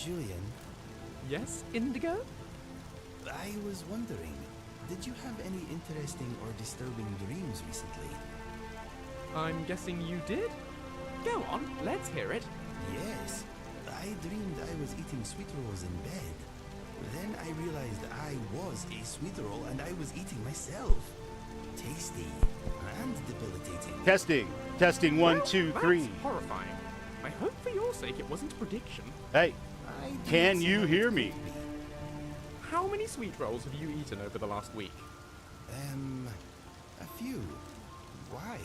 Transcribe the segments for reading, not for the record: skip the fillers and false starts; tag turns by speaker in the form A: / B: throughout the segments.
A: Julian.
B: Yes, Indigo?
A: I was wondering, did you have any interesting or disturbing dreams recently?
B: I'm guessing you did? Go on, let's hear it.
A: Yes. I dreamed I was eating sweet rolls in bed. Then I realized I was a sweet roll and I was eating myself. Tasty and debilitating.
C: Testing. Testing. One,
B: Well,
C: two,
B: that's
C: three.
B: horrifying. I hope for your sake it wasn't a prediction.
C: Hey,
A: I did
C: can
A: see
C: you
A: how it
C: hear me?
A: could be.
B: How many sweet rolls have you eaten over the last week?
A: A few. Why?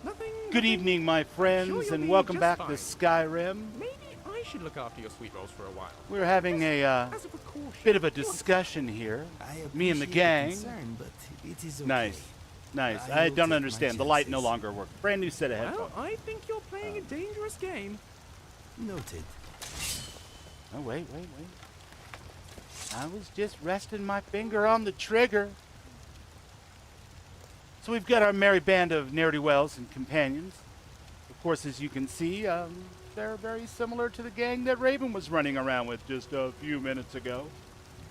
B: Nothing.
C: Good evening, my friends,
B: Sure, you'll
C: and
B: be
C: welcome
B: just
C: back
B: fine.
C: to Skyrim.
B: Maybe I should look after your sweet rolls for a while.
C: We're having a
B: As a precaution.
C: bit of a discussion here.
A: I
C: Me and the
A: appreciate
C: gang.
A: concern, but it is okay.
C: Nice. Nice.
A: I
C: I
A: will
C: don't
A: take my
C: understand. The light no
A: chances.
C: longer works. Brand new set of
B: Well,
C: headphones.
B: I think you're playing a dangerous game.
A: Noted.
C: Oh, wait. I was just resting my finger on the trigger. So we've got our merry band of ne'er-do-wells and companions. Of course, as you can see, they're very similar to the gang that Raven was running around with just a few minutes ago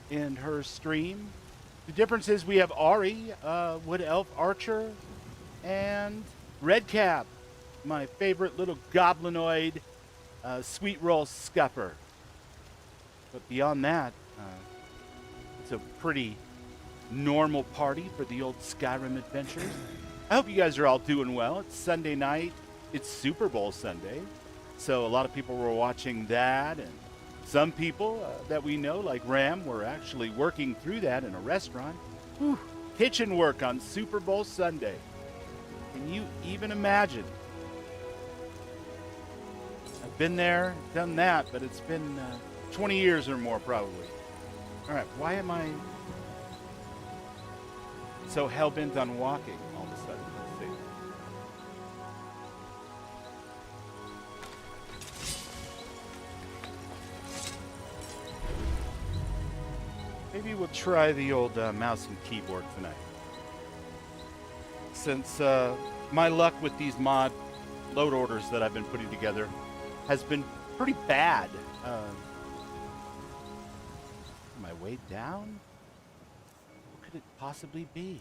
C: in her stream. The difference is we have Ari, Wood Elf Archer, and Redcap, my favorite little goblinoid sweet roll scupper. But beyond that, it's a pretty normal party for the old Skyrim adventures. I hope you guys are all doing well. It's Sunday night. It's Super Bowl Sunday. So a lot of people were watching that, and some people that we know, like Ram, were actually working through that in a restaurant. Whew, kitchen work on Super Bowl Sunday. Can you even imagine? I've been there, done that, but it's been 20 years or more probably. All right, why am I so hell-bent on walking all of a sudden? Let's see. Maybe we'll try the old mouse and keyboard tonight. Since my luck with these mod load orders that I've been putting together has been pretty bad. Am I way down? What could it possibly be?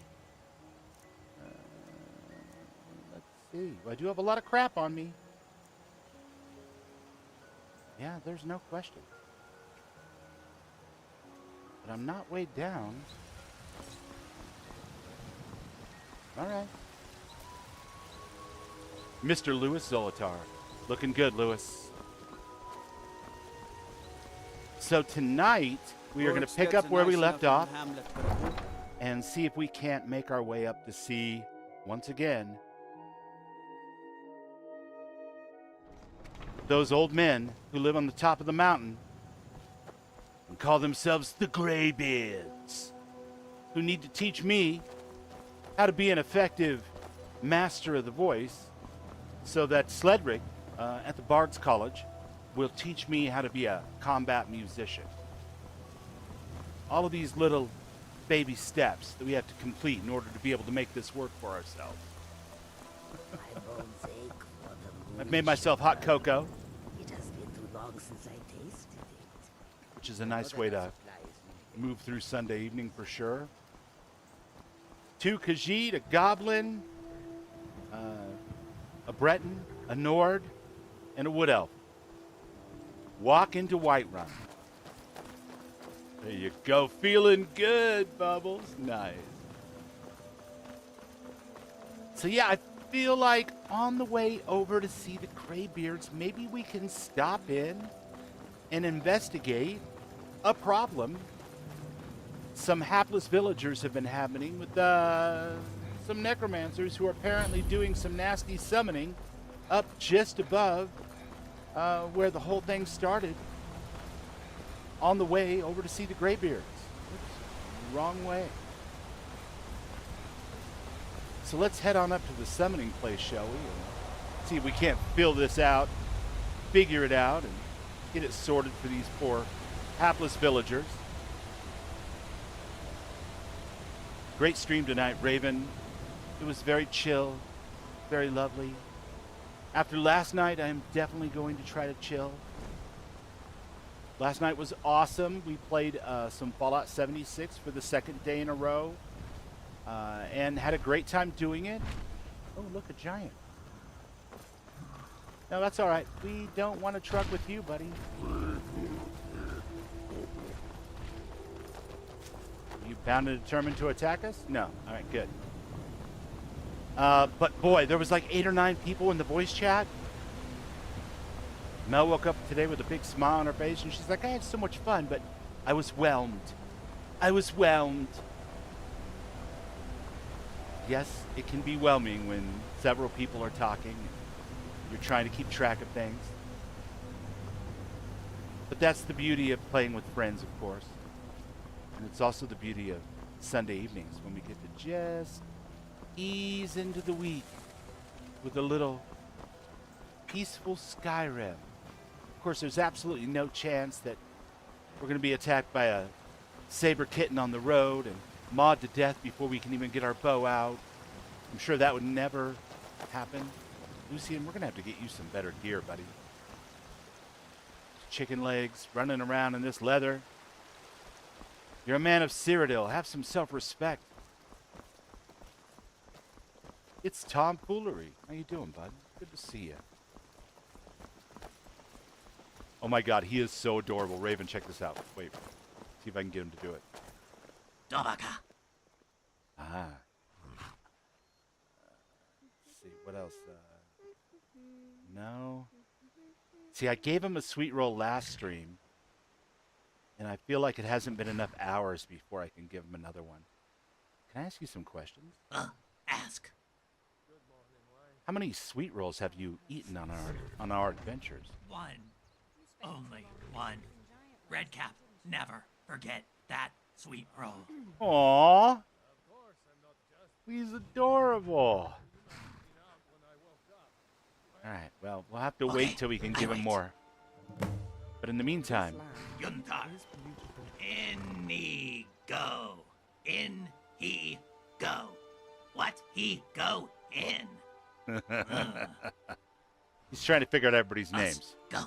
C: Let's see. Well, I do have a lot of crap on me. Yeah, there's no question. But I'm not way down. All right. Mr. Louis Zolotar. Looking good, Louis. So tonight, we are going to pick up where we left off and see if we can't make our way up to see, once again, those old men who live on the top of the mountain and call themselves the Greybeards, who need to teach me how to be an effective master of the voice so that Sledric at the Bard's College will teach me how to be a combat musician. All of these little baby steps that we have to complete in order to be able to make this work for ourselves. I've made myself hot cocoa,
D: It has been too long since I tasted it.
C: which is a nice way to move through Sunday evening for sure. 2 Khajiit, a Goblin, a Breton, a Nord, and a Wood Elf. Walk into Whiterun. There you go. Feeling good, Bubbles. Nice. So yeah, I feel like on the way over to see the Greybeards, maybe we can stop in and investigate a problem some hapless villagers have been having with some necromancers who are apparently doing some nasty summoning up just above where the whole thing started on the way over to see the Greybeards. Oops, wrong way. So let's head on up to the summoning place, shall we? And see if we can't fill this out, figure it out, and get it sorted for these poor hapless villagers. Great stream tonight, Raven. It was very chill, very lovely. After last night, I am definitely going to try to chill. Last night was awesome. We played some Fallout 76 for the second day in a row, and had a great time doing it. Oh, look, a giant. No, that's all right. We don't want to truck with you, buddy. You bound and determined to attack us? No. All right, good. But boy, there was like 8 or 9 people in the voice chat. Mel woke up today with a big smile on her face, and she's like, I had so much fun, but I was whelmed. I was whelmed. Yes, it can be whelming when several people are talking. You're trying to keep track of things. But that's the beauty of playing with friends, of course. And it's also the beauty of Sunday evenings when we get to just ease into the week with a little peaceful Skyrim. Of course, there's absolutely no chance that we're going to be attacked by a saber kitten on the road and mauled to death before we can even get our bow out. I'm sure that would never happen. Lucian, we're going to have to get you some better gear, buddy. Chicken legs, running around in this leather. You're a man of Cyrodiil. Have some self-respect. It's tomfoolery. How you doing, bud? Good to see you. Oh my god, he is so adorable. Raven, check this out. Wait. See if I can get him to do it.
D: Dobaka.
C: Ah. Let's see, what else? No. See, I gave him a sweet roll last stream, and I feel like it hasn't been enough hours before I can give him another one. Can I ask you some questions?
D: Ask.
C: How many sweet rolls have you eaten on our adventures?
D: One. Only one. Redcap, never forget that sweet roll.
C: Aww. He's adorable. Alright, well, we'll have to wait till we can give him more. But in the meantime...
D: Yuntar. In he go. In he go. What he go in?
C: He's trying to figure out everybody's
D: Us
C: names.
D: Go.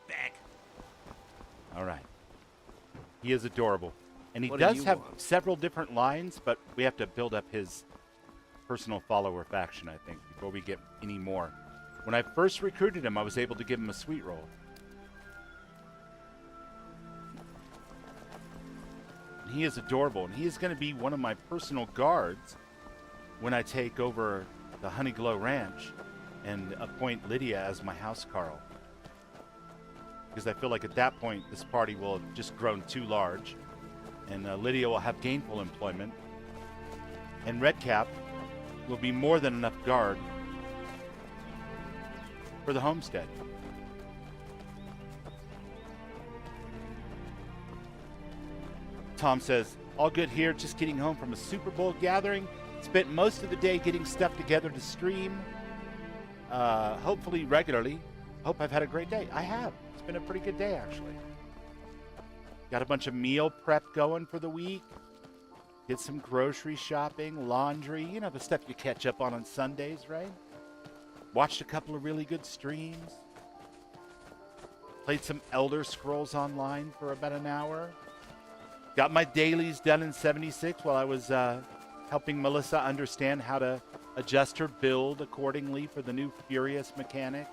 D: Back.
C: Alright. He is adorable. And he
B: What do
C: does
B: you
C: have
B: want?
C: several different lines, but we have to build up his personal follower faction, I think, before we get any more. When I first recruited him, I was able to give him a sweet roll. And he is adorable, and he is going to be one of my personal guards when I take over the Honeyglow Ranch and appoint Lydia as my house Carl. Because I feel like at that point, this party will have just grown too large, and Lydia will have gainful employment, and Redcap will be more than enough guard for the homestead. Tom says, all good here, just getting home from a Super Bowl gathering. Spent most of the day getting stuff together to stream, hopefully regularly. Hope I've had a great day. I have. It's been a pretty good day, actually. Got a bunch of meal prep going for the week. Did some grocery shopping, laundry, you know, the stuff you catch up on Sundays, right? Watched a couple of really good streams. Played some Elder Scrolls Online for about an hour. Got my dailies done in 76 while I was helping Melissa understand how to adjust her build accordingly for the new Furious mechanic.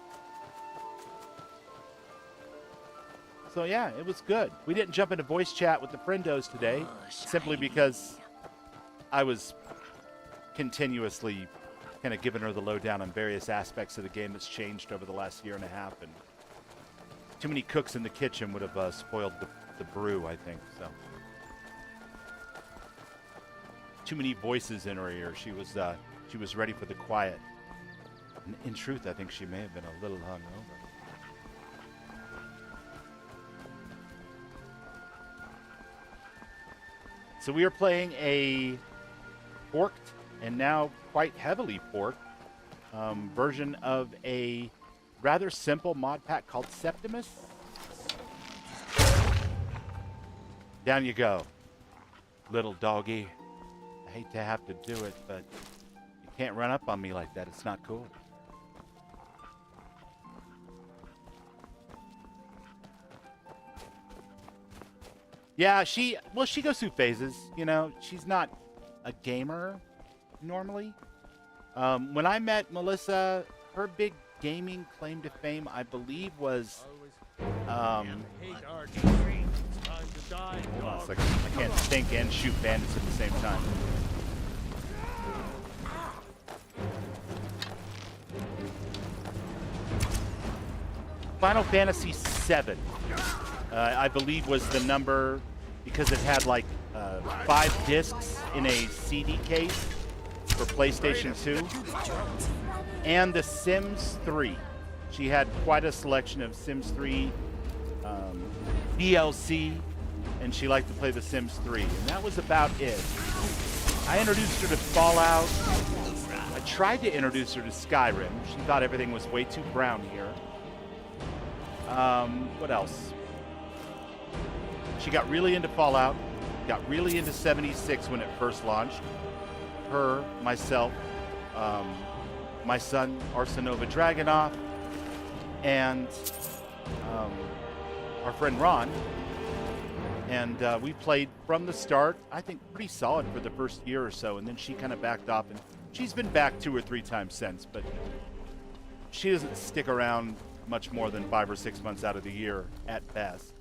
C: So yeah, it was good. We didn't jump into voice chat with the friendos today, simply because I was continuously kind of giving her the lowdown on various aspects of the game that's changed over the last year and a half, and too many cooks in the kitchen would have spoiled the brew, I think. So too many voices in her ear. She was ready for the quiet. And in truth, I think she may have been a little hungover. So we are playing a forked, and now quite heavily forked, version of a rather simple mod pack called Septimus. Down you go, little doggy. I hate to have to do it, but you can't run up on me like that. It's not cool. Yeah, she goes through phases. You know, she's not a gamer normally. When I met Melissa, her big gaming claim to fame, I believe, was hold on a second. I can't think and shoot bandits at the same time. Final Fantasy VII, I believe, was the number because it had like 5 discs in a CD case for PlayStation 2. And The Sims 3. She had quite a selection of Sims 3 DLC, and she liked to play The Sims 3. And that was about it. I introduced her to Fallout. I tried to introduce her to Skyrim. She thought everything was way too brown here. What else? She got really into Fallout, got really into 76 when it first launched. Her, myself, my son, Arsenova Dragonoff, and our friend Ron. And we played from the start, I think pretty solid for the first year or so, and then she kind of backed off, and she's been back 2 or 3 times since, but she doesn't stick around much more than 5 or 6 months out of the year at best.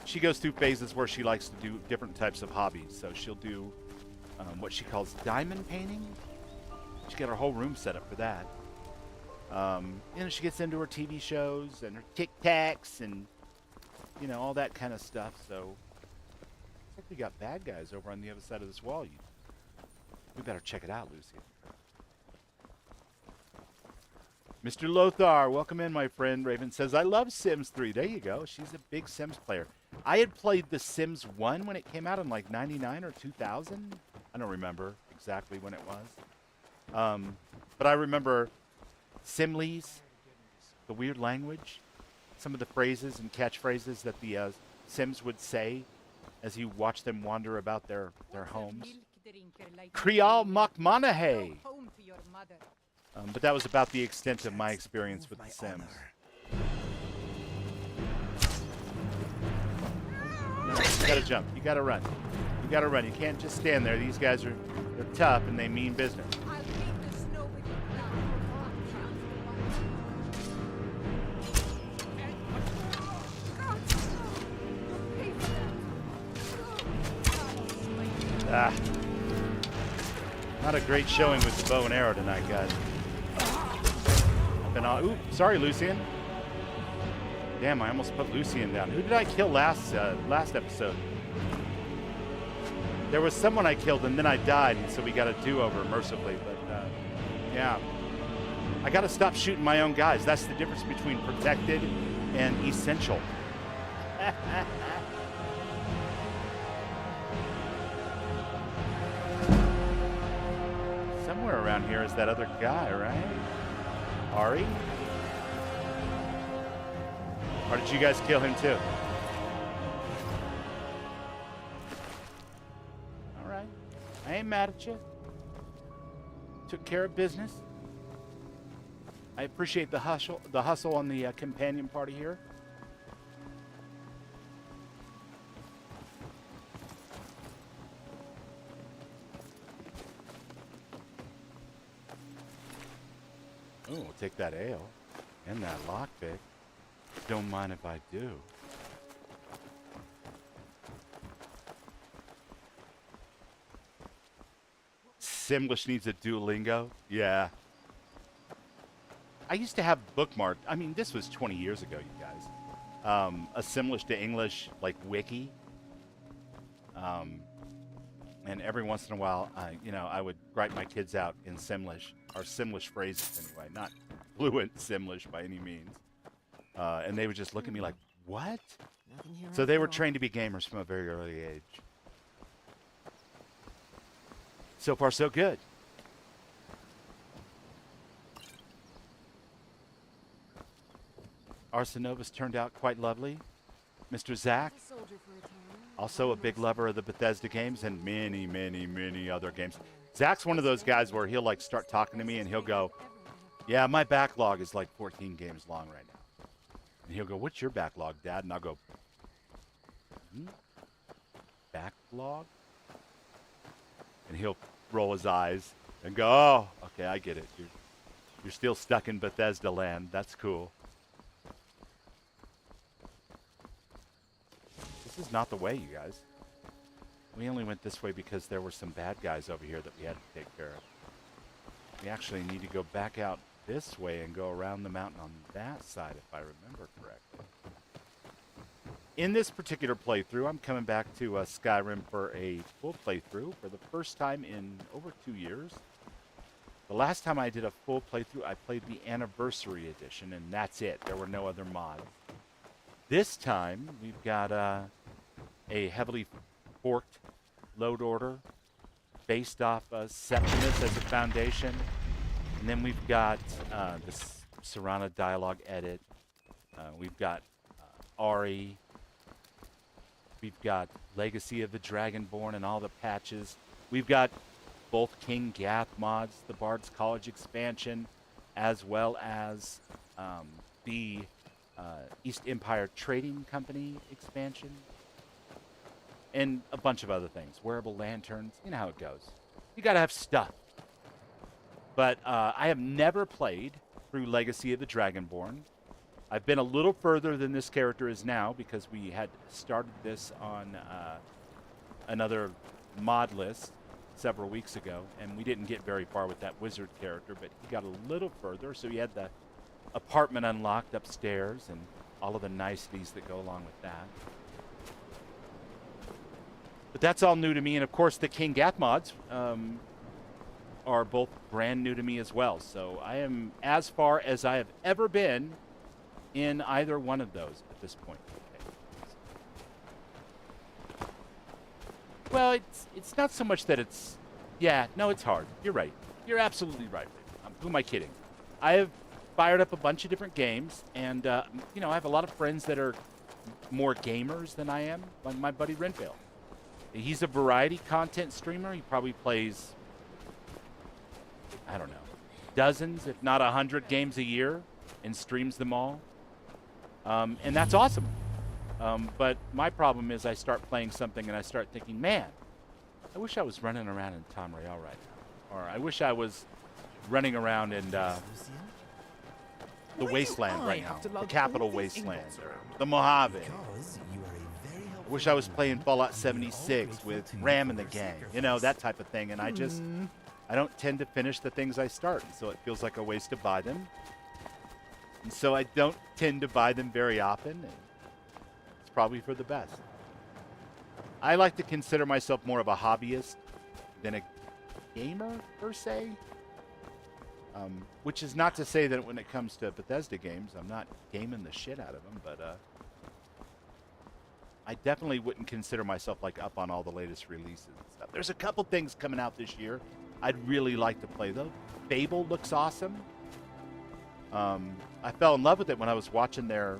C: She goes through phases where she likes to do different types of hobbies. So she'll do what she calls diamond painting. She got her whole room set up for that. And she gets into her TV shows and her Tic Tacs and, you know, all that kind of stuff. So looks like we got bad guys over on the other side of this wall. We better check it out, Lucy. Mr. Lothar, welcome in, my friend. Raven says, I love Sims 3. There you go. She's a big Sims player. I had played The Sims 1 when it came out in like 99 or 2000. I don't remember exactly when it was. But I remember Simlies, the weird language, some of the phrases and catchphrases that the Sims would say as you watch them wander about their homes. Creole Mockmonahay. But that was about the extent of my experience with The Sims. No, you gotta jump. You gotta run. You gotta run. You can't just stand there. These guys they're tough and they mean business. Not a great showing with the bow and arrow tonight, guys. Ooh, sorry, Lucian. Damn, I almost put Lucian down. Who did I kill last episode? There was someone I killed, and then I died, and so we got a do-over, mercifully. But, yeah. I got to stop shooting my own guys. That's the difference between protected and essential. Somewhere around here is that other guy, right? Ari? Or did you guys kill him too? All right. I ain't mad at you. Took care of business. I appreciate the hustle on the companion party here. Oh, we'll take that ale and that lockpick. Don't mind if I do. Simlish needs a Duolingo? Yeah. I used to have bookmarked, I mean, this was 20 years ago, you guys. A Simlish to English, like, wiki. And every once in a while, I would write my kids out in Simlish, or Simlish phrases anyway, not fluent Simlish by any means. And they would just look at me like, what? So they were trained to be gamers from a very early age. So far, so good. Arsenovus turned out quite lovely. Mr. Zach, also a big lover of the Bethesda games and many, many, many other games. Zach's one of those guys where he'll like start talking to me and he'll go, yeah, my backlog is like 14 games long right now. And he'll go, what's your backlog, Dad? And I'll go, Backlog? And he'll roll his eyes and go, oh, okay, I get it. You're still stuck in Bethesda land. That's cool. This is not the way, you guys. We only went this way because there were some bad guys over here that we had to take care of. We actually need to go back out this way and go around the mountain on that side, if I remember correctly. In this particular playthrough, I'm coming back to Skyrim for a full playthrough for the first time in over 2 years. The last time I did a full playthrough, I played the Anniversary Edition, and that's it. There were no other mods. This time, we've got a heavily forked load order based off Septimus as a foundation. And then we've got the Serana dialogue edit. We've got Ari. We've got Legacy of the Dragonborn and all the patches. We've got both King Gath mods, the Bard's College expansion, as well as the East Empire Trading Company expansion. And a bunch of other things. Wearable lanterns. You know how it goes. You gotta have stuff. But I have never played through Legacy of the Dragonborn. I've been a little further than this character is now because we had started this on another mod list several weeks ago, and we didn't get very far with that wizard character, but he got a little further, so he had the apartment unlocked upstairs and all of the niceties that go along with that. But that's all new to me, and of course the King Gath mods are both brand new to me as well, so I am as far as I have ever been in either one of those at this point. Okay. Well, it's not so much that it's... Yeah, no, it's hard. You're right. You're absolutely right. Who am I kidding? I have fired up a bunch of different games, and, you know, I have a lot of friends that are more gamers than I am, like my buddy Renville. He's a variety content streamer. He probably plays, I don't know, dozens, if not 100 games a year and streams them all. And that's awesome. But my problem is I start playing something and I start thinking, man, I wish I was running around in Tamriel right now. Or I wish I was running around in the Wasteland right now. The Capital Wasteland. Or the Mojave. I wish I was playing Fallout 76 with Ram and the gang. You know, that type of thing. And I don't tend to finish the things I start. So it feels like a waste to buy them. And so I don't tend to buy them very often, and it's probably for the best. I like to consider myself more of a hobbyist than a gamer, per se. Which is not to say that when it comes to Bethesda games, I'm not gaming the shit out of them, but I definitely wouldn't consider myself like up on all the latest releases and stuff. There's a couple things coming out this year I'd really like to play, though. Fable looks awesome. I fell in love with it when I was watching their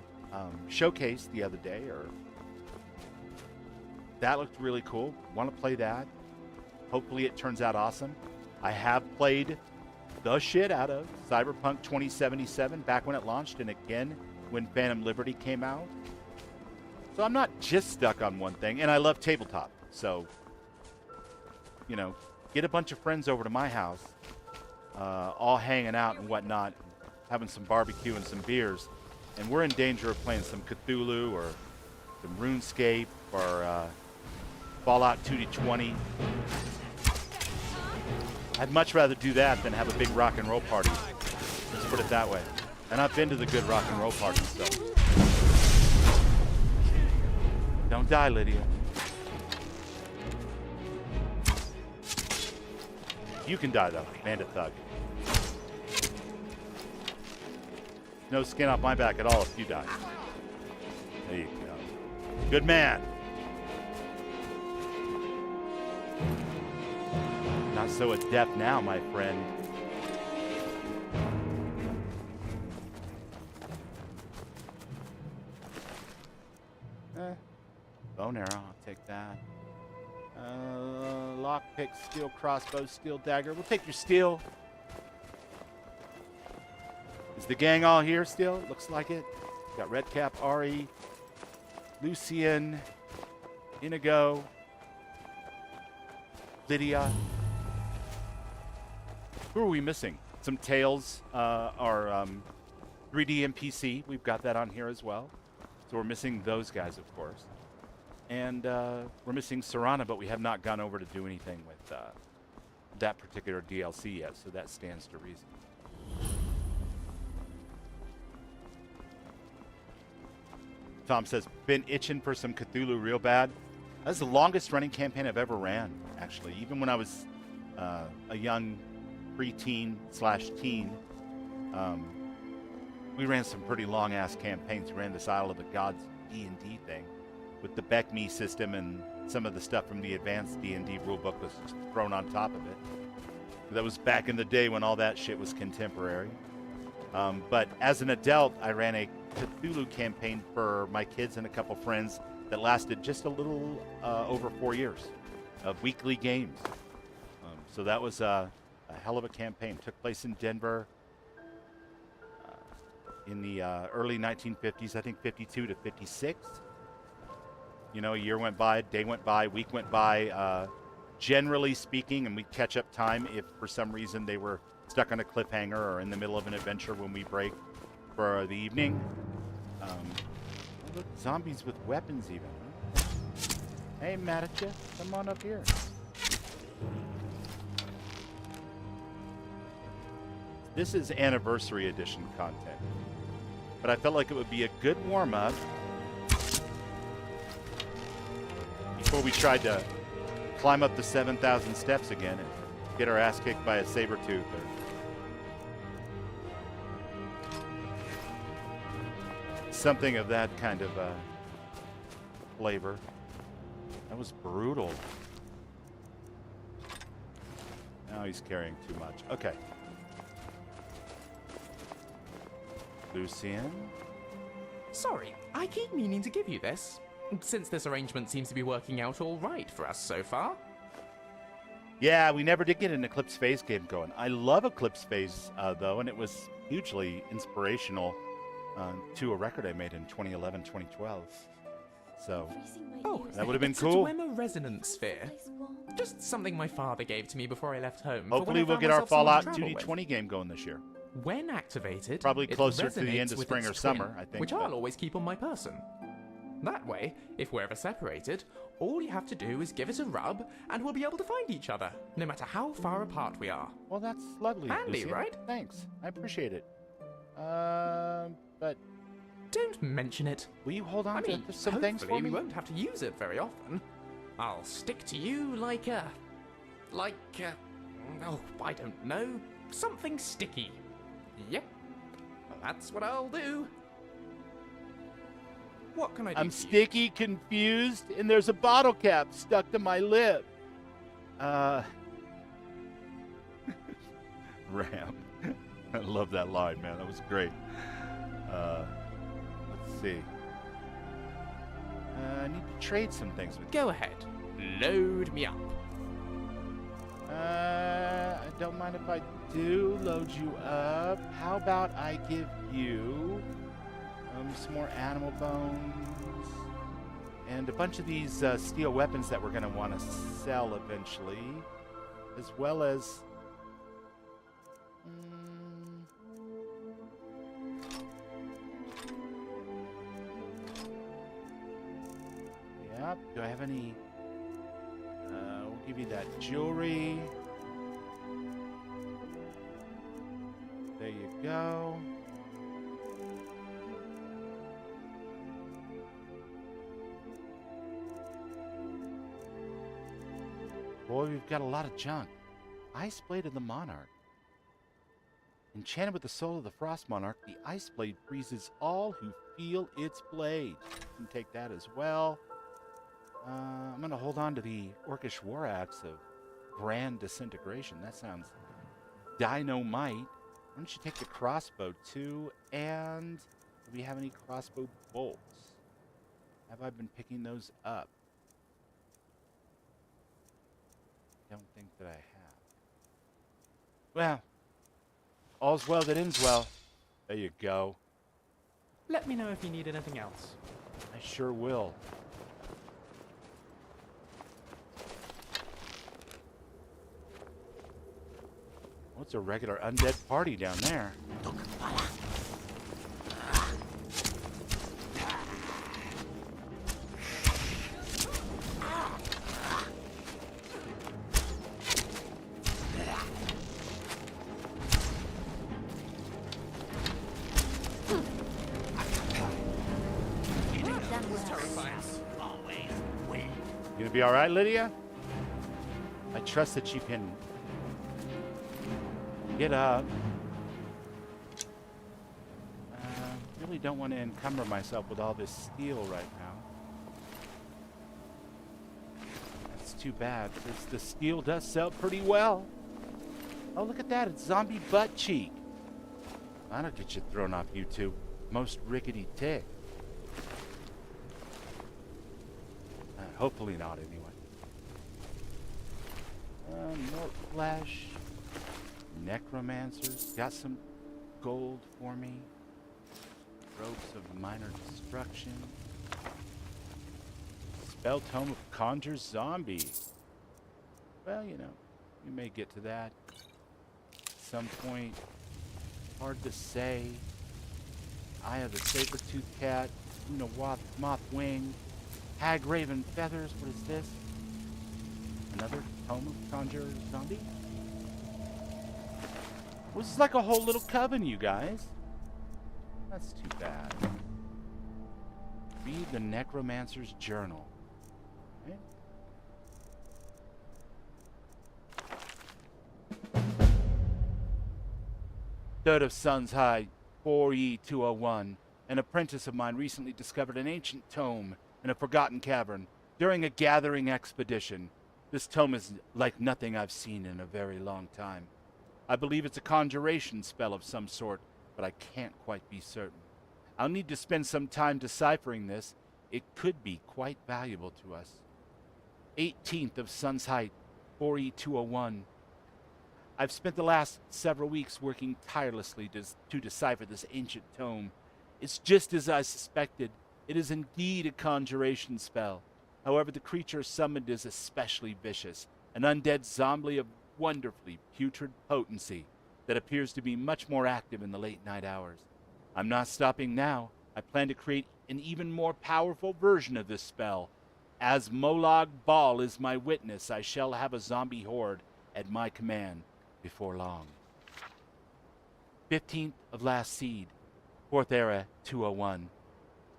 C: showcase the other day. That looked really cool. Want to play that. Hopefully it turns out awesome. I have played the shit out of Cyberpunk 2077 back when it launched, and again when Phantom Liberty came out. So I'm not just stuck on one thing, and I love tabletop. So, you know, get a bunch of friends over to my house, all hanging out and whatnot, having some barbecue and some beers, and we're in danger of playing some Cthulhu or some RuneScape or Fallout 2D20. I'd much rather do that than have a big rock and roll party. Let's put it that way. And I've been to the good rock and roll parties, so. Don't die, Lydia. You can die, though, Bandit Thug. No skin off my back at all if you die. There you go. Good man. Not so adept now, my friend. Bone arrow, I'll take that. Lockpick, steel crossbow, steel dagger. We'll take your steel. Is the gang all here still? Looks like it. Got Redcap, Ari, Lucian, Inigo, Lydia. Who are we missing? Some Tails, our 3D NPC. We've got that on here as well. So we're missing those guys, of course. And we're missing Serana, but we have not gone over to do anything with that particular DLC yet, so that stands to reason. Tom says, been itching for some Cthulhu real bad. That's the longest running campaign I've ever ran, actually. Even when I was a young pre-teen/teen, we ran some pretty long-ass campaigns. We ran this Isle of the Gods D&D thing with the Beck-Me system, and some of the stuff from the advanced D&D rulebook was just thrown on top of it. That was back in the day when all that shit was contemporary. But as an adult, I ran a Cthulhu campaign for my kids and a couple friends that lasted just a little over 4 years of weekly games. So that was a hell of a campaign. Took place in Denver in the early 1950s, I think 52 to 56. You know, a year went by, a day went by, week went by. Generally speaking, and we catch up time if for some reason they were stuck on a cliffhanger or in the middle of an adventure when we break for the evening. Look, zombies with weapons even. Huh? Hey, mad at you. Come on up here. This is anniversary edition content, but I felt like it would be a good warm-up before we tried to climb up the 7,000 steps again and get our ass kicked by a saber-tooth or something of that kind of flavor. That was brutal. Now he's carrying too much. Okay. Lucian?
B: Sorry, I keep meaning to give you this, since this arrangement seems to be working out all right for us so far.
C: Yeah, we never did get an Eclipse Phase game going. I love Eclipse Phase, though, and it was hugely inspirational to a record I made in 2011, 2012. So, that would have been cool.
B: It's a Dwemer resonance sphere. Just something my father gave to me before I left home.
C: Hopefully we'll get our Fallout 2D20 game going this year.
B: When activated,
C: probably
B: it
C: closer to the end of
B: with
C: spring or
B: its
C: summer,
B: twin,
C: I think.
B: Which I'll always keep on my person. That way, if we're ever separated, all you have to do is give it a rub, and we'll be able to find each other, no matter how far apart we are.
C: Well, that's lovely,
B: Handy,
C: Lucian.
B: right?
C: Thanks. I appreciate it. But...
B: Don't mention it.
C: Will you hold on
B: to
C: some things for me?
B: We won't have to use it very often. I'll stick to you like oh, I don't know, something sticky. Yep, that's what I'll do. What can I do?
C: I'm sticky, confused, and there's a bottle cap stuck to my lip. Ram. I love that line, man. That was great. Let's see. I need to trade some things with you.
B: Go ahead. Load me up.
C: I don't mind if I do load you up. How about I give you some more animal bones and a bunch of these steel weapons that we're going to want to sell eventually, as well as do I have any? We'll give you that jewelry. There you go. Boy, we've got a lot of junk. Ice Blade of the Monarch. Enchanted with the soul of the Frost Monarch, the Ice Blade freezes all who feel its blade. You can take that as well. I'm going to hold on to the Orcish War Axe of Grand Disintegration. That sounds dynamite. Why don't you take the crossbow too? And do we have any crossbow bolts? Have I been picking those up? Don't think that I have. Well, all's well that ends well. There you go.
B: Let me know if you need anything else.
C: I sure will. What's a regular undead party down there? You gonna be all right, Lydia? I trust that you can get up. Really don't want to encumber myself with all this steel right now. That's too bad, because the steel does sell pretty well. Oh, look at that. It's zombie butt cheek. That'll get you thrown off YouTube. Most rickety tick. Hopefully not, anyway. More flesh. Necromancers. Got some gold for me. Robes of minor destruction. Spell tome of conjure zombie. Well, you know, we may get to that at some point. Hard to say. Eye of the saber-toothed cat. You know, moth wing. Hag raven feathers. What is this? Another tome of conjure zombie? Well, this is like a whole little coven, you guys. That's too bad. Read the Necromancer's Journal. Okay. Third of Sun's High, 4E201. An apprentice of mine recently discovered an ancient tome in a forgotten cavern during a gathering expedition. This tome is like nothing I've seen in a very long time. I believe it's a conjuration spell of some sort, but I can't quite be certain. I'll need to spend some time deciphering this. It could be quite valuable to us. 18th of Sun's Height, 4E201. I've spent the last several weeks working tirelessly to decipher this ancient tome. It's just as I suspected. It is indeed a conjuration spell. However, the creature summoned is especially vicious, an undead zombie of wonderfully putrid potency that appears to be much more active in the late night hours. I'm not stopping now. I plan to create an even more powerful version of this spell. As Molag Bal is my witness, I shall have a zombie horde at my command before long. 15th of Last Seed, 4th Era 201.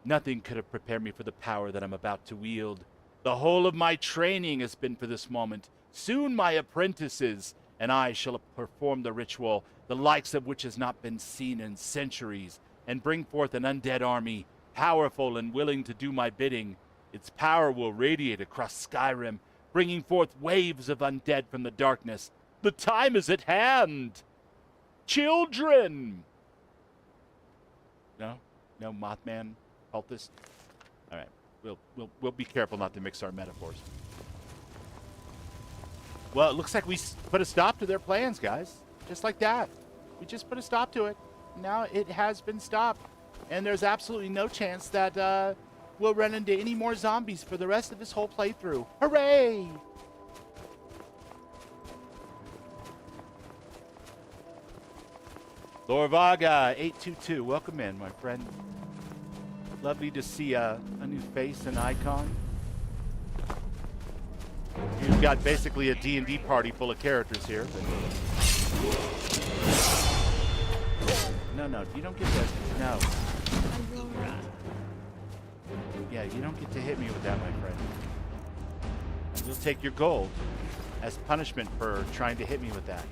C: Nothing could have prepared me for the power that I'm about to wield. The whole of my training has been for this moment. Soon my apprentices and I shall perform the ritual, the likes of which has not been seen in centuries, and bring forth an undead army, powerful and willing to do my bidding. Its power will radiate across Skyrim, bringing forth waves of undead from the darkness. The time is at hand! Children! No Mothman cultist? All right, we'll be careful not to mix our metaphors. Well, it looks like we put a stop to their plans, guys. Just like that. We just put a stop to it. Now it has been stopped. And there's absolutely no chance that we'll run into any more zombies for the rest of this whole playthrough. Hooray! Lorvaga 822, welcome in, my friend. Lovely to see a new face and icon. You've got basically a D&D party full of characters here. But... No, you don't get to... No. Yeah, you don't get to hit me with that, my friend. You'll take your gold as punishment for trying to hit me with that.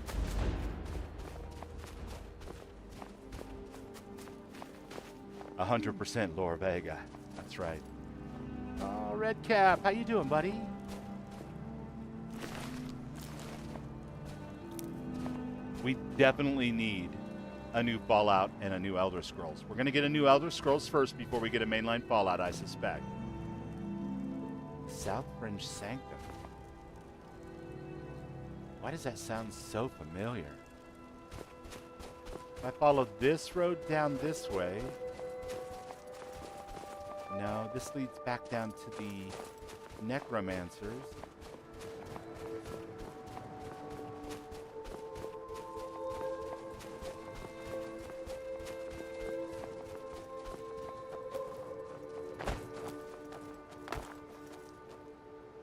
C: %, Laura Vega. That's right. Oh, Red Cap, how you doing, buddy? We definitely need a new Fallout and a new Elder Scrolls. We're going to get a new Elder Scrolls first before we get a mainline Fallout, I suspect. South Fringe Sanctum. Why does that sound so familiar? If I follow this road down this way... No, this leads back down to the Necromancers.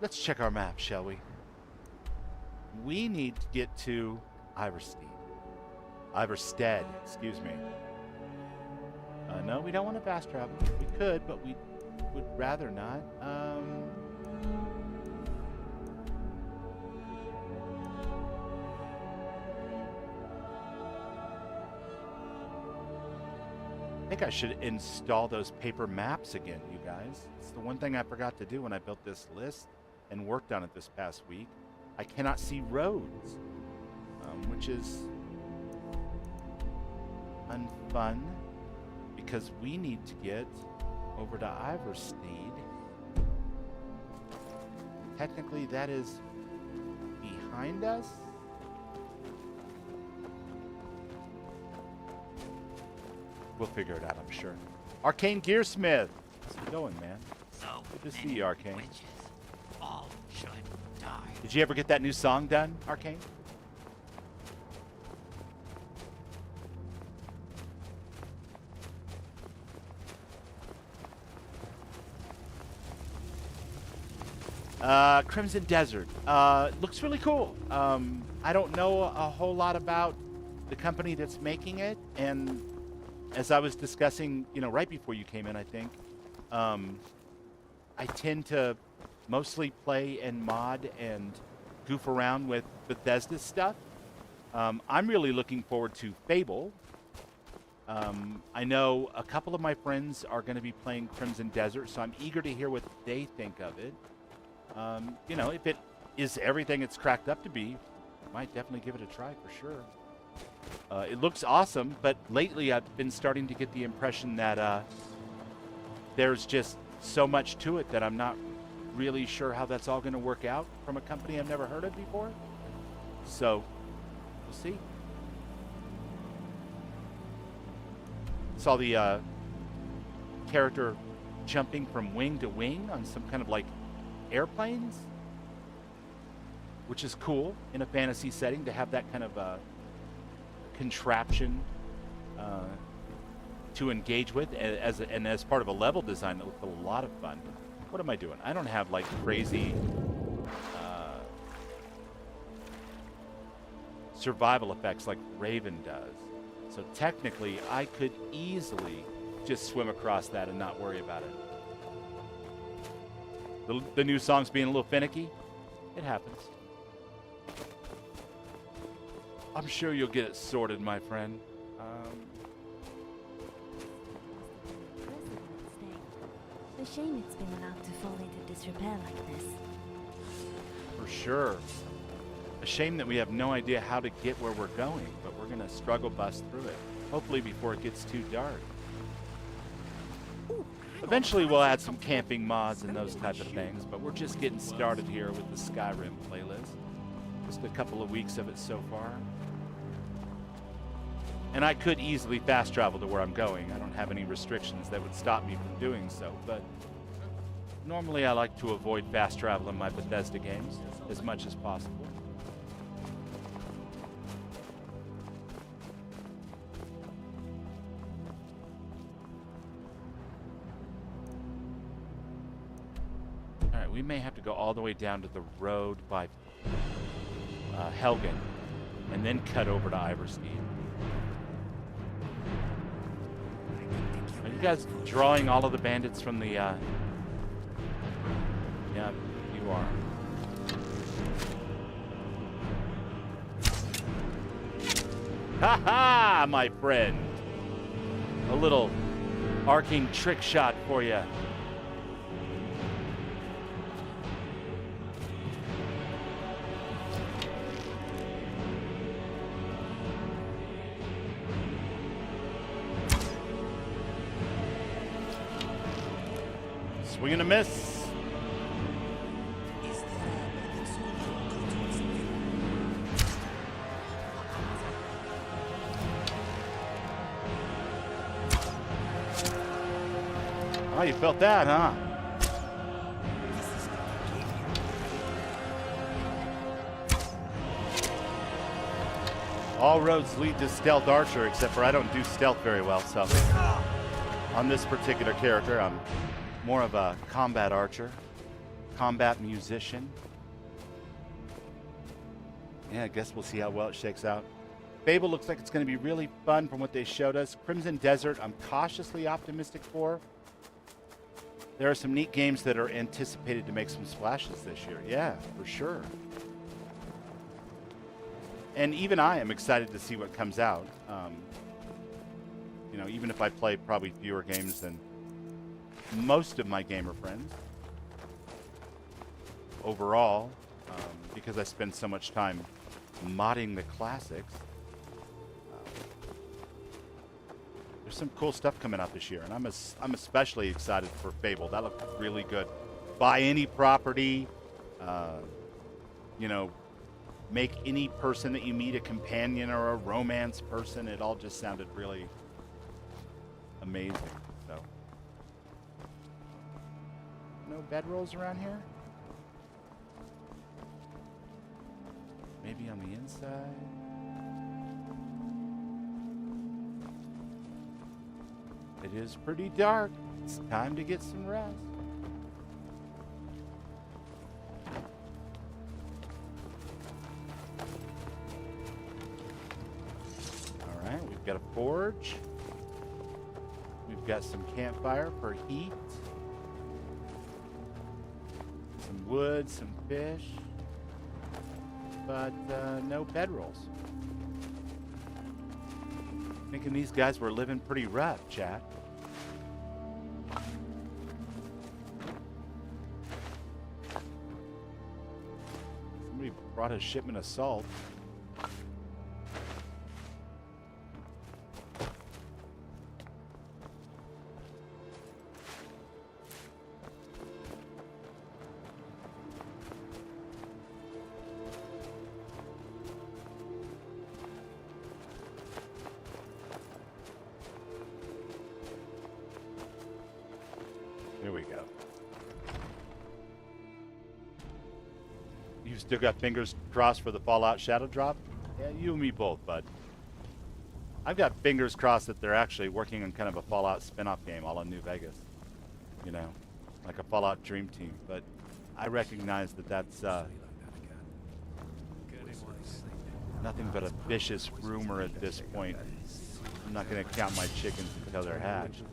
C: let's check our map, shall we? We need to get to Iverstead, excuse me. No, we don't want to fast travel. We could, but we would rather not. I think I should install those paper maps again, you guys. It's the one thing I forgot to do when I built this list and worked on it this past week. I cannot see roads, which is unfun because we need to get over to Iverstead. Technically, that is behind us. We'll figure it out, I'm sure. Arcane Gearsmith. How's it going, man?
D: So
C: Good to see you, Arcane.
D: witches all should die.
C: Did you ever get that new song done, Arcane? Crimson Desert. Looks really cool. I don't know a whole lot about the company that's making it, and as I was discussing, right before you came in, I think, I tend to mostly play and mod and goof around with Bethesda stuff. I'm really looking forward to Fable. I know a couple of my friends are going to be playing Crimson Desert, so I'm eager to hear what they think of it. If it is everything it's cracked up to be, I might definitely give it a try for sure. It looks awesome, but lately I've been starting to get the impression that there's just so much to it that I'm not really sure how that's all going to work out from a company I've never heard of before. So, we'll see. Saw the character jumping from wing to wing on some kind of like airplanes, which is cool in a fantasy setting to have that kind of contraption to engage with as part of a level design. That looked a lot of fun. What am I doing? I don't have like crazy survival effects like Raven does. So technically, I could easily just swim across that and not worry about it. The new song's being a little finicky. It happens. I'm sure you'll get it sorted, my friend.
E: A shame it's been allowed to fall into disrepair like this.
C: For sure. A shame that we have no idea how to get where we're going, but we're going to struggle bust through it. Hopefully before it gets too dark. Eventually we'll add some camping mods and those type of things, but we're just getting started here with the Skyrim playlist. Just a couple of weeks of it so far. And I could easily fast travel to where I'm going. I don't have any restrictions that would stop me from doing so, but normally I like to avoid fast travel in my Bethesda games as much as possible. Alright, we may have to go all the way down to the road by Helgen and then cut over to Iverstead. Are you guys drawing all of the bandits from the, Yeah, you are. Ha-ha, my friend! A little arcing trick shot for you. Swing and a miss. Oh, you felt that, huh? All roads lead to Stealth Archer, except for I don't do stealth very well, so on this particular character, I'm more of a combat archer. combat musician. Yeah, I guess we'll see how well it shakes out. Fable looks like it's going to be really fun from what they showed us. Crimson Desert, I'm cautiously optimistic for. There are some neat games that are anticipated to make some splashes this year. Yeah, for sure. And even I am excited to see what comes out. You know, even if I play probably fewer games than most of my gamer friends. Overall, because I spend so much time modding the classics. There's some cool stuff coming out this year, and I'm especially excited for Fable. That looked really good. Buy any property, you know, make any person that you meet a companion or a romance person. It all just sounded really amazing. So, no bedrolls around here? Maybe on the inside? It is pretty dark. It's time to get some rest. All right, we've got a forge. We've got some campfire for heat. Some wood, some fish. But no bedrolls. Thinking these guys were living pretty rough, chat. Somebody brought a shipment of salt. There we go. You still got fingers crossed for the Fallout Shadow drop? Yeah, you and me both, bud. I've got fingers crossed that they're actually working on kind of a Fallout spin-off game all in New Vegas. You know, like a Fallout Dream Team. But I recognize that that's nothing but a vicious rumor at this point. I'm not going to count my chickens until they're hatched.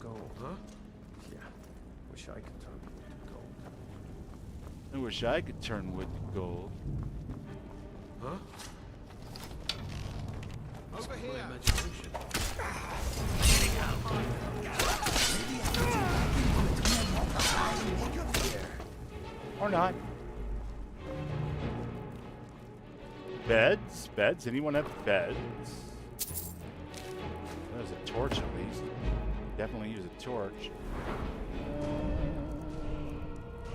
F: I could turn wood to gold.
C: I wish I could turn wood to gold.
F: Huh?
B: Over here.
F: My imagination.
C: Or not. Beds? Beds? Anyone have beds? There's a torch at least. Definitely use a torch.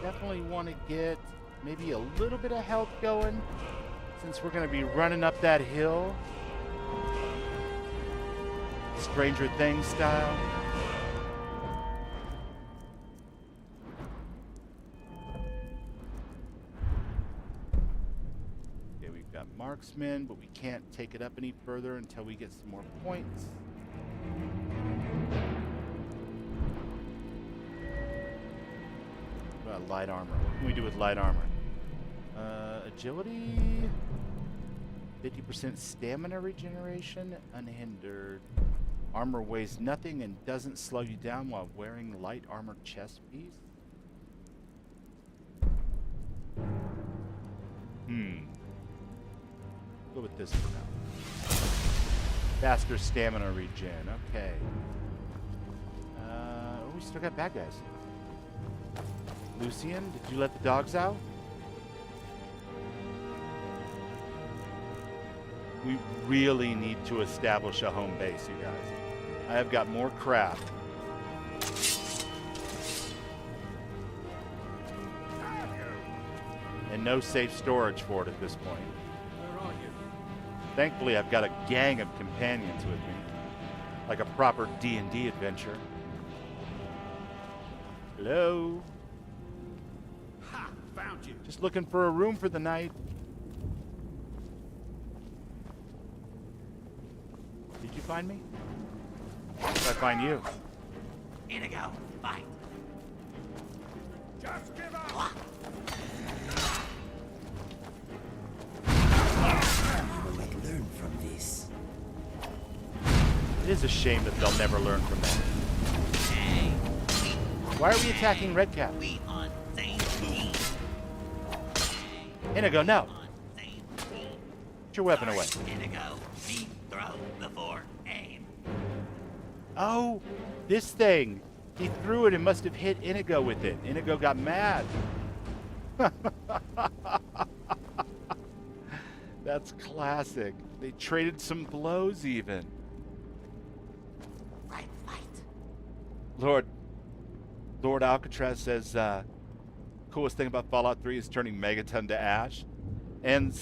C: Definitely want to get maybe a little bit of health going since we're going to be running up that hill. Stranger Things style. Okay, we've got marksman, but we can't take it up any further until we get some more points. Light armor. What can we do with light armor? Agility, 50% stamina regeneration, unhindered. Armor weighs nothing and doesn't slow you down while wearing light armor chest piece. Go with this for now. Faster stamina regen. Okay. We still got bad guys. Lucian, did you let the dogs out? We really need to establish a home base, you guys. I have got more crap. And no safe storage for it at this point.
F: Where are you?
C: Thankfully, I've got a gang of companions with me. Like a proper D&D adventure. Hello?
F: Ha! Found you.
C: Just looking for a room for the night. Did you find me? Did I find you?
D: Inigo, fight.
F: Just give up.
A: learn from this.
C: It is a shame that they'll never learn from that.
D: Hey,
C: Why are we attacking Redcap?
D: we on same team.
C: Inigo, no.
D: On same team.
C: Put your weapon away.
D: Inigo, deep throw before aim.
C: Oh, this thing. He threw it and must have hit Inigo with it. Inigo got mad. That's classic. They traded some blows even.
D: Right fight.
C: Lord Alcatraz says, coolest thing about Fallout 3 is turning Megaton to ash. And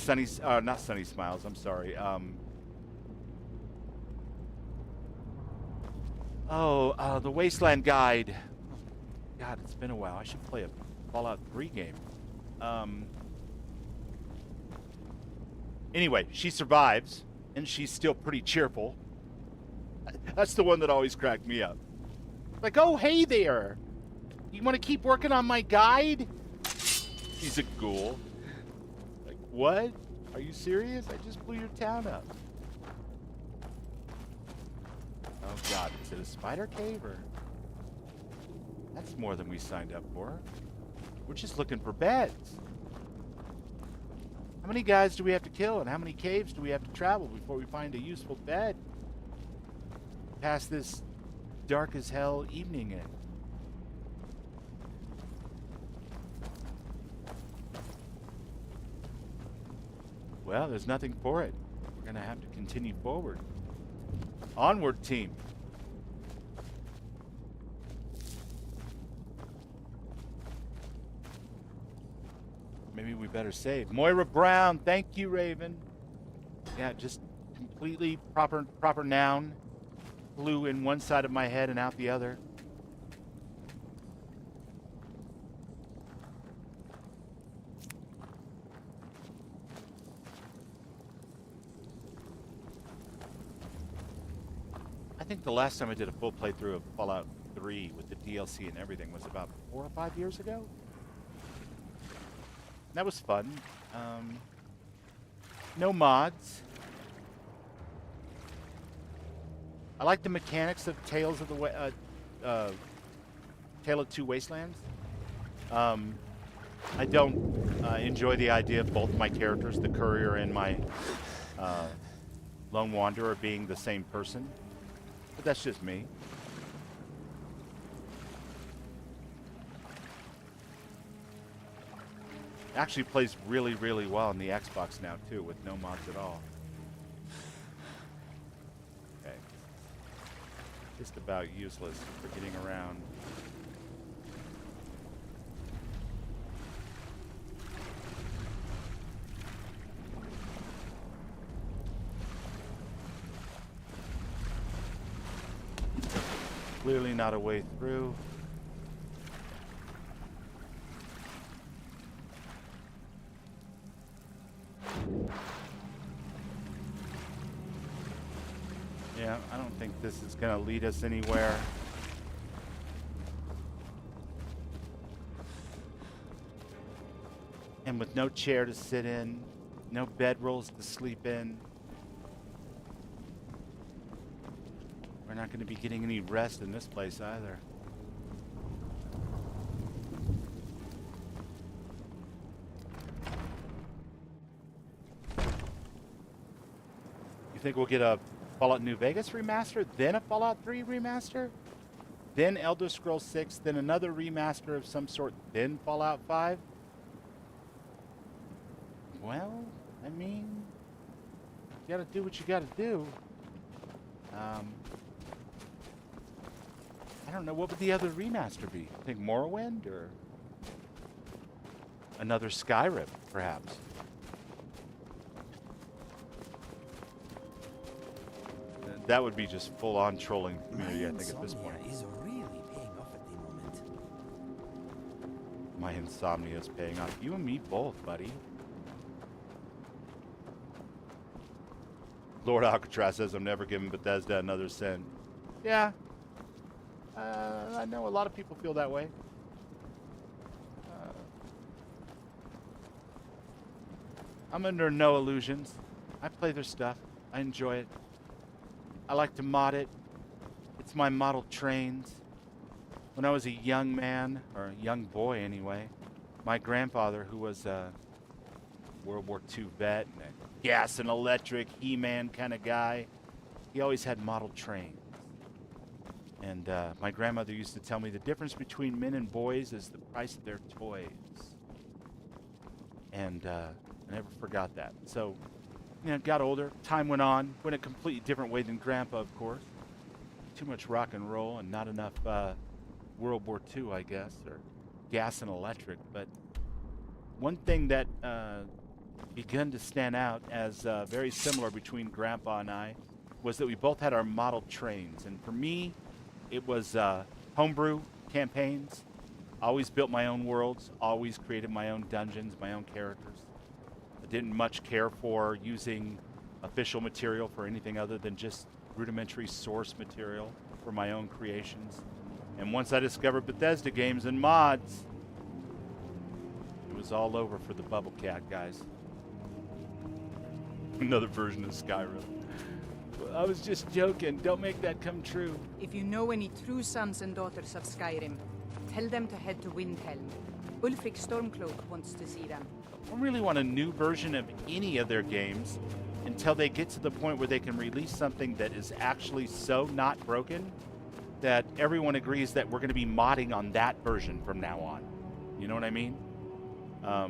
C: not Sunny Smiles, I'm sorry. The Wasteland Guide. God, it's been a while. I should play a Fallout 3 game. Anyway, she survives, and she's still pretty cheerful. That's the one that always cracked me up. Like, oh, hey there. You want to keep working on my guide? She's a ghoul. Like, what? Are you serious? I just blew your town up. Oh, God. Is it a spider cave, or... That's more than we signed up for. We're just looking for beds. How many guys do we have to kill, and how many caves do we have to travel before we find a useful bed? Pass this dark as hell evening in. Well, there's nothing for it. We're gonna have to continue forward. Onward, team. Maybe we better save. Moira Brown, thank you, Raven. Yeah, just completely proper noun. Flew in one side of my head and out the other. I think the last time I did a full playthrough of Fallout 3 with the DLC and everything was about 4 or 5 years ago. That was fun. No mods. I like the mechanics of Tale of Two Wastelands. I don't enjoy the idea of both my characters, the courier and my lone wanderer, being the same person. But that's just me. It actually plays really, really well on the Xbox now, too, with no mods at all. Okay. Just about useless for getting around. Clearly not a way through. Yeah, I don't think this is going to lead us anywhere. And with no chair to sit in, no bedrolls to sleep in, we're not going to be getting any rest in this place either. You think we'll get a Fallout New Vegas remaster, then a Fallout 3 remaster, then Elder Scrolls 6, then another remaster of some sort, then Fallout 5? Well, I mean, you gotta do what you gotta do. I don't know, what would the other remaster be? I think Morrowind, or another Skyrim, perhaps. That would be just full-on trolling the community, I think, at this point.
A: Is really paying off at the moment.
C: My insomnia is paying off. You and me both, buddy. Lord Alcatraz says I'm never giving Bethesda another cent. Yeah. I know a lot of people feel that way. I'm under no illusions. I play their stuff. I enjoy it. I like to mod it. It's my model trains. When I was a young man, or a young boy anyway, my grandfather, who was a World War II vet and a gas and electric He-Man kind of guy, he always had model trains. And my grandmother used to tell me the difference between men and boys is the price of their toys. And I never forgot that. So, you know, got older, time went on, went a completely different way than Grandpa, of course. Too much rock and roll and not enough World War II, I guess, or gas and electric. But one thing that began to stand out as very similar between Grandpa and I was that we both had our model trains. And for me, it was homebrew campaigns. Always built my own worlds, always created my own dungeons, my own characters. I didn't much care for using official material for anything other than just rudimentary source material for my own creations. And once I discovered Bethesda games and mods, it was all over for the Bubble Cat guys. Another version of Skyrim. I was just joking. Don't make that come true.
G: If you know any true sons and daughters of Skyrim, tell them to head to Windhelm. Ulfric Stormcloak wants to see them.
C: I don't really want a new version of any of their games until they get to the point where they can release something that is actually so not broken that everyone agrees that we're going to be modding on that version from now on. You know what I mean? At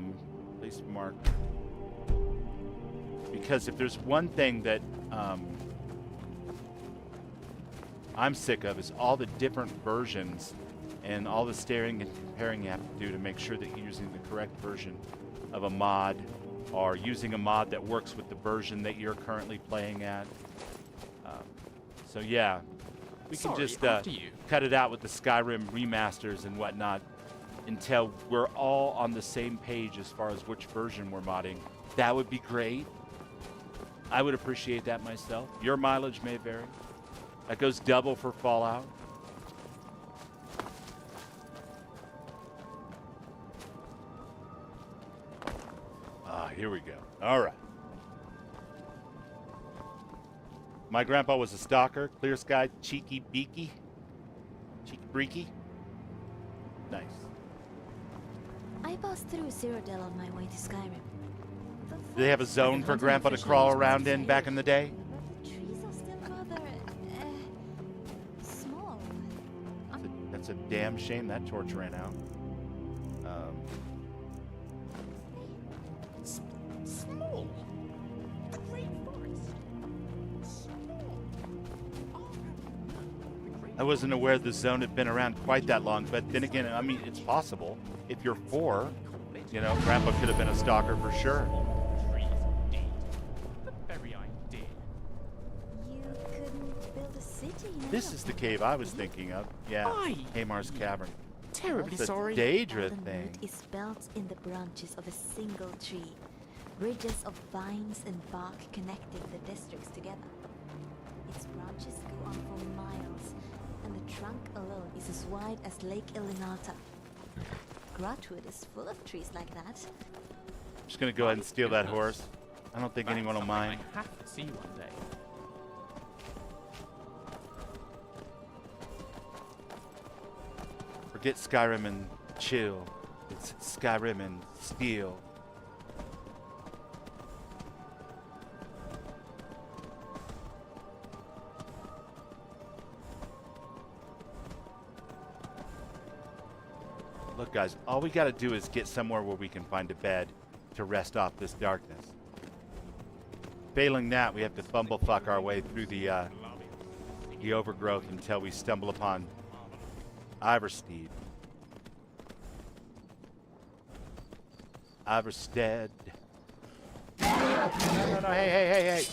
C: least Mark. Because if there's one thing that I'm sick of is all the different versions and all the staring and comparing you have to do to make sure that you're using the correct version of a mod or using a mod that works with the version that you're currently playing at. So yeah, we can just cut it out with the Skyrim remasters and whatnot until we're all on the same page as far as which version we're modding. That would be great. I would appreciate that myself. Your mileage may vary. That goes double for Fallout. Here we go. All right. My grandpa was a stalker, clear sky, cheeky beaky, cheeky breaky. Nice.
E: I passed through Cyrodiil on my way to Skyrim.
C: Did they have a zone for Grandpa to crawl around in back in the day?
E: The trees are still rather small.
C: That's a damn shame that torch ran out.
B: Small. The Great Forest. Small.
C: I wasn't aware the zone had been around quite that long, but then again, I mean, it's possible. If you're 4, you know, Grandpa could have been a stalker for sure.
B: Trees, indeed. The very idea.
E: You couldn't build a city now.
C: This is the cave I was thinking of. Yeah,
B: Aye.
C: Hamar's Cavern.
B: Terribly
C: That's a
B: sorry.
C: Daedra
E: Golden
C: thing.
E: wood is built in the branches of a single tree. Ridges of vines and bark connecting the districts together. Its branches go on for miles, and the trunk alone is as wide as Lake Ilinata. Grotwood is full of trees like that.
C: I'm just gonna go ahead and steal that horse. I don't think anyone will mind.
B: I have to see one day.
C: Forget Skyrim and chill. It's Skyrim and steel. Look, guys, all we gotta do is get somewhere where we can find a bed to rest off this darkness. Failing that, we have to bumblefuck our way through the overgrowth until we stumble upon Iverstead. Iverstead. No, hey.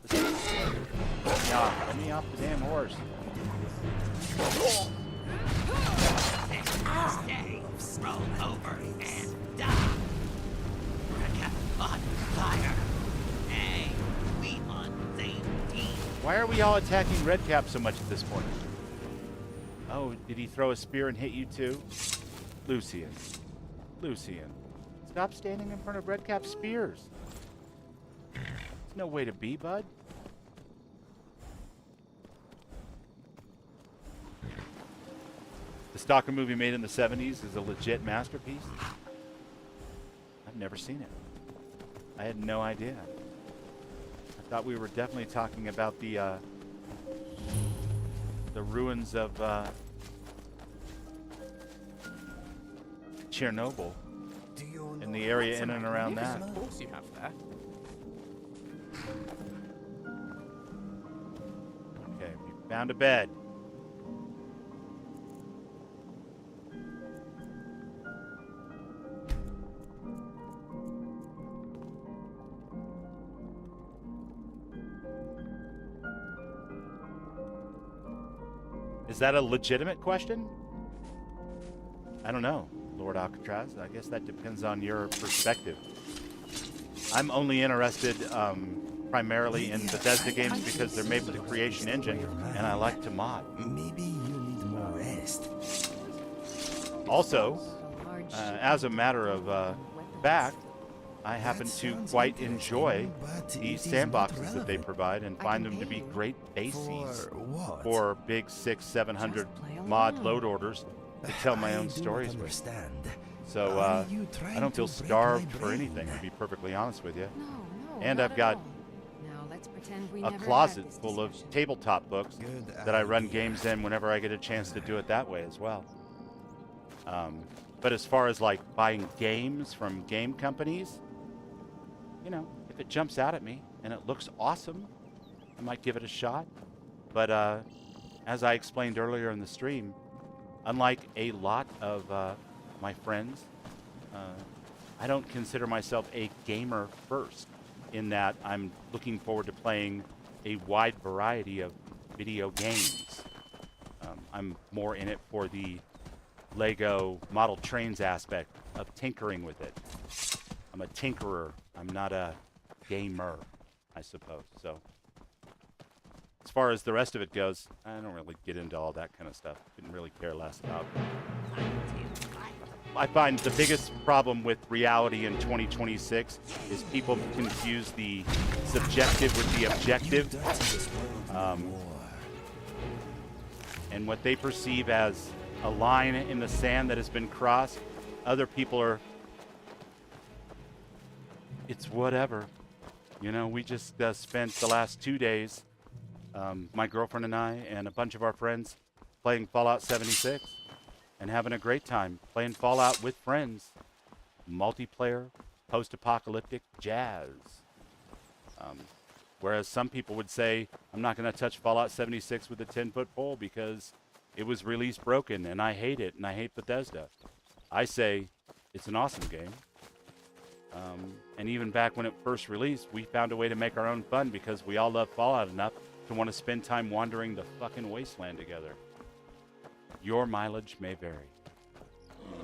C: Let me off the damn horse.
D: Stay, roll over, and die. Redcap on fire. Hey, we on same team.
C: Why are we all attacking Redcap so much at this point? Oh, did he throw a spear and hit you too? Lucian. Stop standing in front of Redcap's spears. No way to be, bud. The stalker movie made in the 70s is a legit masterpiece. I've never seen it. I had no idea. I thought we were definitely talking about the ruins of Chernobyl in the area in and around that.
B: Of course you have there.
C: Okay, we found a bed. Is that a legitimate question? I don't know, Lord Alcatraz. I guess that depends on your perspective. I'm only interested primarily in Bethesda games because they're made with the Creation Engine, and I like to mod.
A: Maybe you need more rest.
C: Also, as a matter of fact, I happen to quite enjoy the sandboxes that they provide and find them to be great bases for big 600-700 mod load orders to tell my own stories with. So I don't feel starved for anything, to be perfectly honest with you. And I've got a closet full of tabletop books that I run games in whenever I get a chance to do it that way as well. But as far as like buying games from game companies, you know, if it jumps out at me and it looks awesome, I might give it a shot. But as I explained earlier in the stream, unlike a lot of my friends, I don't consider myself a gamer first, in that I'm looking forward to playing a wide variety of video games. I'm more in it for the Lego model trains aspect of tinkering with it. I'm a tinkerer. I'm not a gamer, I suppose. So as far as the rest of it goes, I don't really get into all that kind of stuff. Didn't really care less about. I find the biggest problem with reality in 2026 is people confuse the subjective with the objective. And what they perceive as a line in the sand that has been crossed, other people are, it's whatever. You know, we just spent the last 2 days, my girlfriend and I and a bunch of our friends, playing Fallout 76 and having a great time playing Fallout with friends. Multiplayer, post-apocalyptic jazz. Whereas some people would say, I'm not going to touch Fallout 76 with a 10-foot pole because it was released broken and I hate it and I hate Bethesda. I say it's an awesome game. And even back when it first released, we found a way to make our own fun because we all love Fallout enough to want to spend time wandering the fucking wasteland together. Your mileage may vary,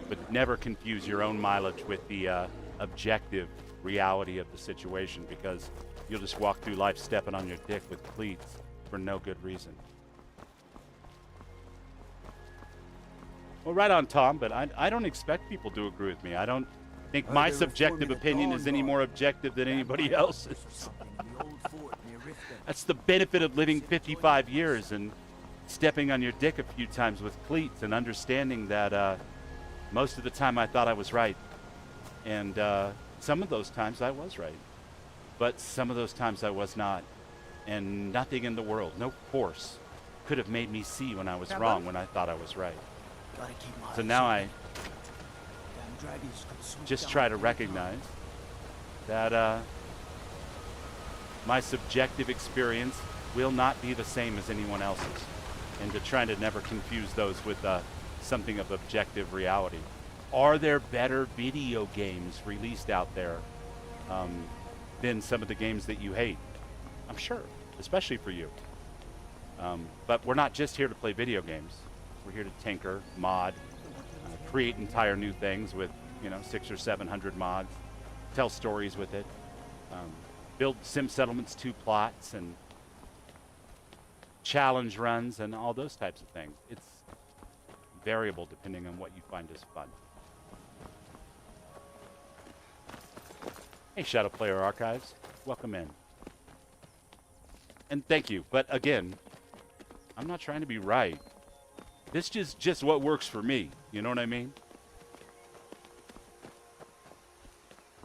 C: but never confuse your own mileage with the objective reality of the situation, because you'll just walk through life stepping on your dick with cleats for no good reason. Well, right on, Tom, but I don't expect people to agree with me. I don't think my subjective opinion is any more objective than anybody else's. That's the benefit of living 55 years and stepping on your dick a few times with cleats and understanding that most of the time I thought I was right. And some of those times I was right. But some of those times I was not. And nothing in the world, no force, could have made me see when I was wrong when I thought I was right. So now I just try to recognize that my subjective experience will not be the same as anyone else's, and to try to never confuse those with something of objective reality. Are there better video games released out there than some of the games that you hate? I'm sure, especially for you. But we're not just here to play video games. We're here to tinker, mod, create entire new things with 600 or 700 mods, tell stories with it, build Sim Settlements 2 plots and challenge runs and all those types of things. It's variable depending on what you find is fun. Hey, Shadow Player Archives, welcome in. And thank you. But again, I'm not trying to be right. This is just what works for me. You know what I mean?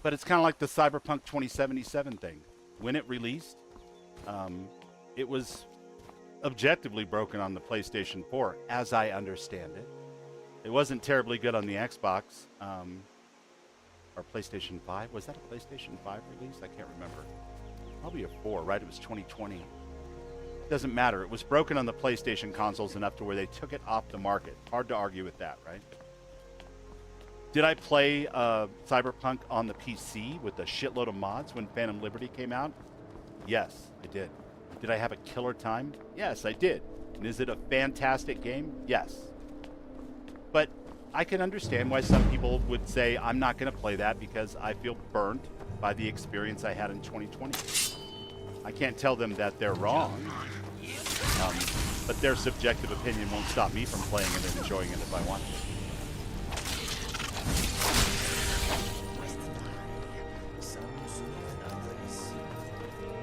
C: But it's kind of like the Cyberpunk 2077 thing. When it released, it was objectively broken on the PlayStation 4, as I understand it. It wasn't terribly good on the Xbox or PlayStation 5. Was that a PlayStation 5 release? I can't remember. Probably a 4, right? It was 2020. Doesn't matter. It was broken on the PlayStation consoles enough to where they took it off the market. Hard to argue with that, right? Did I play Cyberpunk on the PC with a shitload of mods when Phantom Liberty came out? Yes, I did. Did I have a killer time? Yes, I did. And is it a fantastic game? Yes. But I can understand why some people would say, I'm not going to play that because I feel burnt by the experience I had in 2020. I can't tell them that they're wrong, but their subjective opinion won't stop me from playing it and enjoying it if I want to.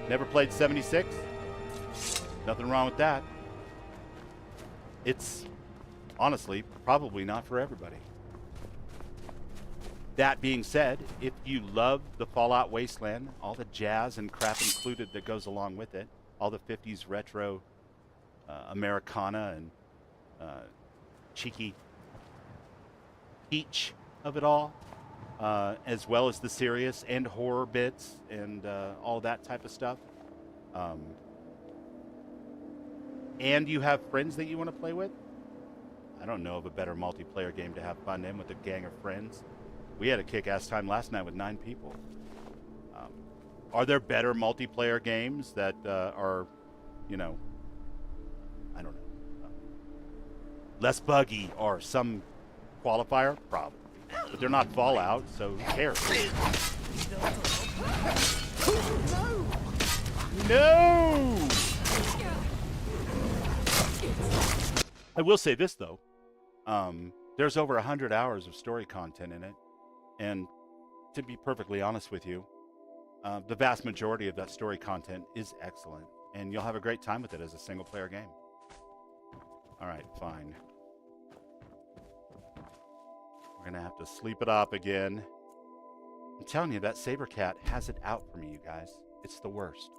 C: Never played 76? Nothing wrong with that. It's honestly probably not for everybody. That being said, if you love the Fallout Wasteland, all the jazz and crap included that goes along with it, all the 50s retro Americana and cheeky peach of it all, as well as the serious and horror bits and all that type of stuff, and you have friends that you want to play with, I don't know of a better multiplayer game to have fun in with a gang of friends. We had a kick-ass time last night with 9 people. Are there better multiplayer games that are, you know, I don't know, less buggy or some qualifier? Probably. But they're not Fallout, so who cares? No! I will say this, though. There's over 100 hours of story content in it. And to be perfectly honest with you, the vast majority of that story content is excellent. And you'll have a great time with it as a single-player game. All right, fine. We're going to have to sleep it up again. I'm telling you, that Saber Cat has it out for me, you guys. It's the worst.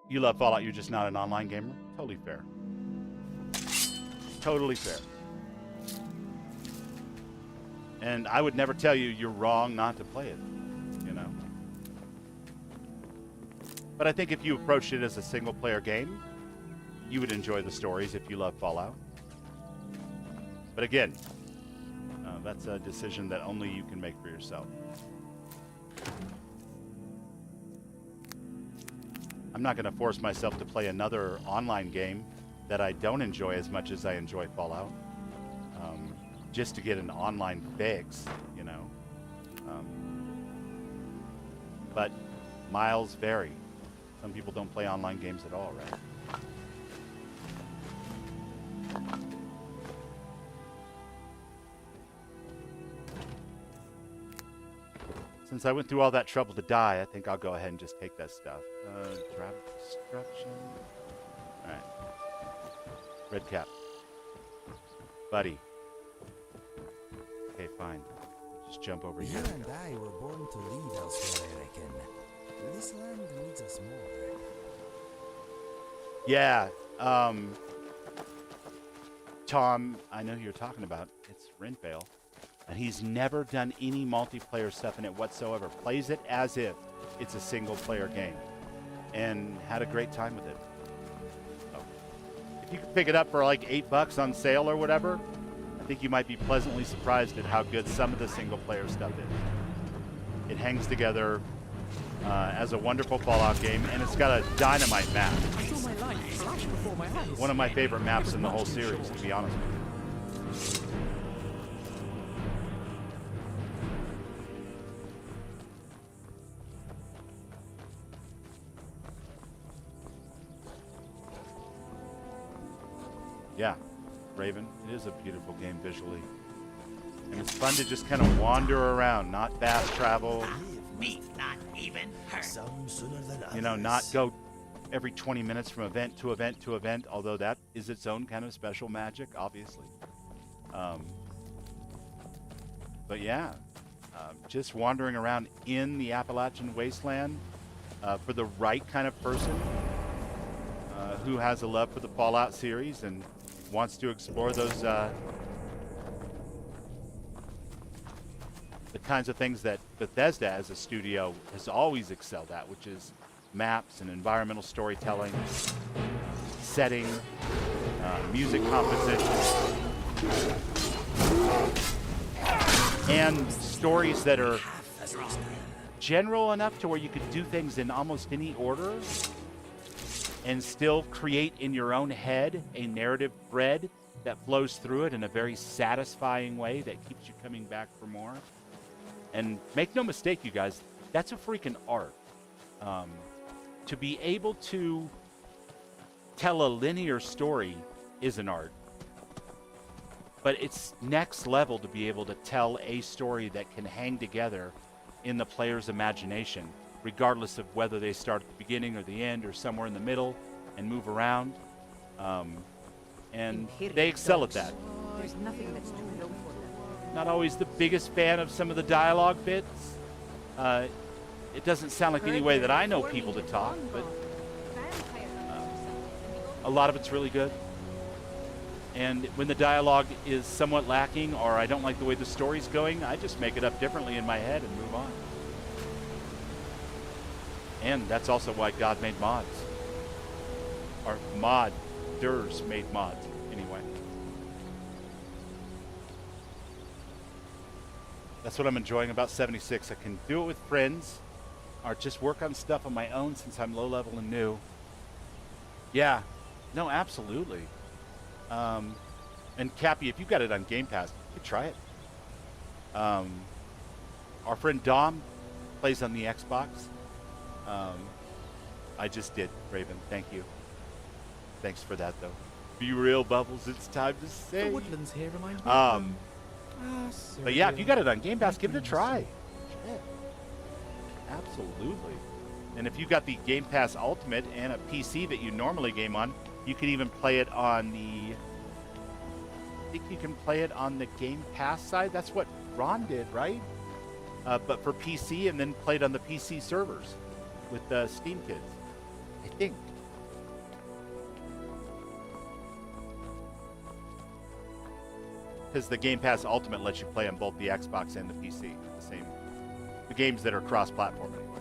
C: You love Fallout, you're just not an online gamer? Totally fair. Totally fair. And I would never tell you you're wrong not to play it, you know. But I think if you approached it as a single-player game, you would enjoy the stories if you love Fallout. But again, that's a decision that only you can make for yourself. I'm not going to force myself to play another online game that I don't enjoy as much as I enjoy Fallout, just to get an online fix, you know. But miles vary. Some people don't play online games at all, right? Since I went through all that trouble to die, I think I'll go ahead and just take that stuff. Trap destruction. Alright. Red cap. Buddy. Okay, fine. Just jump over
A: You
C: here.
A: and I were born to lead elsewhere, I reckon. This land needs us more.
C: Yeah, Tom, I know who you're talking about. It's Renvale. And he's never done any multiplayer stuff in it whatsoever. Plays it as if it's a single-player game. And had a great time with it. So, if you could pick it up for like $8 on sale or whatever, I think you might be pleasantly surprised at how good some of the single-player stuff is. It hangs together as a wonderful Fallout game, and it's got a dynamite map.
B: I saw my life flash before my eyes.
C: One of my favorite maps in the whole series, to be honest with you. Yeah, Raven, it is a beautiful game visually. And it's fun to just kind of wander around, not fast travel.
D: Me, not even hurt.
A: Some sooner than others.
C: You know, not go every 20 minutes from event to event to event, although that is its own kind of special magic, obviously. But yeah, just wandering around in the Appalachian wasteland for the right kind of person who has a love for the Fallout series and wants to explore those the kinds of things that Bethesda as a studio has always excelled at, which is maps and environmental storytelling, setting, music composition, and stories that are general enough to where you could do things in almost any order and still create in your own head a narrative thread that flows through it in a very satisfying way that keeps you coming back for more. And make no mistake, you guys, that's a freaking art. To be able to tell a linear story is an art. But it's next level to be able to tell a story that can hang together in the player's imagination, regardless of whether they start at the beginning or the end or somewhere in the middle and move around. And they excel at that.
G: There's nothing that's too low for them.
C: Not always the biggest fan of some of the dialogue bits. It doesn't sound like any way that I know people to talk, but a lot of it's really good. And when the dialogue is somewhat lacking or I don't like the way the story's going, I just make it up differently in my head and move on. And that's also why God made mods. Or modders made mods, anyway. That's what I'm enjoying about 76. I can do it with friends or just work on stuff on my own since I'm low level and new. Yeah, no, absolutely. And Cappy, if you've got it on Game Pass, you could try it. Our friend Dom plays on the Xbox. I just did, Raven. Thank you. Thanks for that, though. Be real, Bubbles. It's time to say.
B: The woodlands here remind me.
C: But yeah, if you got it on Game Pass, give it a try. Shit. Absolutely. And if you got the Game Pass Ultimate and a PC that you normally game on, you could even play it on the... I think you can play it on the Game Pass side. That's what Ron did, right? But for PC, and then played on the PC servers with the Steam Kids, I think. Because the Game Pass Ultimate lets you play on both the Xbox and the PC. The games that are cross-platform anyway.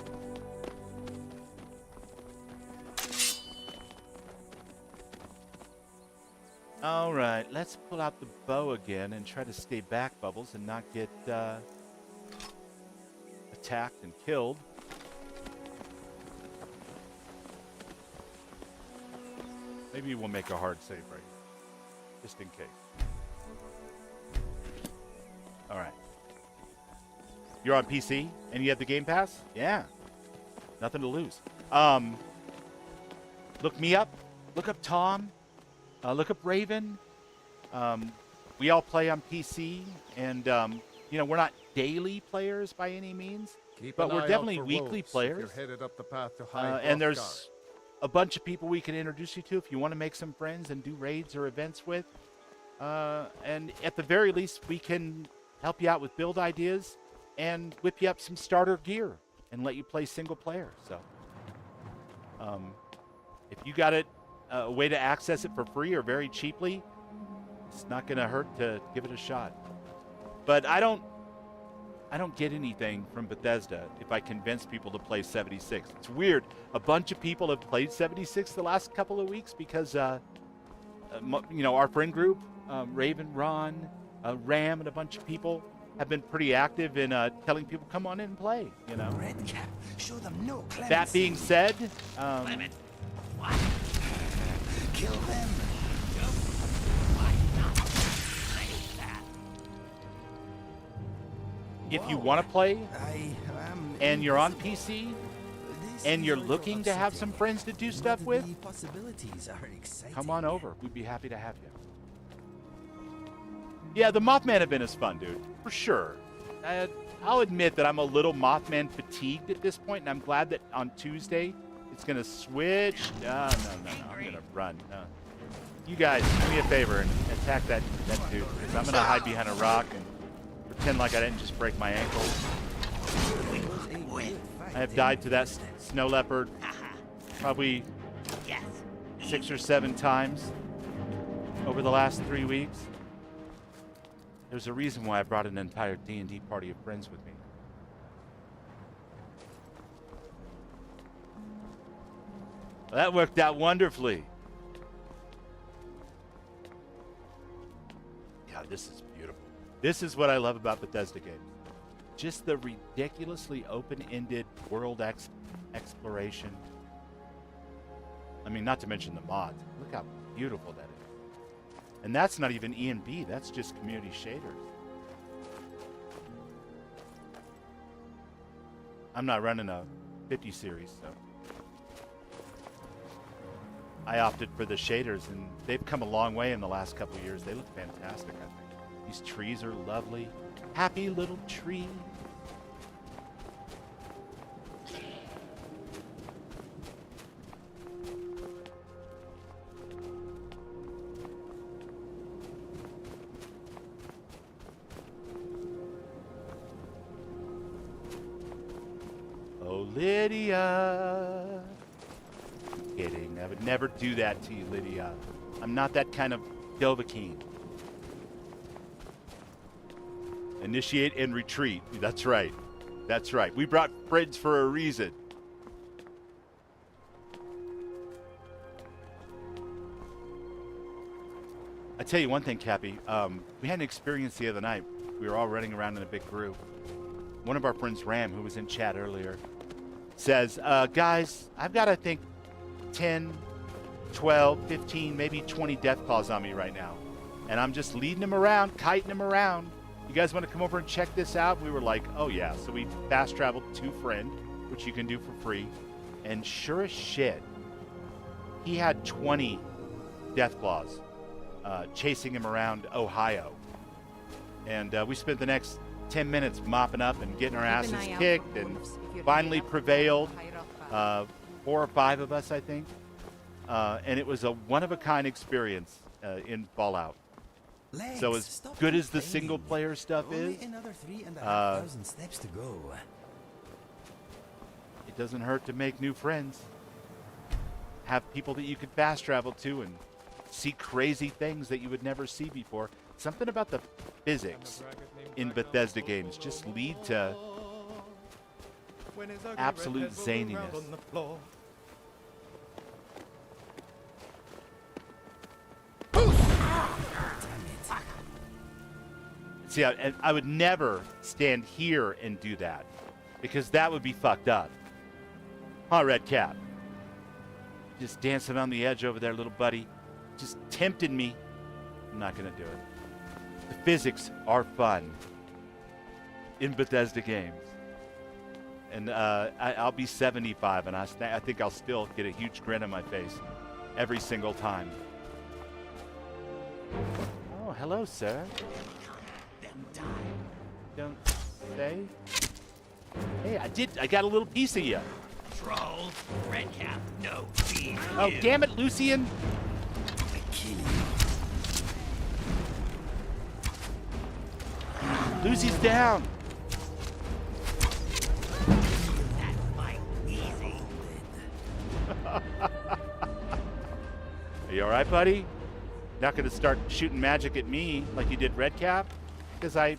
C: All right, let's pull out the bow again and try to stay back, Bubbles, and not get attacked and killed. Maybe we'll make a hard save right here, just in case. All right. You're on PC and you have the Game Pass? Yeah. Nothing to lose. Look me up. Look up Tom. Look up Raven. We all play on PC, and you know, we're not daily players by any means, but we're definitely weekly players.
H: You're headed up the path to high
C: and there's a bunch of people we can introduce you to if you want to make some friends and do raids or events with. And at the very least, we can help you out with build ideas and whip you up some starter gear and let you play single player. So if you got it, a way to access it for free or very cheaply, it's not going to hurt to give it a shot. But I don't get anything from Bethesda if I convince people to play 76. It's weird. A bunch of people have played 76 the last couple of weeks because, you know, our friend group, Raven, Ron, Ram, and a bunch of people have been pretty active in telling people, come on in and play, you know.
A: Redcap, show them no clemency.
C: That being said,
D: Clement, what?
A: Kill them.
D: Why not say that?
C: if you want to play
A: I am
C: and you're on PC and you're looking to have some friends to do stuff with,
A: the possibilities are exciting.
C: come on over. We'd be happy to have you. Yeah, the Mothman event is fun, dude. For sure. I'll admit that I'm a little Mothman fatigued at this point, and I'm glad that on Tuesday it's going to switch. No. I'm going to run. No. You guys, do me a favor and attack that dude, because I'm going to hide behind a rock and pretend like I didn't just break my ankle. I have died to that snow leopard probably 6 or 7 times over the last 3 weeks. There's a reason why I brought an entire D&D party of friends with me. Well, that worked out wonderfully. Yeah, this is beautiful. This is what I love about Bethesda games. Just the ridiculously open-ended world exploration. I mean, not to mention the mods. Look how beautiful that is. And that's not even E&B. That's just community shaders. I'm not running a 50 series, so I opted for the shaders, and they've come a long way in the last couple of years. They look fantastic, I think. These trees are lovely. Happy little tree. Oh, Lydia. Kidding. I would never do that to you, Lydia. I'm not that kind of Dovahkiin. Initiate and retreat. That's right. That's right. We brought friends for a reason. I tell you one thing, Cappy. We had an experience the other night. We were all running around in a big group. One of our friends, Ram, who was in chat earlier, says, guys, I've got, I think, 10, 12, 15, maybe 20 death claws on me right now. And I'm just leading them around, kiting them around. You guys want to come over and check this out? We were like, oh yeah. So we fast traveled to Friend, which you can do for free. And sure as shit, he had 20 death claws chasing him around Ohio. And we spent the next 10 minutes mopping up and getting our asses kicked, and finally prevailed. 4 or 5 of us, I think. And it was a one-of-a-kind experience in Fallout.
A: Legs,
C: So as
A: stop
C: good as the
A: complaining.
C: single-player stuff
A: Only
C: is,
A: another 3,500 steps to go.
C: it doesn't hurt to make new friends. Have people that you could fast travel to and see crazy things that you would never see before. Something about the physics in Bethesda games just lead to absolute zaniness. See, I would never stand here and do that, because that would be fucked up. Huh, Red Cap? Just dancing on the edge over there, little buddy. Just tempted me. I'm not going to do it. The physics are fun in Bethesda games. And I'll be 75, and I think I'll still get a huge grin on my face every single time. Oh, hello, sir. Don't say. Hey, I got a little piece of you.
D: Troll, red cap, no fear.
C: Oh, damn it, Lucian.
A: I kill you.
C: Lucy's down.
D: That's my easy.
C: Are you all right, buddy? Not going to start shooting magic at me like you did Red Cap because I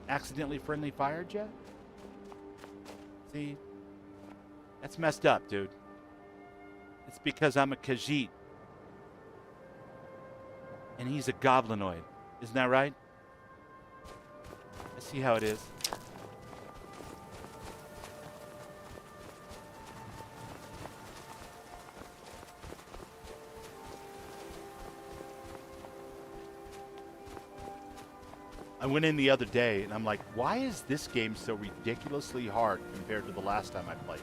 C: accidentally friendly fired you? See? That's messed up, dude. It's because I'm a Khajiit. And he's a goblinoid. Isn't that right? I see how it is. I went in the other day and I'm like, why is this game so ridiculously hard compared to the last time I played?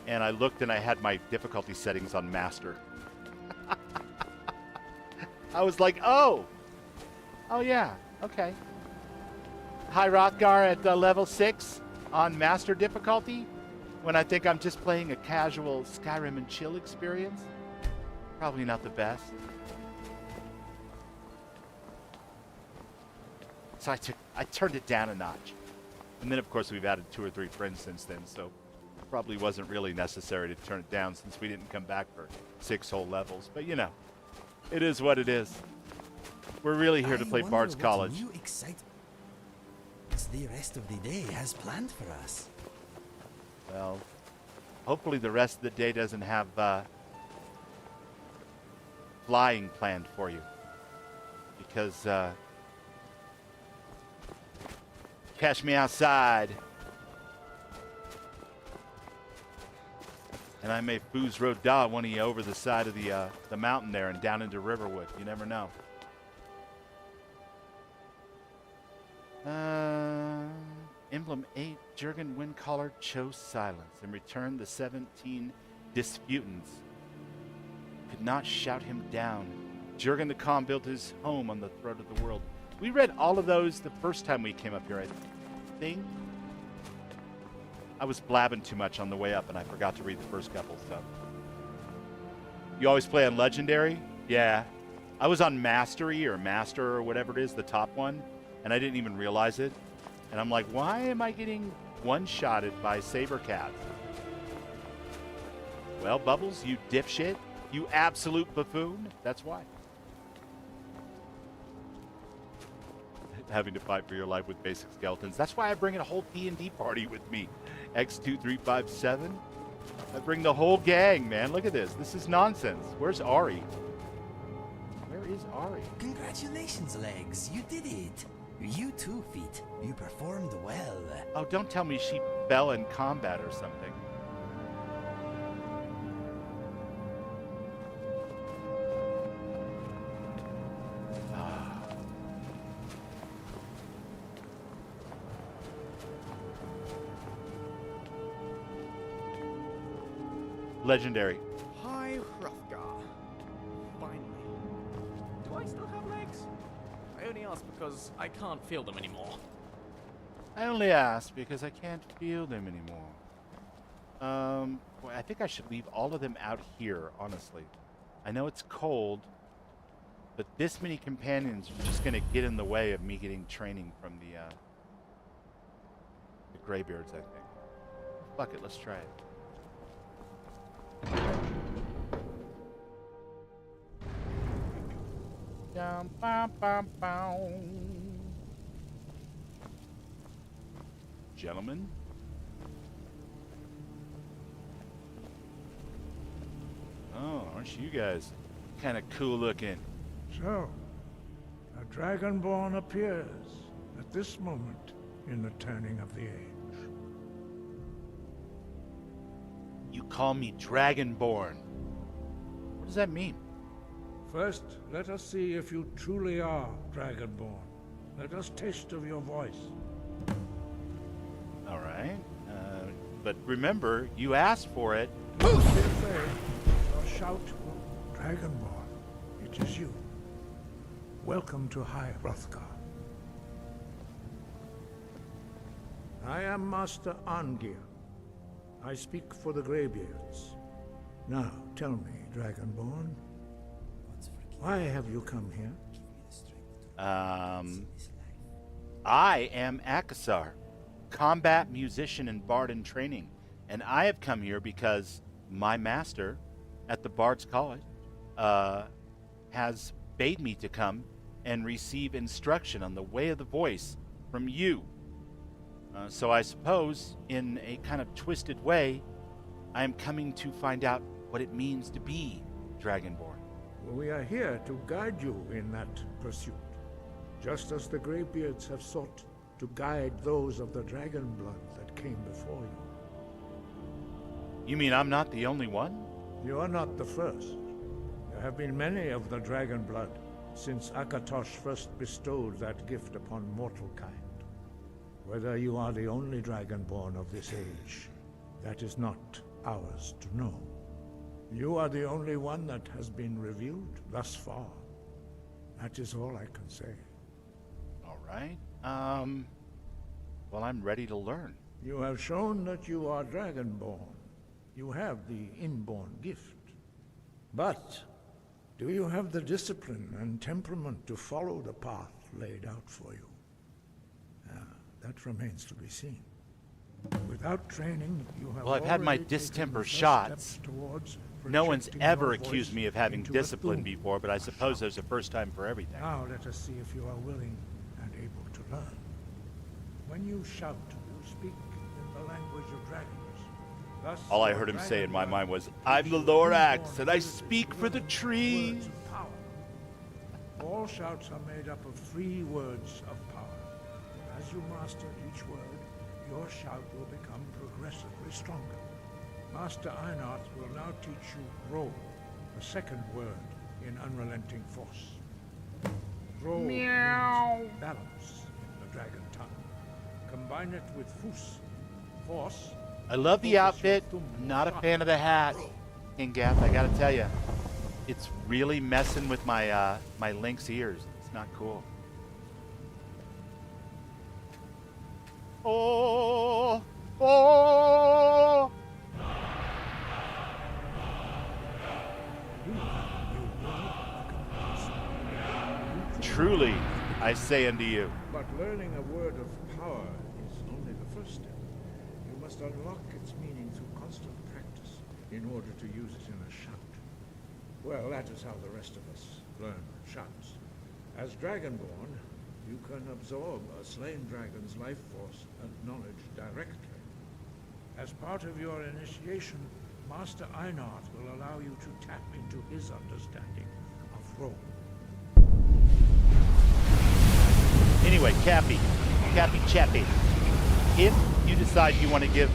C: And I looked and I had my difficulty settings on master. I was like, oh yeah, okay. High Rothgar at level 6 on Master difficulty when I think I'm just playing a casual Skyrim and chill experience. Probably not the best. So I turned it down a notch. And then, of course, we've added 2 or 3 friends since then, so probably wasn't really necessary to turn it down since we didn't come back for 6 whole levels. But, you know, it is what it is. We're really here to play Bard's College.
A: New excitement the rest of the day has planned for us.
C: Well, hopefully the rest of the day doesn't have flying planned for you. Because catch me outside. And I may foos roda one of you over the side of the mountain there and down into Riverwood. You never know. Emblem 8, Jurgen Windcaller chose silence. In return, the 17 disputants could not shout him down. Jurgen the Calm built his home on the throat of the world. We read all of those the first time we came up here, I think. I was blabbing too much on the way up, and I forgot to read the first couple, so. You always play on Legendary? Yeah. I was on Mastery, or Master, or whatever it is, the top one, and I didn't even realize it. And I'm like, why am I getting one-shotted by Saber Cat? Well, Bubbles, you dipshit. You absolute buffoon. That's why. Having to fight for your life with basic skeletons. That's why I bring in a whole D&D party with me. X2357. I bring the whole gang, man. Look at this. This is nonsense. Where's Ari? Where is Ari?
A: Congratulations, Legs. You did it. You too, Feet. You performed well.
C: Oh, don't tell me she fell in combat or something. Legendary.
B: Hi, Hrothgar. Finally. Do I still have legs? I only ask because I can't feel them anymore.
C: I only ask because I can't feel them anymore. Boy, I think I should leave all of them out here, honestly. I know it's cold, but this many companions are just going to get in the way of me getting training from the Greybeards, I think. Fuck it, let's try it. Dum, bum, bum, bum. Gentlemen. Oh, aren't you guys kind of cool looking?
H: So, a Dragonborn appears at this moment in the turning of the age.
C: You call me Dragonborn. What does that mean?
H: First, let us see if you truly are Dragonborn. Let us taste of your voice.
C: All right. But remember, you asked for it.
H: Still say, your shout, Dragonborn. It is you. Welcome to High Hrothgar. I am Master Arngir. I speak for the Greybeards. Now, tell me, Dragonborn, why have you come here?
C: I am Akasar, combat musician and bard in training, and I have come here because my master at the Bard's College has bade me to come and receive instruction on the way of the voice from you. So I suppose, in a kind of twisted way, I am coming to find out what it means to be Dragonborn.
H: We are here to guide you in that pursuit, just as the Greybeards have sought to guide those of the dragon blood that came before you.
C: You mean I'm not the only one?
H: You are not the first. There have been many of the dragon blood since Akatosh first bestowed that gift upon mortal kind. Whether you are the only Dragonborn of this age, that is not ours to know. You are the only one that has been revealed thus far. That is all I can say.
C: All right. Well, I'm ready to learn.
H: You have shown that you are dragonborn. You have the inborn gift. But do you have the discipline and temperament to follow the path laid out for you? That remains to be seen. Without training, you have
C: Well, I've had my
H: already taken
C: distemper
H: the first
C: shots.
H: steps towards
C: No one's
H: projecting
C: ever
H: your
C: accused
H: voice
C: me of having
H: into a
C: discipline
H: thum,
C: before, but I
H: a
C: suppose
H: shout.
C: there's a first time for everything.
H: Now let us see if you are willing and able to learn. When you shout, you speak in the language of dragons. Thus,
C: All I
H: your
C: heard him say in
H: dragon
C: my
H: blood
C: mind was,
H: gives
C: I'm the
H: you
C: Lorax,
H: inborn
C: and I
H: ability
C: speak
H: to
C: for the
H: learn
C: trees.
H: words of power. All shouts are made up of 3 words of power. As you master each word, your shout will become progressively stronger. Master Einarth will now teach you Roll, the second word in Unrelenting Force. Roll means balance in the dragon tongue. Combine it with Fus, Force.
C: I love the
H: Focus your
C: outfit.
H: thumb
C: I'm not a
H: shot.
C: fan of the hat. King Gath, I gotta tell you, it's really messing with my my Link's ears. It's not cool. Oh, oh! Truly, I say unto you.
H: But learning a word of power is only the first step. You must unlock its meaning through constant practice in order to use it in a shout. Well, that is how the rest of us learn shouts. As Dragonborn, you can absorb a slain dragon's life force and knowledge directly. As part of your initiation, Master Einarth will allow you to tap into his understanding of role.
C: Anyway, Cappy Chappy, if you decide you want to give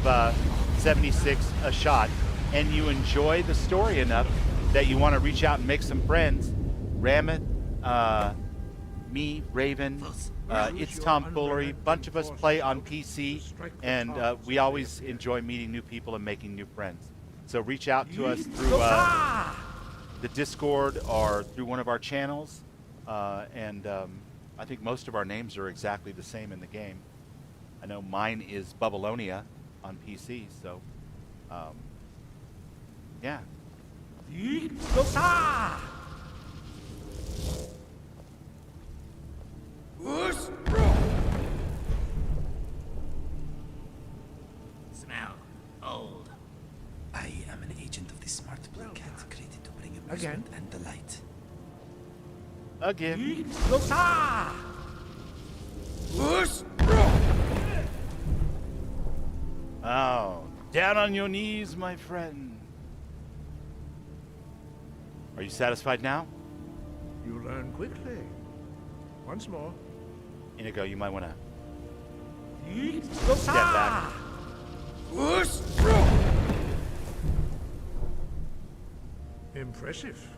C: 76 a shot and you enjoy the story enough that you want to reach out and make some friends, Rameth, me, Raven, it's Tomfoolery, bunch of us play on PC, and we always enjoy meeting new people and making new friends. So reach out to us through the Discord or through one of our channels, and I think most of our names are exactly the same in the game. I know mine is Babylonia on PC, so yeah.
D: Smell old.
A: I am an agent of the smart blue cat created to bring
H: Again?
A: amusement and delight.
C: Again. Oh, down on your knees, my friend. Are you satisfied now?
H: You learn quickly. Once more.
C: Inigo, you might want to step back.
H: Impressive.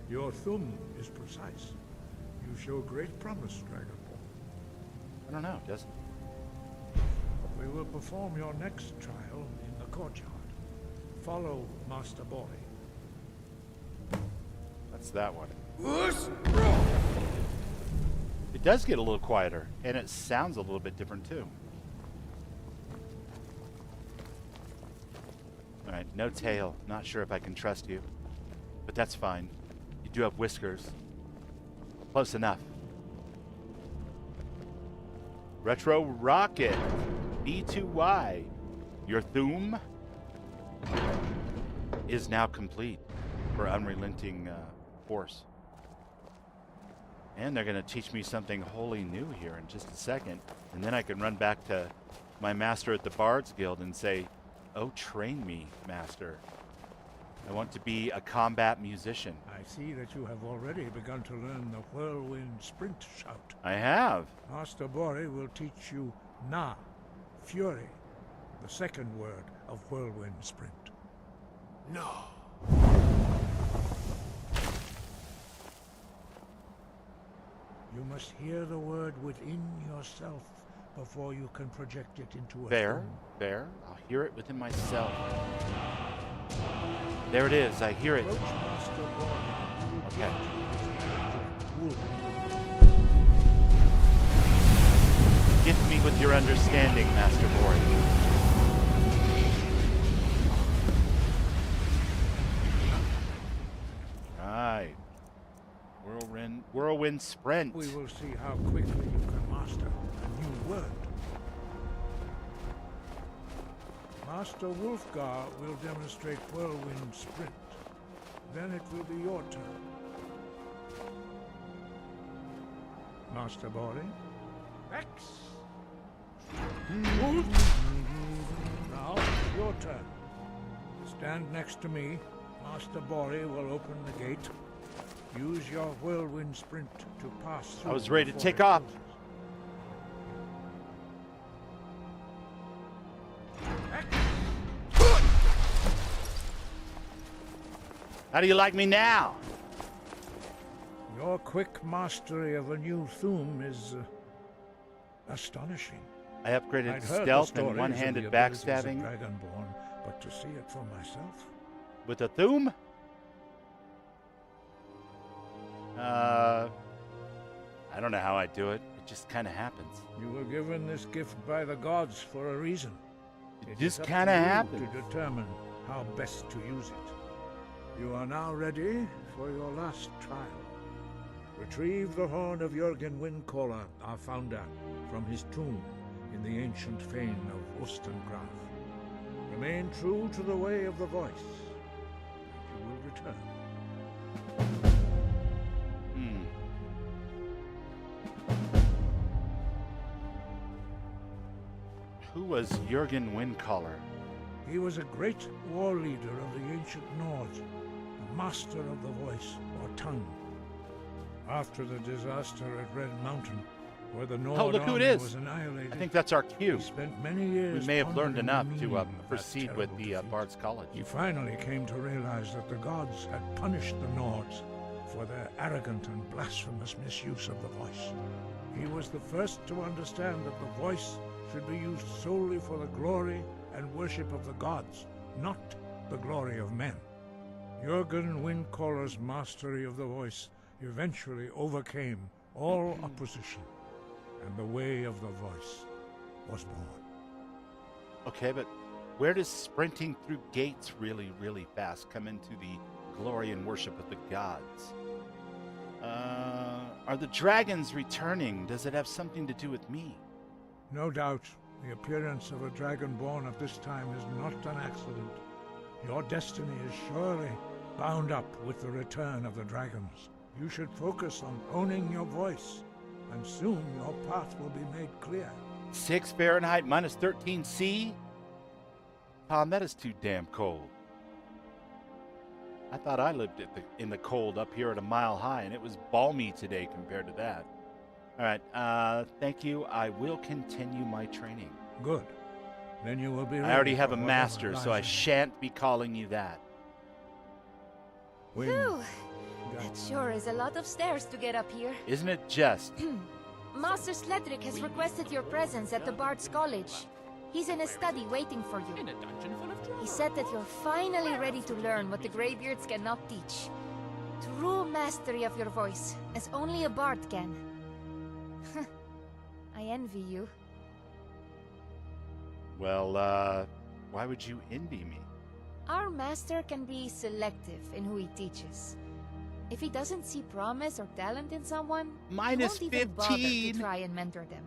H: Your thumb is precise. You show great promise, Dragonborn.
C: I don't know, doesn't
H: We will perform your next trial in the courtyard. Follow Master Boy.
C: That's that one. It does get a little quieter, and it sounds a little bit different too. Alright, no tail. Not sure if I can trust you. But that's fine. You do have whiskers. Close enough. Retro Rocket. B2Y. Your thum is now complete for Unrelenting Force. And they're going to teach me something wholly new here in just a second. And then I can run back to my master at the Bard's Guild and say, "Oh, train me, master. I want to be a combat musician."
H: I see that you have already begun to learn the whirlwind sprint shout.
C: I have.
H: Master Bori will teach you Na, fury, the second word of whirlwind sprint.
F: No.
H: You must hear the word within yourself before you can project it into a
C: There,
H: thumb.
C: there. I'll hear it within myself. There it is. I hear it.
H: Approach Master Bori.
C: Okay. Gift me with your understanding, Master Bori. Right. Whirlwind sprint.
H: We will see how quickly you can master a new word. Master Wolfgar will demonstrate whirlwind sprint. Then it will be your turn. Master Bori. X. Now, your turn. Stand next to me. Master Bori will open the gate. Use your whirlwind sprint to pass through.
C: I was ready to
H: before
C: take
H: it
C: off.
H: closes.
C: How do you like me now?
H: Your quick mastery of a new Thum is astonishing.
C: I upgraded
H: I'd heard the
C: stealth
H: stories
C: and
H: of
C: one-handed
H: the abilities of
C: backstabbing
H: Dragonborn, but to see it for myself.
C: with a Thum. I don't know how I do it. It just kind of happens.
H: You were given this gift by the gods for a reason.
C: It
H: is
C: just
H: up
C: kind of
H: to you
C: happens.
H: to determine how best to use it. You are now ready for your last trial. Retrieve the horn of Jürgen Windcaller, our founder, from his tomb in the ancient fane of Ostengraf. Remain true to the way of the voice, and you will return.
C: Who was Jürgen Windcaller?
H: He was a great war leader of the ancient Nords, a master of the voice, or tongue. After the disaster at Red Mountain, where the Nord
C: look who it
H: army
C: is.
H: was annihilated,
C: I think that's our cue.
H: he spent many years
C: We may have learned
H: pondering
C: enough
H: the
C: to
H: meaning of that
C: proceed with
H: terrible
C: the
H: defeat.
C: Bard's College.
H: He finally came to realize that the gods had punished the Nords for their arrogant and blasphemous misuse of the voice. He was the first to understand that the voice should be used solely for the glory and worship of the gods, not the glory of men. Jürgen Windcaller's mastery of the voice eventually overcame all opposition, and the way of the voice was born.
C: Okay, but where does sprinting through gates really, really fast come into the glory and worship of the gods? Are the dragons returning? Does it have something to do with me?
H: No doubt, the appearance of a dragonborn at this time is not an accident. Your destiny is surely bound up with the return of the dragons. You should focus on owning your voice, and soon your path will be made clear.
C: 6 Fahrenheit minus 13 C? Tom, that is too damn cold. I thought I lived in the cold up here at a mile high, and it was balmy today compared to that. All right, thank you. I will continue my training.
H: Good. Then you will be ready
C: I already have
H: for
C: a
H: whatever
C: master,
H: lies
C: so I
H: ahead.
C: shan't be calling you that.
H: When
E: Phew! That sure is a lot of stairs to get up here.
C: Isn't it just?
E: Master Sledric has requested your presence at the Bard's College. He's in a study waiting for you.
B: In a dungeon full of drawers.
E: He said that you're finally ready to learn what the Greybeards cannot teach. True mastery of your voice, as only a bard can. I envy you.
C: Well, why would you envy me?
E: Our master can be selective in who he teaches. If he doesn't see promise or talent in someone,
C: Minus
E: he won't even bother
C: 15.
E: to try and mentor them.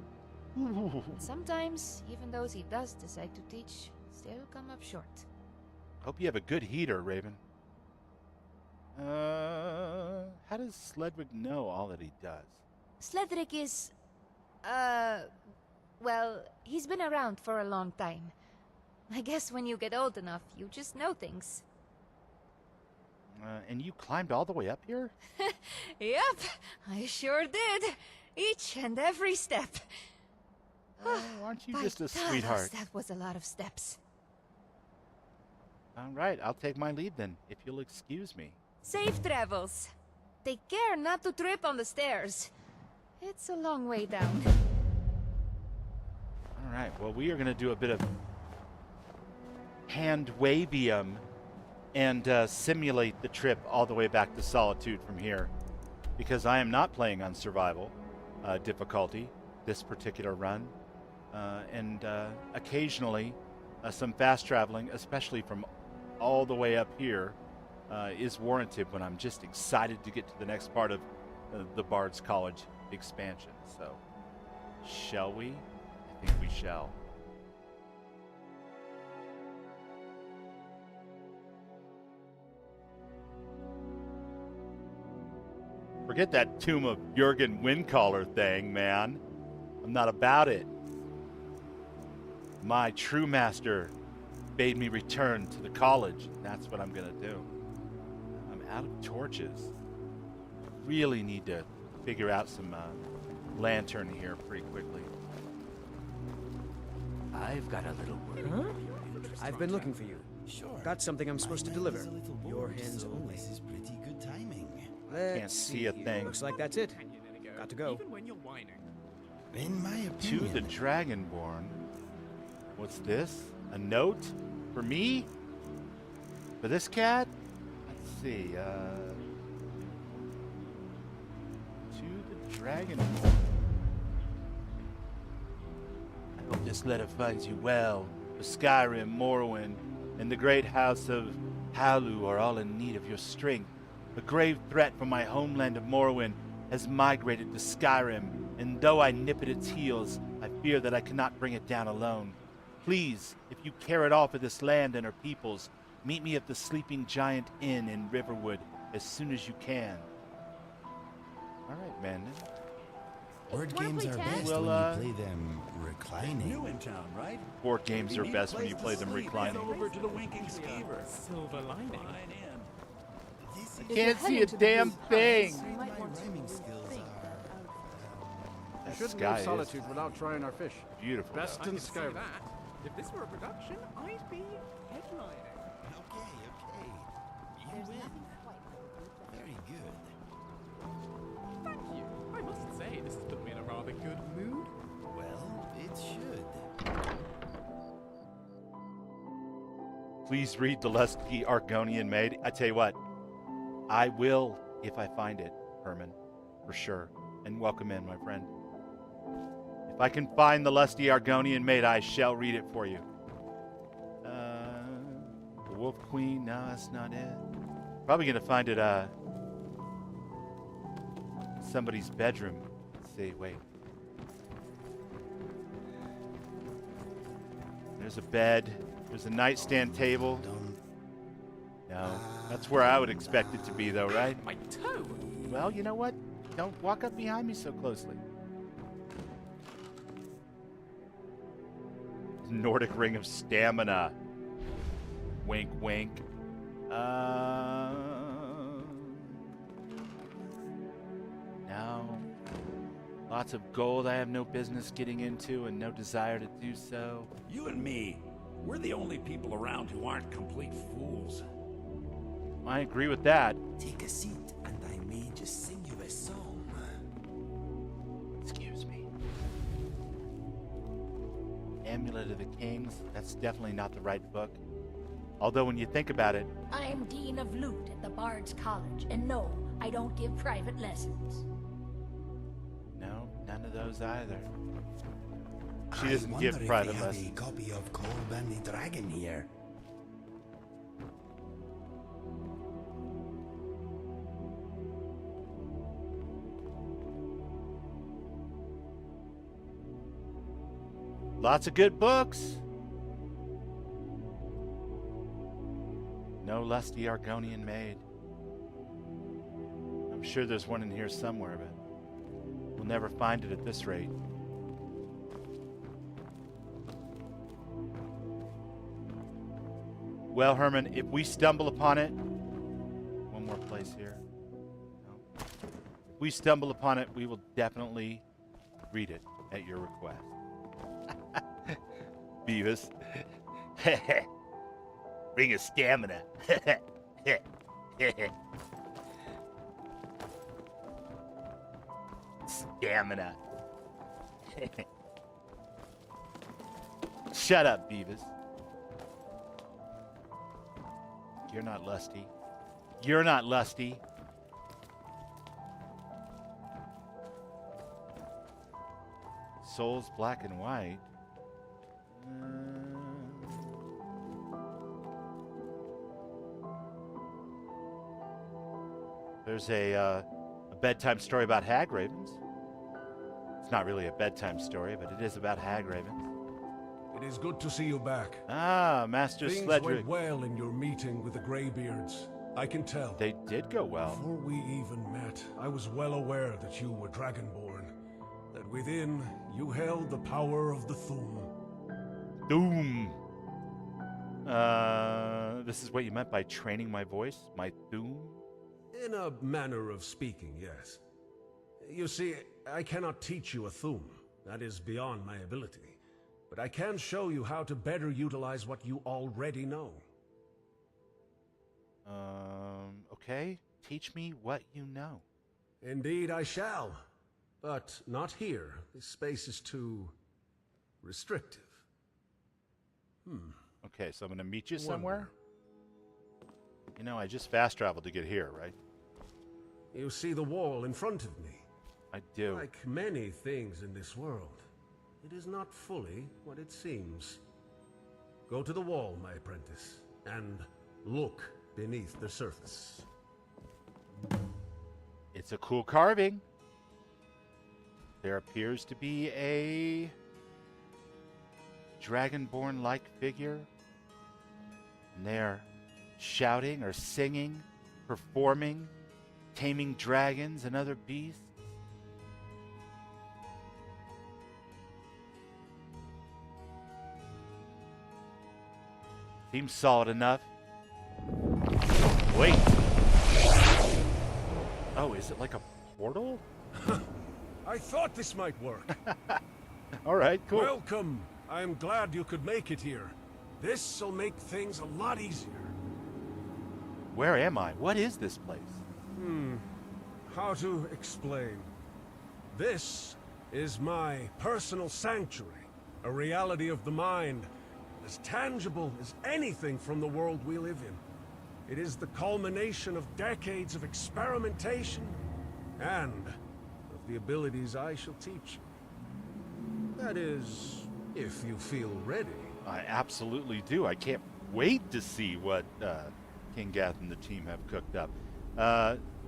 E: Sometimes, even those he does decide to teach still come up short.
C: Hope you have a good heater, Raven. How does Sledwick know all that he does?
E: Sledric is... well, he's been around for a long time. I guess when you get old enough, you just know things.
C: And you climbed all the way up here?
E: Yep, I sure did. Each and every step.
C: Oh, aren't you
E: By
C: just a
E: Talos,
C: sweetheart?
E: That was a lot of steps.
C: All right, I'll take my lead then, if you'll excuse me.
E: Safe travels. Take care not to trip on the stairs. It's a long way down.
C: All right, well, we are going to do a bit of hand wavium and simulate the trip all the way back to Solitude from here, because I am not playing on survival difficulty this particular run. and occasionally some fast traveling, especially from all the way up here, is warranted when I'm just excited to get to the next part of the Bard's College expansion. So, shall we? I think we shall. Forget that Tomb of Jurgen Windcaller thing, man. I'm not about it. My true master bade me return to the college. That's what I'm gonna do. I'm out of torches. Really need to figure out some lantern here pretty quickly.
I: I've got a little word. I've been looking for you.
A: Sure.
I: Got something I'm supposed to
A: My
I: deliver.
A: mind's a little
I: Your
A: bored,
I: hands
A: so
I: only.
A: This is pretty good timing.
I: Let's
C: Can't see a
I: here.
C: thing.
I: Looks like that's it. Got to go.
B: Even when you're whining.
A: In my
C: To
A: opinion,
C: the Dragonborn. What's this? A note? For me? For this cat? Let's see, to the Dragonborn. I hope this letter finds you well. For Skyrim, Morrowind, and the great house of Halu are all in need of your strength. A grave threat from my homeland of Morrowind has migrated to Skyrim, and though I nip at its heels, I fear that I cannot bring it down alone. Please, if you care at all for this land and her peoples, meet me at the Sleeping Giant Inn in Riverwood as soon as you can. All right, man.
A: board
E: Wanna
A: games
E: play
A: are
E: tag?
A: best
C: Well,
A: when you play them reclining.
F: New in town, right?
C: Board games are
F: Need a
C: best when
F: place
C: you
F: to
C: play them
F: sleep.
C: reclining.
F: Head over to the Winking Skeever.
B: Silver lining.
F: Fine in.
A: This is
C: Can't see a damn thing.
E: You might want to
A: rhyming skills
E: think
A: are
C: That
J: Shouldn't
C: sky
J: leave
C: is
J: solitude without trying our fish.
C: beautiful.
J: Best
B: I
J: in
B: can see
J: Skyrim.
B: that. If this were a production, I'd be headlining.
A: okay. You
E: There's
A: win.
E: nothing quite like
A: Very good.
B: Thank you. I must say, this has put me in a rather good mood.
A: Well, it should.
C: Please read the lusty Argonian Maid. I tell you what, I will if I find it, Herman, for sure. And welcome in, my friend. If I can find the lusty Argonian Maid, I shall read it for you. The Wolf Queen, no, that's not it. Probably gonna find it, somebody's bedroom. Let's see, wait. There's a bed. There's a nightstand table.
A: Don't.
C: No, that's where I would expect it to be, though, right?
B: My toe!
C: Well, you know what? Don't walk up behind me so closely. Nordic Ring of Stamina. Wink, wink. No. Lots of gold I have no business getting into and no desire to do so.
F: You and me, we're the only people around who aren't complete fools.
C: I agree with that.
A: Take a seat, and I may just sing you a song.
C: Excuse me. Amulet of the Kings, that's definitely not the right book. Although when you think about it,
K: I'm Dean of Lute at the Bard's College, and no, I don't give private lessons.
C: no, none of those either. She
A: I
C: doesn't
A: wonder
C: give
A: if
C: private
A: they have
C: lessons.
A: a copy of Kolban the Dragon here.
C: Lots of good books. No lusty Argonian Maid. I'm sure there's one in here somewhere, but we'll never find it at this rate. Well, Herman, if we stumble upon it, one more place here. No. If we stumble upon it, we will definitely read it at your request. Beavis. Ring of Stamina. Stamina. Shut up, Beavis. You're not lusty. You're not lusty. Souls black and white. There's a bedtime story about hag ravens. It's not really a bedtime story, but it is about hag ravens.
J: It is good to see you back.
C: Ah, Master
J: Things
C: Sledrick.
J: went well in your meeting with the Greybeards. I can tell.
C: They did go well.
J: Before we even met, I was well aware that you were Dragonborn. That within, you held the power of the Thum.
C: Doom. This is what you meant by training my voice? My Doom?
J: In a manner of speaking, yes. You see, I cannot teach you a Thum. That is beyond my ability. But I can show you how to better utilize what you already know.
C: Okay. Teach me what you know.
J: Indeed I shall. But not here. This space is too restrictive.
C: Okay, so I'm gonna meet you somewhere? You know, I just fast traveled to get here, right?
J: You see the wall in front of me?
C: I do.
J: Like many things in this world, it is not fully what it seems. Go to the wall, my apprentice, and look beneath the surface.
C: It's a cool carving. There appears to be a dragonborn-like figure. And they're shouting or singing, performing, taming dragons and other beasts. Seems solid enough. Wait. Oh, is it like a portal?
J: I thought this might work.
C: All right, cool.
J: Welcome. I am glad you could make it here. This'll make things a lot easier.
C: Where am I? What is this place?
J: How to explain? This is my personal sanctuary, a reality of the mind, as tangible as anything from the world we live in. It is the culmination of decades of experimentation and of the abilities I shall teach you. That is, if you feel ready.
C: I absolutely do. I can't wait to see what King Gath and the team have cooked up.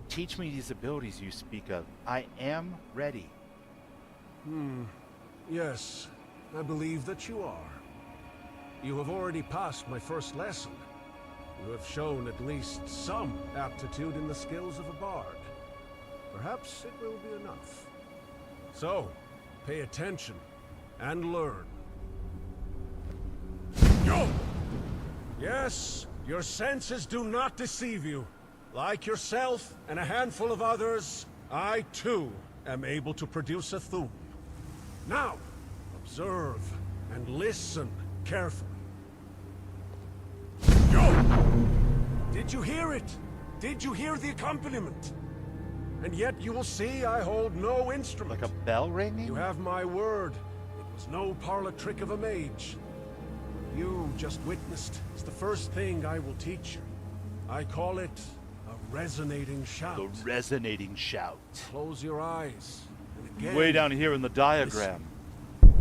C: Teach me these abilities you speak of. I am ready.
J: Yes, I believe that you are. You have already passed my first lesson. You have shown at least some aptitude in the skills of a bard. Perhaps it will be enough. So, pay attention and learn. Go! Yes, your senses do not deceive you. Like yourself and a handful of others, I too am able to produce a Thum. Now, observe and listen carefully. Go! Did you hear it? Did you hear the accompaniment? And yet you will see I hold no instrument.
C: Like a bell ringing?
J: You have my word. It was no parlor trick of a mage. You just witnessed is the first thing I will teach you. I call it a resonating shout.
C: The resonating shout.
J: Close your eyes. And again,
C: Way down here in the diagram.
J: I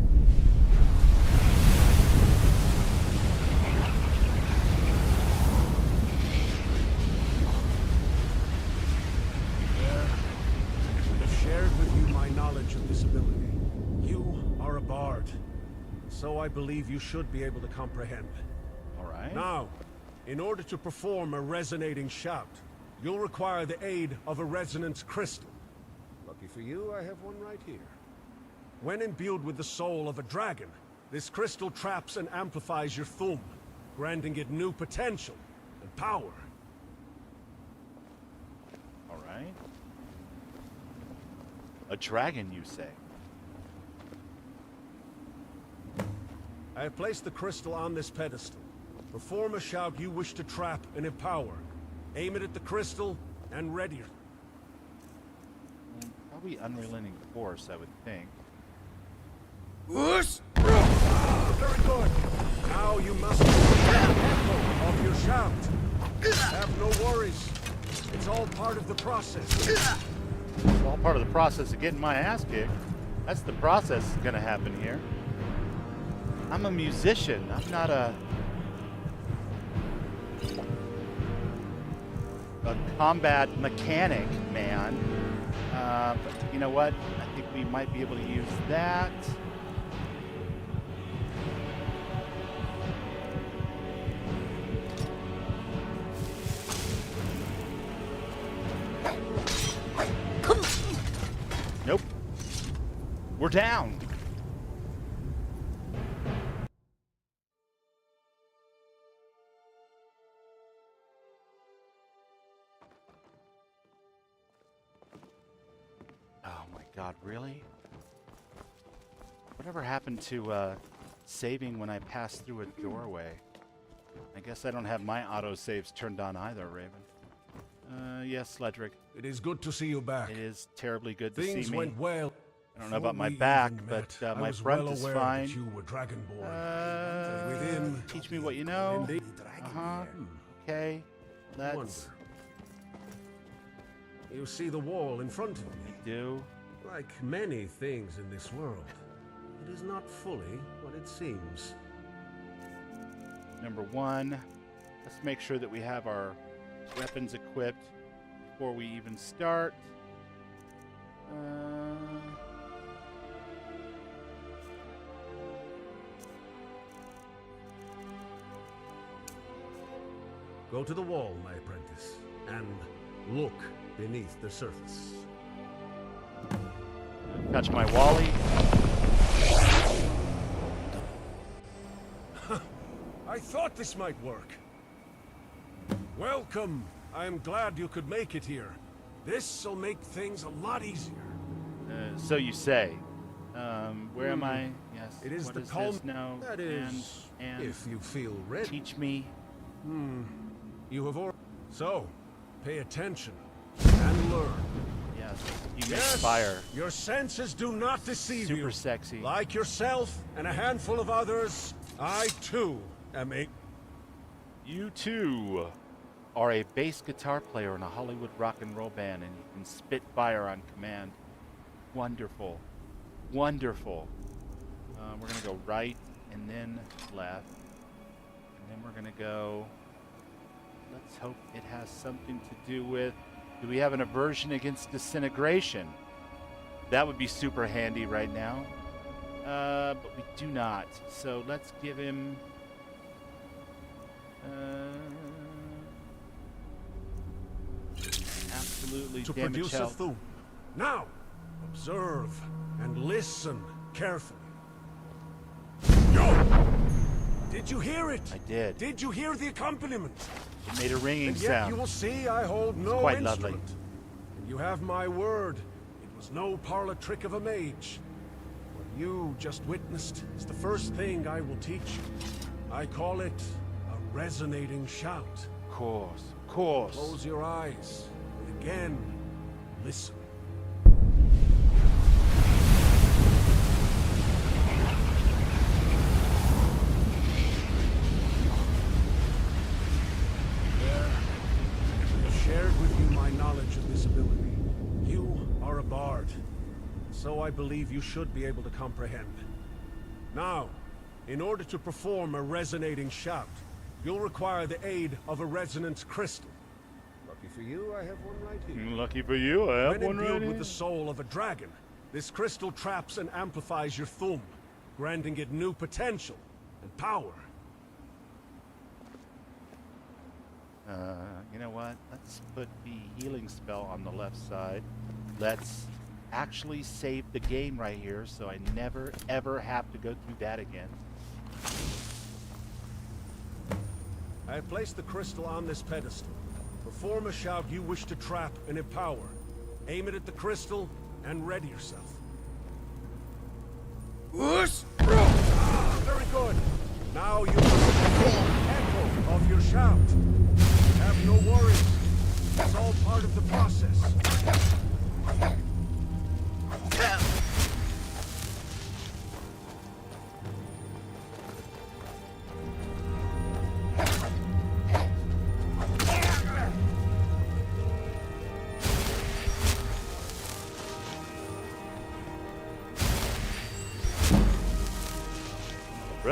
J: have shared with you my knowledge of this ability. You are a bard. So I believe you should be able to comprehend.
C: All right.
J: Now, in order to perform a resonating shout, you'll require the aid of a resonance crystal. Lucky for you, I have one right here. When imbued with the soul of a dragon, this crystal traps and amplifies your Thum, granting it new potential and power.
C: All right. A dragon, you say?
J: I have placed the crystal on this pedestal. Perform a shout you wish to trap and empower. Aim it at the crystal and ready it.
C: Probably unrelenting force, I would think.
J: Very good. Now you must be the echo of your shout. Have no worries. It's all part of the process.
C: It's all part of the process of getting my ass kicked. That's the process that's gonna happen here. I'm a musician. I'm not a combat mechanic, man. But you know what? I think we might be able to use that. Nope. We're down. Oh my God, really? Whatever happened to saving when I passed through a doorway? I guess I don't have my autosaves turned on either, Raven. Yes, Sledrick.
J: It is good to see you back.
C: It is terribly good to see me.
J: Things went well.
C: I don't know about my back, but my front is fine.
J: You were Dragonborn. Within,
C: teach me what you know.
J: indeed.
C: Okay. Let's.
J: Wonder. You see the wall in front of me.
C: Do.
J: Like many things in this world, it is not fully what it seems.
C: Number one, let's make sure that we have our weapons equipped before we even start.
J: Go to the wall, my apprentice, and look beneath the surface.
C: Touch my Wally.
J: I thought this might work. Welcome. I am glad you could make it here. This'll make things a lot easier.
C: So you say. Where am I? Yes.
J: It is
C: what
J: the
C: is
J: calm.
C: this now?
J: That is,
C: and
J: if you feel ready.
C: teach me.
J: You have already. So, pay attention and learn.
C: Yes. You
J: Yes,
C: inspire.
J: your senses do not deceive you.
C: Super sexy.
J: Like yourself and a handful of others, I too am a.
C: You too are a bass guitar player in a Hollywood rock and roll band, and you can spit fire on command. Wonderful. Wonderful. We're going to go right and then left. And then we're going to go... Let's hope it has something to do with... Do we have an aversion against disintegration? That would be super handy right now. But we do not. So let's give him... absolutely
J: to
C: damage
J: produce a
C: health.
J: thum. Now, observe and listen carefully. Yo! Did you hear it?
C: I did.
J: Did you hear the accompaniment?
C: It made a ringing
J: And yet
C: sound.
J: you will see I hold no
C: quite
J: instrument.
C: lovely.
J: And you have my word. It was no parlor trick of a mage. What you just witnessed is the first thing I will teach you. I call it a resonating shout.
C: Of course, of course.
J: Close your eyes. And again, listen. Shared with you my knowledge of this ability. You are a bard, so I believe you should be able to comprehend. Now, in order to perform a resonating shout, you'll require the aid of a resonance crystal. Lucky for you, I have one right here.
C: Lucky for you, I have
J: When
C: one right
J: imbued
C: here.
J: with the soul of a dragon, this crystal traps and amplifies your thum, granting it new potential and power.
C: You know what? Let's put the healing spell on the left side. Let's actually save the game right here so I never, ever have to go through that again.
J: I have placed the crystal on this pedestal. Perform a shout you wish to trap and empower. Aim it at the crystal and ready yourself. Very good. Now you will echo of your shout. Have no worries. It's all part of the process.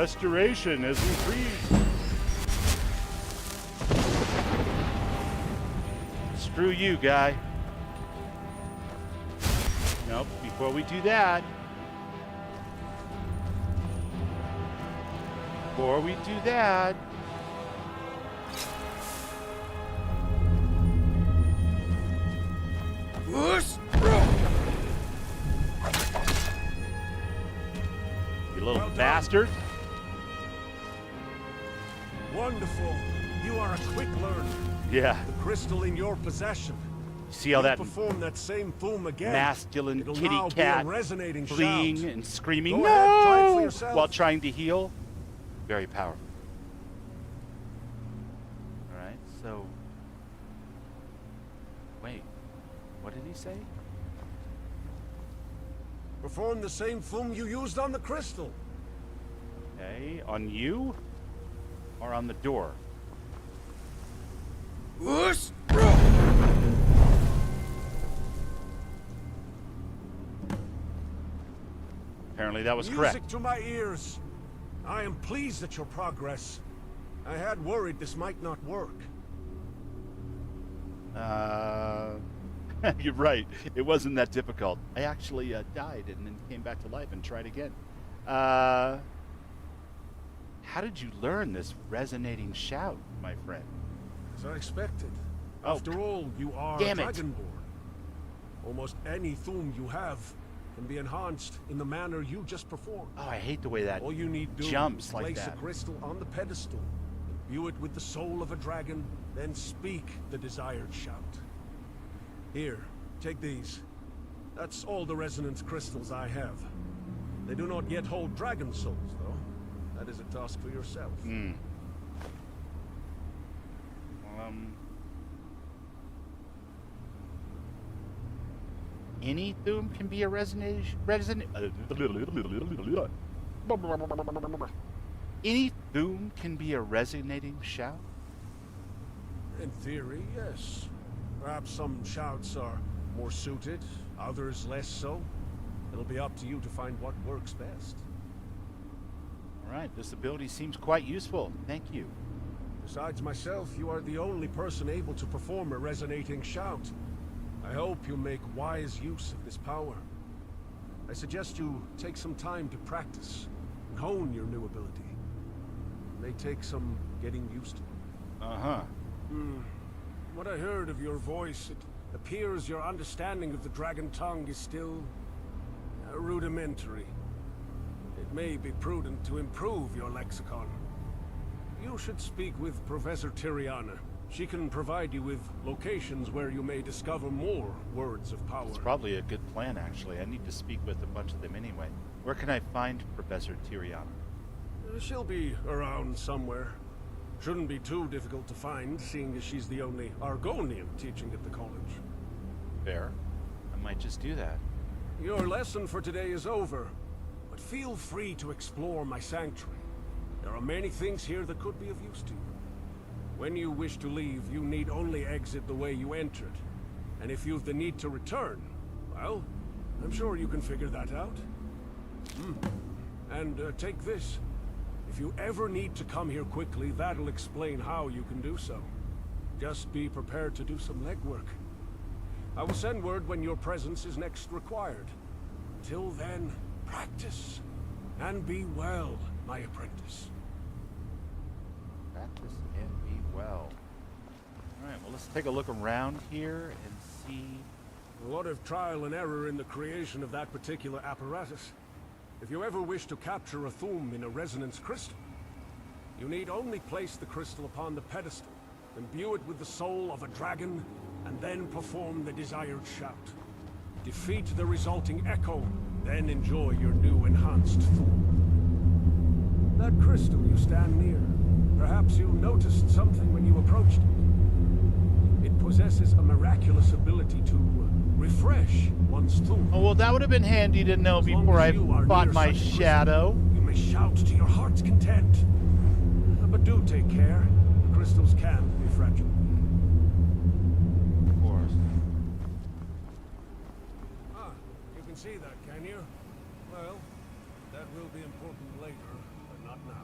C: Restoration has increased. Screw you, guy. Nope, before we do that. Before we do that. You little bastard.
J: Wonderful. You are a quick learner.
C: Yeah.
J: The crystal in your possession.
C: See how that
J: perform that same thum again.
C: Masculine
J: It'll
C: kitty
J: now be
C: cat
J: a resonating
C: fleeing
J: shout.
C: and screaming
J: Go ahead, try it for
C: no
J: yourself.
C: while trying to heal. Very powerful. All right, so wait, what did he say?
J: Perform the same thum you used on the crystal.
C: Okay, on you or on the door? Apparently that was correct.
J: Music to my ears. I am pleased at your progress. I had worried this might not work.
C: You're right. It wasn't that difficult. I actually died and then came back to life and tried again. How did you learn this resonating shout, my friend?
J: As I expected.
C: Oh,
J: After all, you are
C: damn it.
J: Dragonborn. Almost any thum you have can be enhanced in the manner you just performed.
C: Oh, I hate the way that
J: all you need to do
C: jumps
J: is
C: like
J: place
C: that.
J: a crystal on the pedestal, imbue it with the soul of a dragon, then speak the desired shout. Here, take these. That's all the resonance crystals I have. They do not yet hold dragon souls, though. That is a task for yourself.
C: Any thum can be a Any thum can be a resonating shout?
J: In theory, yes. Perhaps some shouts are more suited, others less so. It'll be up to you to find what works best.
C: All right, this ability seems quite useful. Thank you.
J: Besides myself, you are the only person able to perform a resonating shout. I hope you make wise use of this power. I suggest you take some time to practice and hone your new ability. It may take some getting used to. What I heard of your voice, it appears your understanding of the dragon tongue is still rudimentary. It may be prudent to improve your lexicon. You should speak with Professor Tiriana. She can provide you with locations where you may discover more words of power.
C: It's probably a good plan, actually. I need to speak with a bunch of them anyway. Where can I find Professor Tiriana?
J: She'll be around somewhere. Shouldn't be too difficult to find, seeing as she's the only Argonian teaching at the college.
C: Fair. I might just do that.
J: Your lesson for today is over, but feel free to explore my sanctuary. There are many things here that could be of use to you. When you wish to leave, you need only exit the way you entered. And if you've the need to return, well, I'm sure you can figure that out. And take this. If you ever need to come here quickly, that'll explain how you can do so. Just be prepared to do some legwork. I will send word when your presence is next required. Till then, practice. And be well, my apprentice.
C: Practice and be well. Alright, well, let's take a look around here and see.
J: A lot of trial and error in the creation of that particular apparatus. If you ever wish to capture a thum in a resonance crystal, you need only place the crystal upon the pedestal, imbue it with the soul of a dragon, and then perform the desired shout. Defeat the resulting echo, then enjoy your new enhanced thum. That crystal you stand near, perhaps you noticed something when you approached it. It possesses a miraculous ability to refresh one's thum.
C: Oh, well, that would have been handy to know before I fought my shadow.
J: You may shout to your heart's content. But do take care. Crystals can be fragile.
C: Of course.
J: You can see that, can you? Well, that will be important later, but Not now.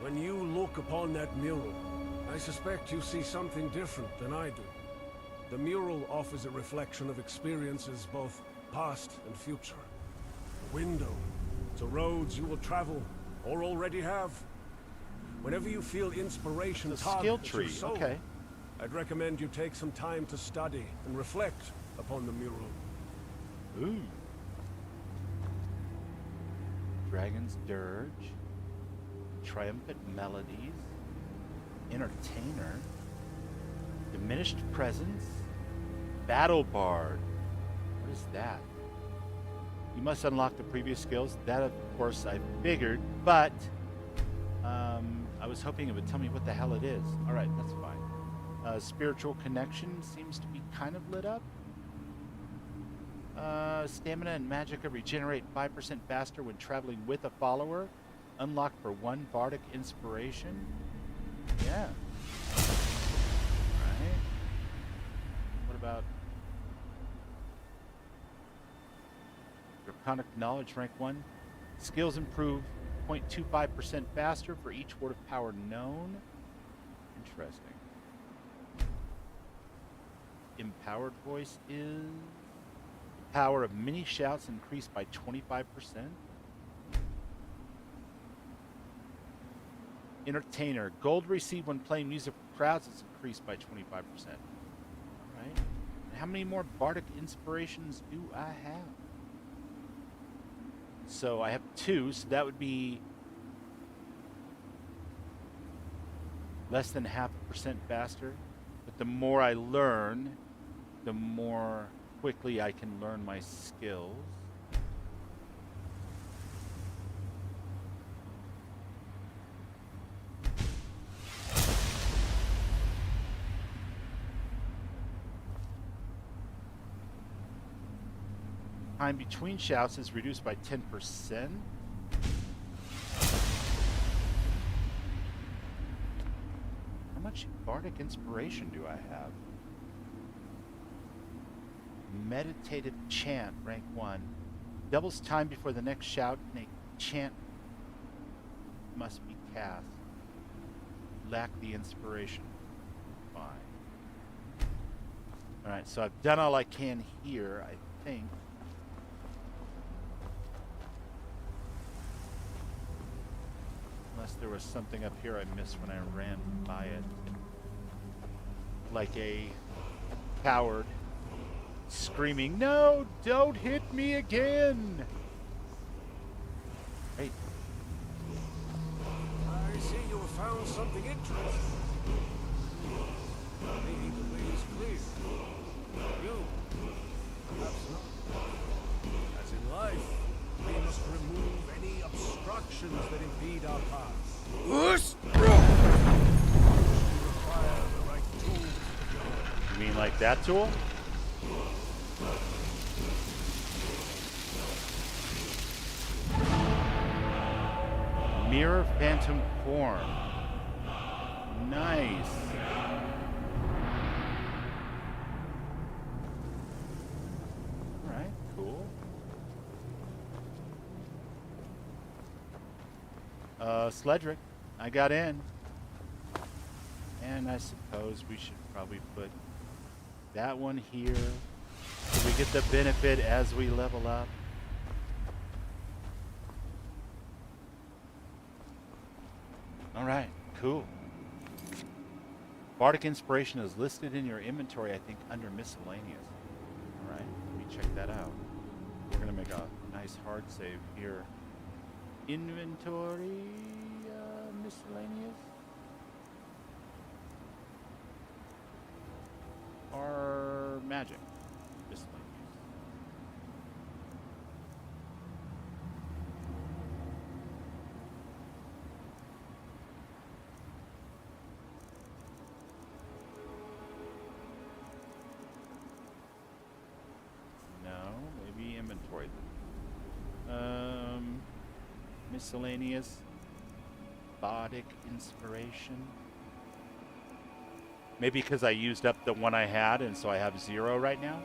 J: When you look upon that mural, I suspect you see something different than I do. The mural offers a reflection of experiences both past and future. A window to roads you will travel or already have. Whenever you feel inspiration
C: The
J: tug
C: skill
J: at your
C: tree,
J: soul,
C: okay.
J: I'd recommend you take some time to study and reflect upon the mural.
C: Ooh. Dragon's Dirge. Triumphant Melodies. Entertainer. Diminished Presence. Battle Bard. What is that? You must unlock the previous skills. That, of course, I figured, but I was hoping it would tell me what the hell it is. All right, that's fine. Spiritual Connection seems to be kind of lit up. Stamina and Magicka regenerate 5% faster when traveling with a follower. Unlocked for 1 Bardic Inspiration. Yeah. Alright. What about Draconic Knowledge, rank 1? Skills improve 0.25% faster for each word of power known. Interesting. Empowered Voice is... The power of many shouts increased by 25%. Entertainer. Gold received when playing music for crowds is increased by 25%. Alright. How many more Bardic Inspirations do I have? So I have 2, so that would be less than 0.5% faster. But the more I learn, the more quickly I can learn my skills. Time between shouts is reduced by 10%. How much Bardic Inspiration do I have? Meditative Chant, rank 1. Doubles time before the next shout and a chant must be cast. Lack the inspiration. Fine. Alright, so I've done all I can here, I think. Unless there was something up here I missed when I ran by it. Like a coward screaming, "No, don't hit me again!" Hey.
J: I see you have found something interesting. Maybe the way is clear. You, perhaps not. As in life, we must remove any obstructions that impede our path. We require the right tool.
C: You mean like that tool? Mirror Phantom Form. Nice. Alright, cool. Sledrick, I got in. And I suppose we should probably put that one here so we get the benefit as we level up. Alright, cool. Bardic Inspiration is listed in your inventory, I think, under Miscellaneous. Alright, let me check that out. We're going to make a nice hard save here. Inventory, Miscellaneous. Or Magic. Miscellaneous. Maybe inventory then. Miscellaneous. Bardic Inspiration. Maybe because I used up the one I had and so I have 0 right now?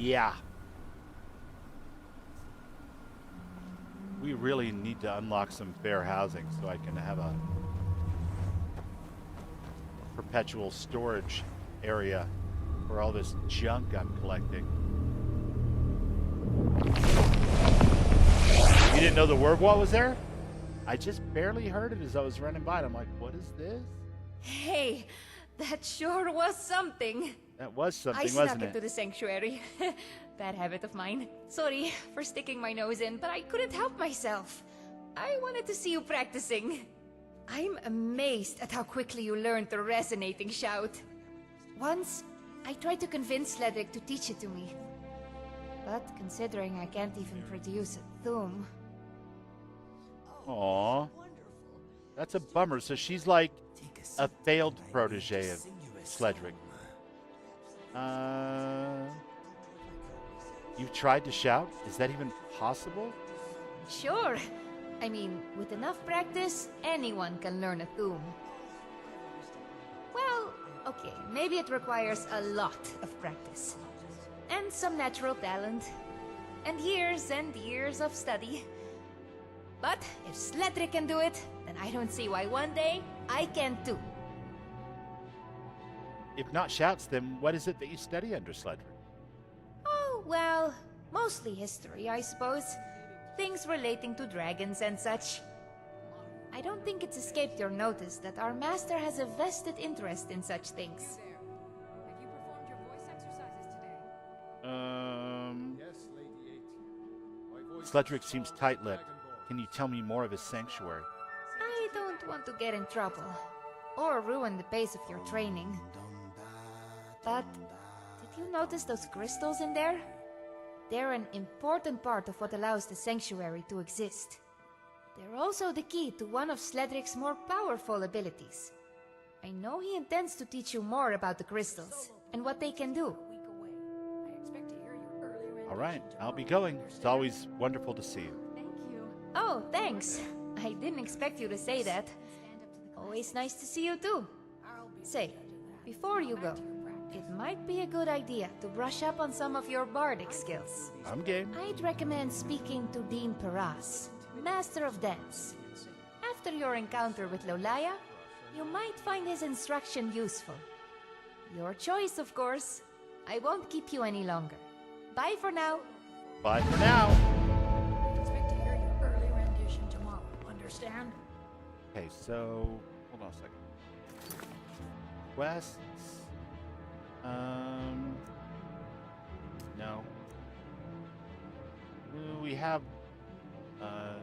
C: Yeah. We really need to unlock some fair housing so I can have a perpetual storage area for all this junk I'm collecting. You didn't know the word wall was there? I just barely heard it as I was running by, and I'm like, what is this?
L: Hey, that sure was something.
C: That was something,
L: I
C: wasn't
L: snuck
C: it?
L: into the sanctuary. Bad habit of mine. Sorry for sticking my nose in, but I couldn't help myself. I wanted to see you practicing. I'm amazed at how quickly you learned the resonating shout. Once, I tried to convince Sledric to teach it to me. But considering I can't even produce a thum...
C: Aw. That's a bummer. So she's like a failed protege of Sledric. You've tried to shout? Is that even possible?
L: Sure. I mean, with enough practice, anyone can learn a thum. Well, okay, maybe it requires a lot of practice. And some natural talent. And years of study. But if Sledric can do it, then I don't see why one day I can too.
C: If not shouts, then what is it that you study under Sledric?
L: Oh, well, mostly history, I suppose. Things relating to dragons and such. I don't think it's escaped your notice that our master has a vested interest in such things.
G: Have you performed your voice exercises today?
M: Yes, Lady 8. My voice
C: Sledric seems tight-lipped. Can you tell me more of his sanctuary?
L: I don't want to get in trouble, or ruin the pace of your training. But, did you notice those crystals in there? They're an important part of what allows the sanctuary to exist. They're also the key to one of Sledric's more powerful abilities. I know he intends to teach you more about the crystals, and what they can do.
C: Alright, I'll be going. It's always wonderful to see you.
L: Oh, thanks. I didn't expect you to say that. Always nice to see you too. Say, before you go, it might be a good idea to brush up on some of your bardic skills.
C: I'm game.
L: I'd recommend speaking to Dean Paras, Master of Dance. After your encounter with Lolaya, you might find his instruction useful. Your choice, of course. I won't keep you any longer. Bye for now.
C: Bye for now.
K: Understand?
C: Okay, so hold on a second. Quests. No. We have the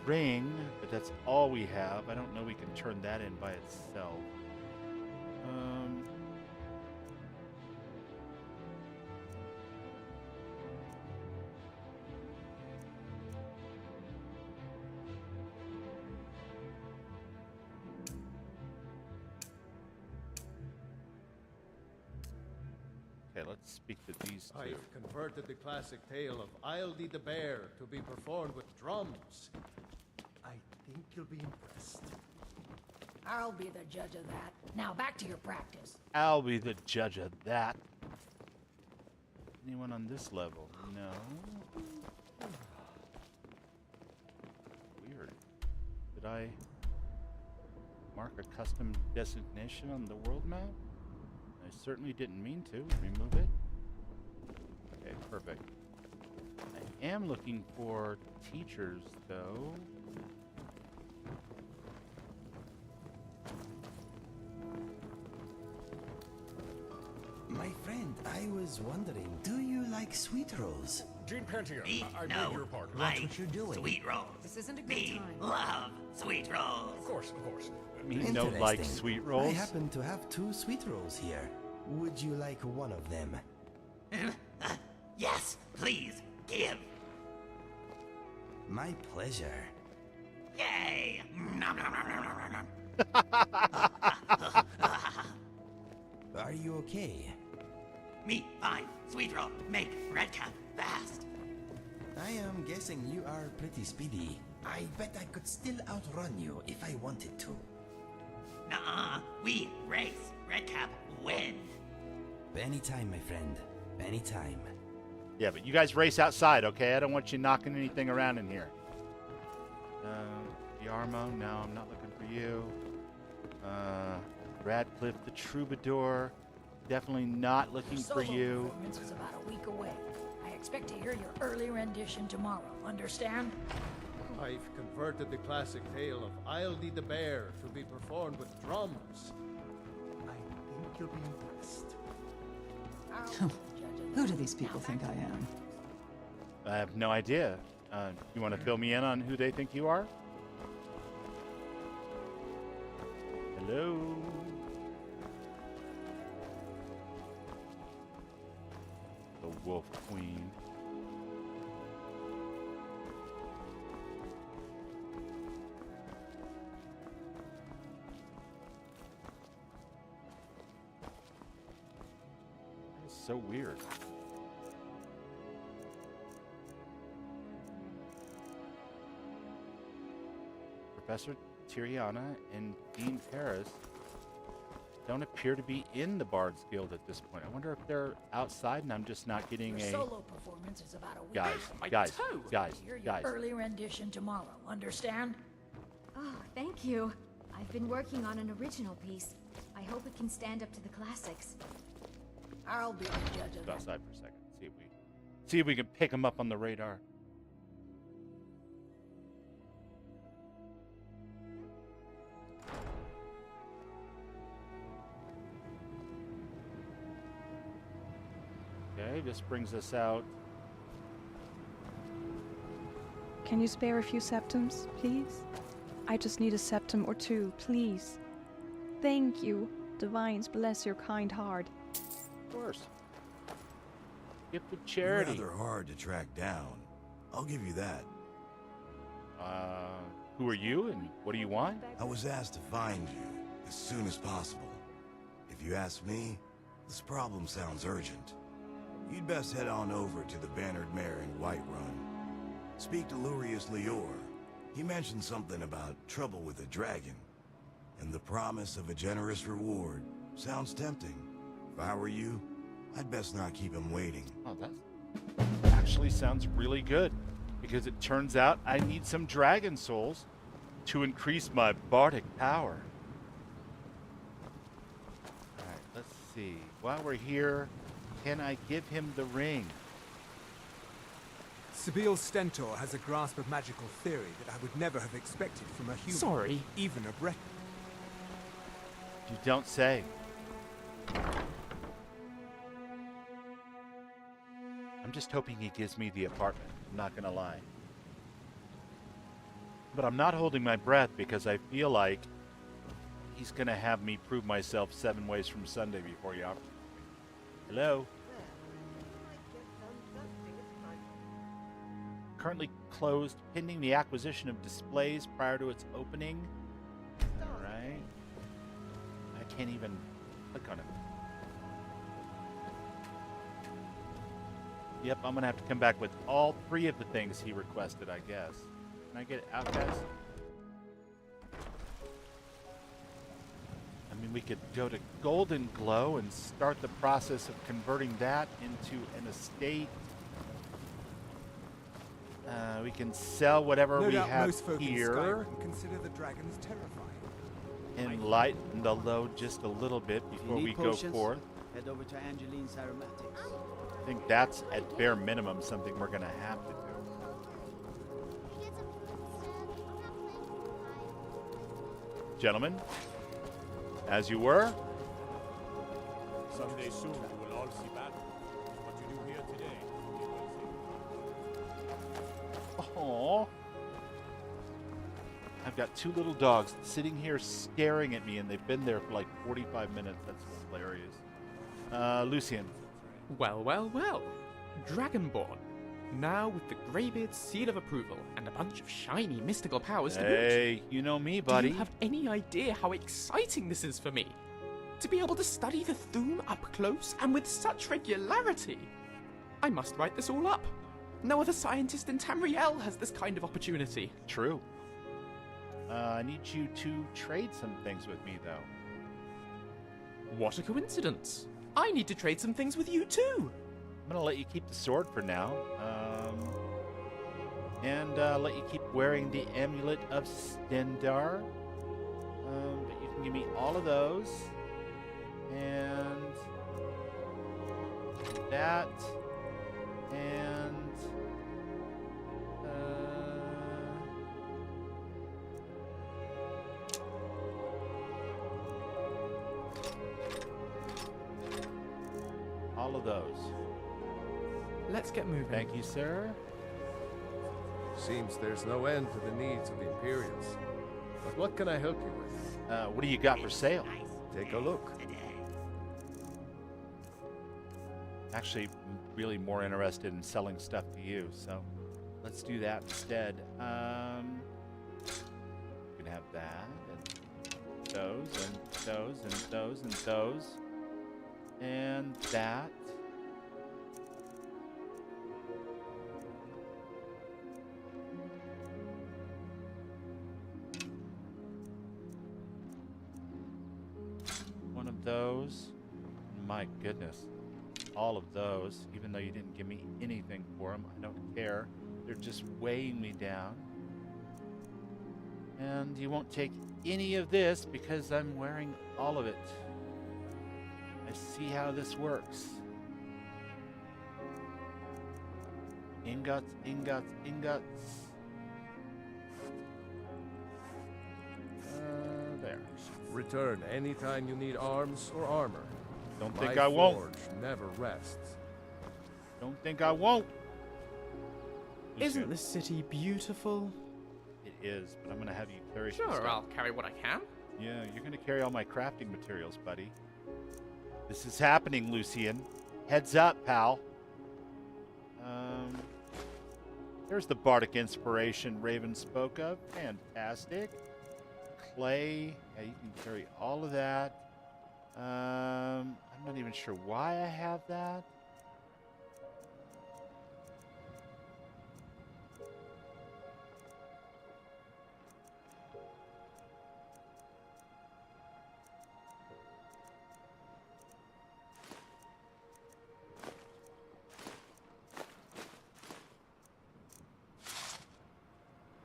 C: ring, but that's all we have. I don't know we can turn that in by itself. Okay, let's speak to these two.
M: I've converted the classic tale of Ildy the Bear to be performed with drums. I think you'll be impressed.
K: I'll be the judge of that. Now back to your practice.
C: I'll be the judge of that. Anyone on this level? No. Weird. Did I mark a custom designation on the world map? I certainly didn't mean to. Remove it. Okay, perfect. I am looking for teachers, though.
A: My friend, I was wondering, do you like sweet rolls?
J: Gene Pentier,
D: Me?
J: I
D: No.
J: beg your pardon.
D: Like
A: what you're doing.
D: sweet rolls.
G: This isn't a good
D: Me
G: time.
D: love sweet rolls.
J: Of course, of course.
C: Me no like
A: Interesting.
C: sweet
A: I
C: rolls.
A: happen to have 2 sweet rolls here. Would you like one of them?
D: Yes, please, give.
A: My pleasure.
D: Yay! Nom, nom, nom, nom, nom, nom.
A: Are you okay?
D: Me fine. Sweet roll. Make red cap fast.
A: I am guessing you are pretty speedy. I bet I could still outrun you if I wanted to.
D: Nuh-uh. We race. Red cap win.
A: Anytime, my friend. Anytime.
C: Yeah, but you guys race outside, okay? I don't want you knocking anything around in here. Yarmo, no, I'm not looking for you. Radcliffe the Troubadour, definitely not looking for
K: Solo
C: you.
K: performance is about a week away. I expect to hear your early rendition tomorrow. Understand?
M: I've converted the classic tale of Ilde the Bear to be performed with drums. I think you'll be impressed.
N: Who do these people think I am?
C: I have no idea. You want to fill me in on who they think you are? Hello? The Wolf Queen. That's so weird. Professor Tiriana and Dean Paris don't appear to be in the Bards Guild at this point. I wonder if they're outside and I'm just not getting
K: Your
C: a...
K: solo performance is about a week.
C: Guys.
K: Hear your early rendition tomorrow. Understand?
O: Oh, thank you. I've been working on an original piece. I hope it can stand up to the classics.
K: I'll be the judge of that.
C: Outside for a second. See if we can pick them up on the radar. Okay, this brings us out.
P: Can you spare a few septums, please? I just need a septum or two, please. Thank you. Divines bless your kind heart.
C: Of course. Gift of charity.
A: Rather hard to track down. I'll give you that.
C: Who are you and what do you want?
A: I was asked to find you as soon as possible. If you ask me, this problem sounds urgent. You'd best head on over to the Bannered Mare in Whiterun. Speak to Lurius Lior. He mentioned something about trouble with a dragon, and the promise of a generous reward. Sounds tempting. If I were you, I'd best not keep him waiting.
C: Oh, that actually sounds really good, because it turns out I need some dragon souls to increase my bardic power. Alright, let's see. While we're here, can I give him the ring?
Q: Sibyl Stentor has a grasp of magical theory that I would never have expected from a human.
B: Sorry.
Q: Even a Breton.
C: You don't say. I'm just hoping he gives me the apartment. I'm not gonna lie. But I'm not holding my breath because I feel like he's gonna have me prove myself 7 ways from Sunday before he offers it to me. Hello? Currently closed, pending the acquisition of displays prior to its opening. Alright. I can't even click on it. Yep, I'm gonna have to come back with all 3 of the things he requested, I guess. Can I get it out, guys? I mean, we could go to Golden Glow and start the process of converting that into an estate. We can sell whatever
Q: No
C: we
Q: doubt
C: have
Q: most folk in
C: here.
Q: Skyrim consider the dragons terrifying.
C: And lighten the load just a little bit before we go forth.
I: Head over to Angeline's Aromatics.
C: I think that's at bare minimum something we're gonna have to do. Gentlemen, as you were.
R: Someday soon we will all see battle. What you do here today, you will see.
C: Aww. I've got 2 little dogs sitting here staring at me, and they've been there for like 45 minutes. That's hilarious. Lucian.
B: Well, well, well. Dragonborn. Now with the Greybeard's seal of approval and a bunch of shiny mystical powers to boot.
C: Hey, you know me, buddy.
B: Do you have any idea how exciting this is for me? To be able to study the Thu'um up close and with such regularity. I must write this all up. No other scientist in Tamriel has this kind of opportunity.
C: True. I need you to trade some things with me, though.
B: What a coincidence. I need to trade some things with you, too.
C: I'm going to let you keep the sword for now. And let you keep wearing the amulet of Stendar. But you can give me all of those. And that. And all of those.
B: Let's get moving.
C: Thank you, sir.
M: Seems there's no end to the needs of the Imperials. But what can I help you with?
C: What do you got for sale?
M: Take a look.
C: Actually, I'm really more interested in selling stuff to you, so let's do that instead. You can have that, and those, and those, and those, and those, and that. One of those. My goodness. All of those, even though you didn't give me anything for them. I don't care. They're just weighing me down. And you won't take any of this because I'm wearing all of it. I see how this works. Ingots, ingots, ingots. There.
M: Return anytime you need arms or armor.
C: Don't think I won't.
M: My forge never rests.
C: Don't think I won't.
B: Isn't the city beautiful?
C: It is, but I'm going to have you carry some
B: Sure,
C: stuff.
B: I'll carry what I can.
C: Yeah, you're going to carry all my crafting materials, buddy. This is happening, Lucian. Heads up, pal. There's the bardic inspiration Raven spoke of. Fantastic. Clay. Yeah, you can carry all of that. I'm not even sure why I have that.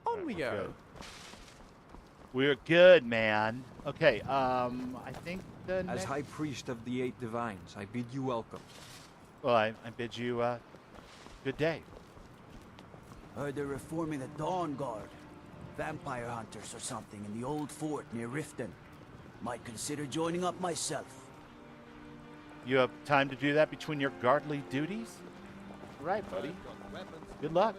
B: On we go.
C: Good. We're good, man. Okay, I think the
S: As
C: next...
S: High Priest of the Eight Divines, I bid you welcome.
C: Well, I bid you, good day.
T: Heard they're reforming the Dawn Guard. Vampire hunters or something in the old fort near Riften. Might consider joining up myself.
C: You have time to do that between your guardly duties? All right, buddy. Good luck.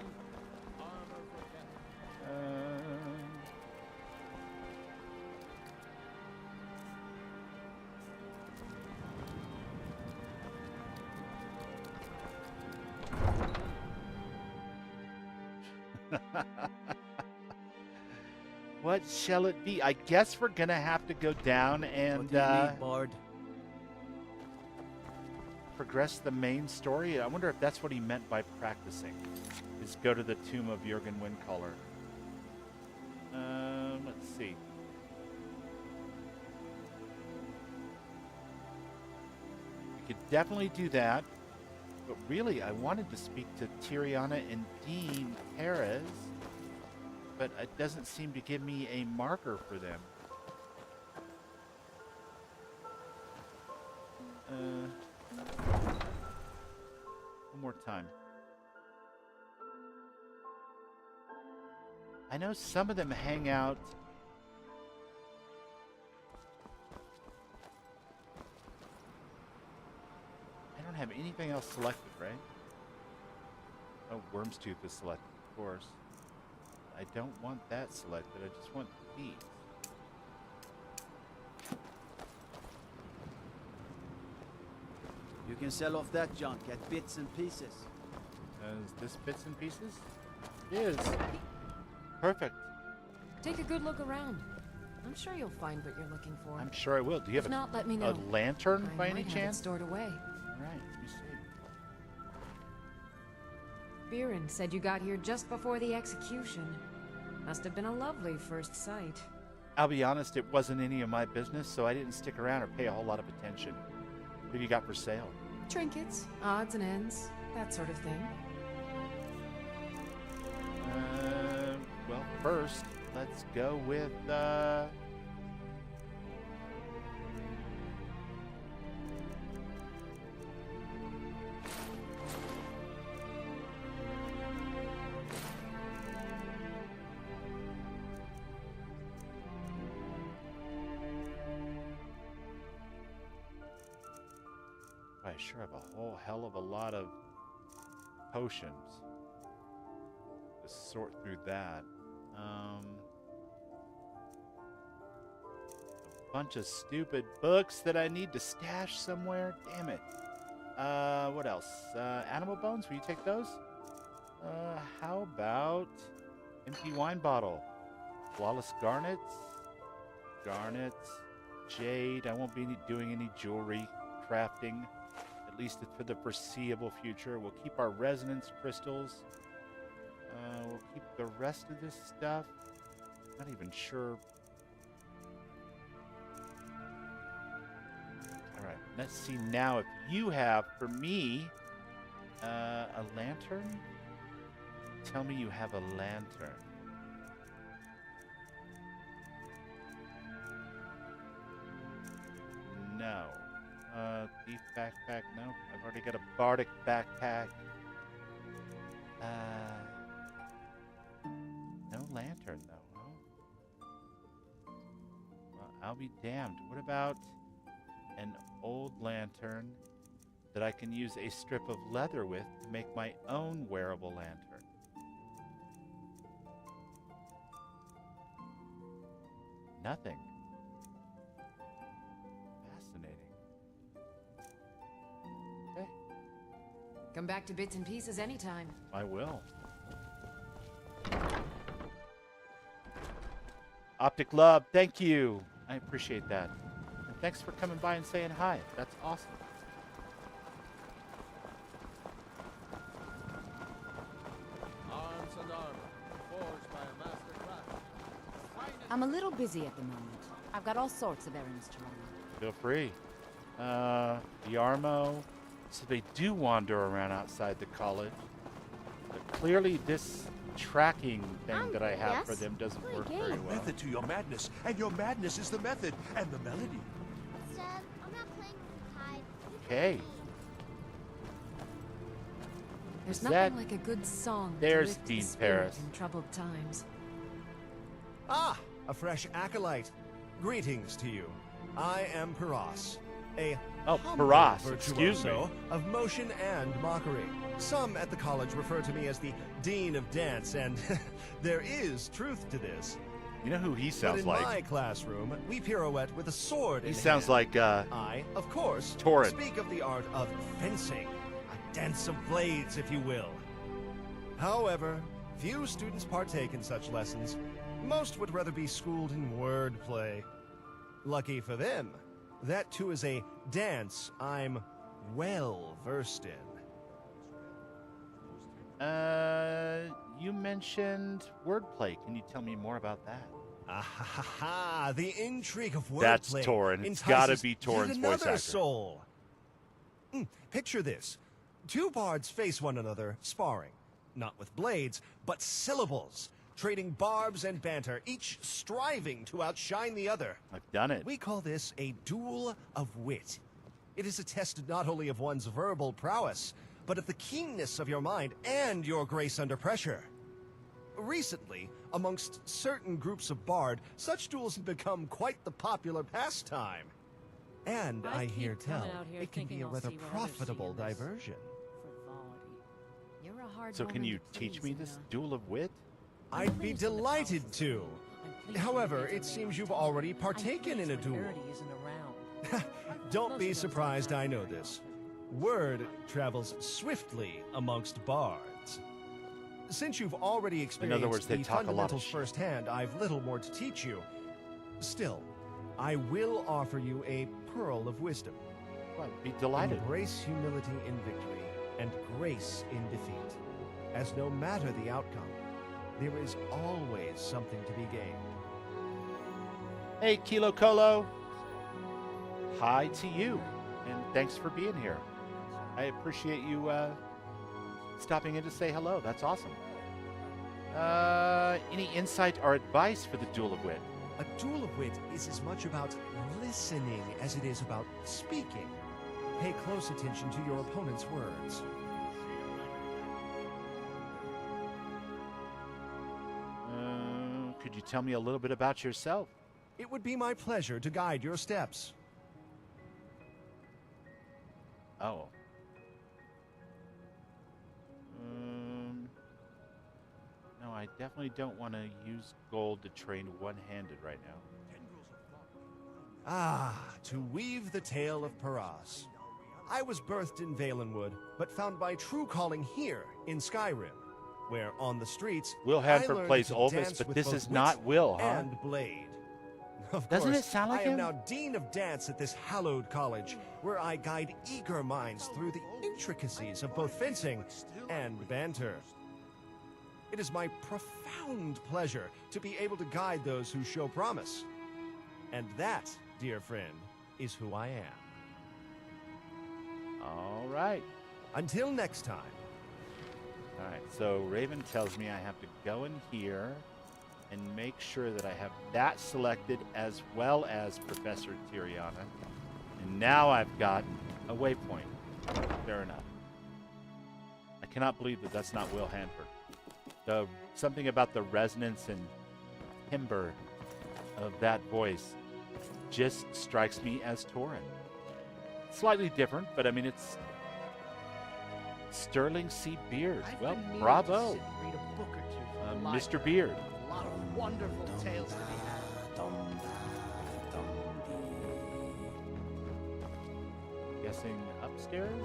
C: What shall it be? I guess we're gonna have to go down and
T: What do you need, Bard?
C: progress the main story. I wonder if that's what he meant by practicing. Is go to the tomb of Jurgen Windcaller. Let's see. We could definitely do that. But really, I wanted to speak to Tiriana and Dean Perez, but it doesn't seem to give me a marker for them. One more time. I know some of them hang out. I don't have anything else selected, right? Oh, Worm's Tooth is selected, of course. I don't want that selected. I just want these.
T: You can sell off that junk at bits and pieces.
C: Is this bits and pieces? It is. Perfect.
U: Take a good look around. I'm sure you'll find what you're looking for.
C: I'm sure I will. Do you have
U: If not, let me know.
C: a lantern by any
U: might have it
C: chance?
U: stored away.
C: All right, let me see.
U: Biren said you got here just before the execution. Must have been a lovely first sight.
C: I'll be honest, it wasn't any of my business, so I didn't stick around or pay a whole lot of attention. What have you got for sale?
U: Trinkets, odds and ends, that sort of thing.
C: Well, first, let's go with, I sure have a whole hell of a lot of potions to sort through that. A bunch of stupid books that I need to stash somewhere. Damn it. What else? Animal bones? Will you take those? How about empty wine bottle? Flawless garnets? Garnets. Jade. I won't be doing any jewelry crafting. At least for the foreseeable future. We'll keep our resonance crystals. We'll keep the rest of this stuff. Not even sure. Alright, let's see now if you have, for me, a lantern? Tell me you have a lantern. No. Thief backpack, no. I've already got a bardic backpack. No lantern, though, huh? Well, I'll be damned. What about an old lantern that I can use a strip of leather with to make my own wearable lantern? Nothing. Fascinating. Okay.
U: Come back to bits and pieces anytime.
C: I will. Optic Love, thank you. I appreciate that. And thanks for coming by and saying hi. That's awesome.
M: Arms and armor, forged by a master craftsman.
H: I'm a little busy at the moment. I've got all sorts of errands to run.
C: Feel free. The Armo. So they do wander around outside the college. But clearly this tracking thing that I have for them doesn't work very well.
V: Method to your madness, and your madness is the method and the melody.
W: Dad, I'm not playing with the tide.
C: Okay.
U: There's
C: Is
U: nothing
C: that-
U: like a good song
C: There's
U: to lift
C: Dean
U: the spirit
C: Paris.
U: in troubled times.
X: Ah, a fresh acolyte. Greetings to you. I am Paras, a humble
C: Paras, excuse
X: virtuoso
C: me.
X: of motion and mockery. Some at the college refer to me as the Dean of Dance, and there is truth to this.
C: You know who he
X: But
C: sounds
X: in
C: like?
X: my classroom, we pirouette with a sword
C: He
X: in
C: sounds
X: hand.
C: like,
X: I, of course,
C: Torrid.
X: speak of the art of fencing. A dance of blades, if you will. However, few students partake in such lessons. Most would rather be schooled in wordplay. Lucky for them, that too is a dance I'm well versed in.
C: You mentioned wordplay. Can you tell me more about that?
X: Ah, the intrigue of wordplay.
C: That's Torrin. It's gotta
X: entices
C: be Torrin's
X: yet
C: voice
X: another
C: actor.
X: soul. Picture this. Two bards face one another, sparring. Not with blades, but syllables. Trading barbs and banter, each striving to outshine the other.
C: I've done it.
X: We call this a duel of wit. It is a test not only of one's verbal prowess, but of the keenness of your mind and your grace under pressure. Recently, amongst certain groups of bard, such duels have become quite the popular pastime. And I hear tell, it can be a rather profitable diversion.
U: You're a hard
C: So can
U: woman
C: you
U: to
C: teach
U: please,
C: me this duel of wit?
X: I'd be delighted to. However, it seems you've already partaken in a duel. Don't be surprised I know this. Word travels swiftly amongst bards. Since you've already experienced
C: words, they
X: the
C: talk a lot of
X: fundamentals firsthand, I've little more to teach you. Still, I will offer you a pearl of wisdom.
C: I'd be delighted.
X: Embrace humility in victory and grace in defeat, as no matter the outcome, there is always something to be gained.
C: Hey, Kilo Colo. Hi to you, and thanks for being here. I appreciate you stopping in to say hello. That's awesome. Any insight or advice for the Duel of Wit?
X: A duel of wit is as much about listening as it is about speaking. Pay close attention to your opponent's words.
C: Could you tell me a little bit about yourself?
X: It would be my pleasure to guide your steps.
C: Oh. No, I definitely don't want to use gold to train one-handed right now.
X: Ah, to weave the tale of Paras. I was birthed in Valenwood, but found my true calling here in Skyrim, where on the streets,
C: Will
X: I
C: Hanford
X: learned
C: plays
X: to
C: Olvis,
X: dance
C: but
X: with
C: this
X: both
C: is
X: wit
C: not Will, huh?
X: and blade. Of
C: Doesn't
X: course,
C: it sound like
X: I am
C: him?
X: now Dean of Dance at this hallowed college, where I guide eager minds through the intricacies of both fencing and banter. It is my profound pleasure to be able to guide those who show promise. And that, dear friend, is who I am.
C: All right.
X: Until next time.
C: All right, so Raven tells me I have to go in here and make sure that I have that selected as well as Professor Tiriana. And now I've got a waypoint. Fair enough. I cannot believe that that's not Will Hanford. Something about the resonance and timbre of that voice just strikes me as Torin. Slightly different, but I mean, it's Sterling C. Beard. Well, bravo.
B: Read a book or two from the
C: Mr. Beard.
B: A lot of wonderful tales to be had.
C: Guessing upstairs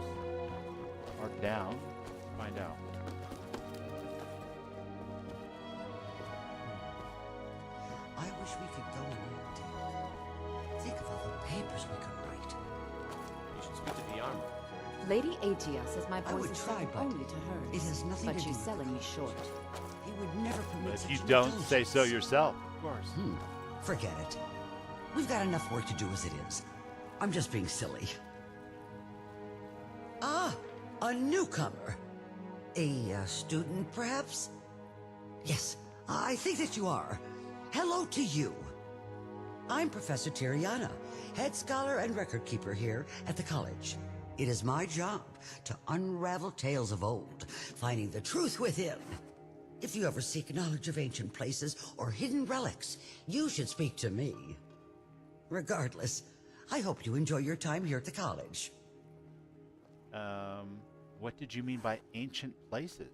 C: or down? Find out.
E: I wish we could go in and think of all the papers we could write.
M: You should speak to the armor.
H: Lady Atia says my
E: I
H: voice
E: would
H: is
E: try,
H: second
E: but
H: only to hers.
E: it has nothing
H: but
E: to
H: she's
E: do
H: selling me short.
E: He would never permit
C: If
E: such
C: you
E: an
C: don't say so
E: indulgence.
C: yourself, of course.
E: Forget it. We've got enough work to do as it is. I'm just being silly. Ah, a newcomer. A student, perhaps? Yes, I think that you are. Hello to you. I'm Professor Tiriana, head scholar and record keeper here at the college. It is my job to unravel tales of old, finding the truth within. If you ever seek knowledge of ancient places or hidden relics, you should speak to me. Regardless, I hope you enjoy your time here at the college.
C: What did you mean by ancient places?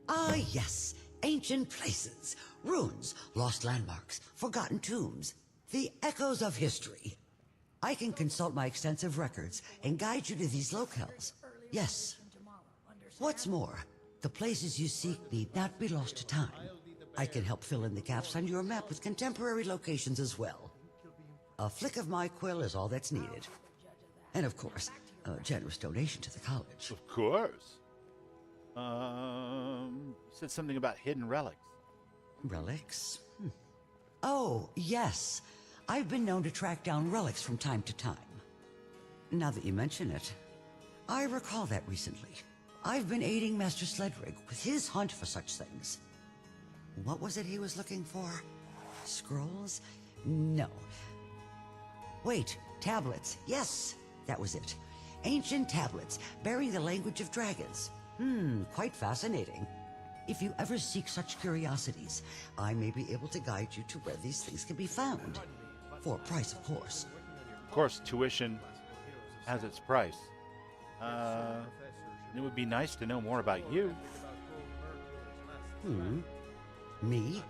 E: Ah, yes. Ancient places. Ruins, lost landmarks, forgotten tombs. The echoes of history. I can consult my extensive records and guide you to these locales. Yes. What's more, the places you seek need not be lost to time. I can help fill in the gaps on your map with contemporary locations as well. A flick of my quill is all that's needed. And of course, a generous donation to the college.
C: Of course. You said something about hidden relics.
E: Relics? Oh, yes. I've been known to track down relics from time to time. Now that you mention it, I recall that recently. I've been aiding Master Sledrig with his hunt for such things. What was it he was looking for? Scrolls? No. Wait, tablets. Yes, that was it. Ancient tablets bearing the language of dragons. Quite fascinating. If you ever seek such curiosities, I may be able to guide you to where these things can be found. For a price, of course.
C: Of course, tuition has its price. It would be nice to know more about you.
E: Me?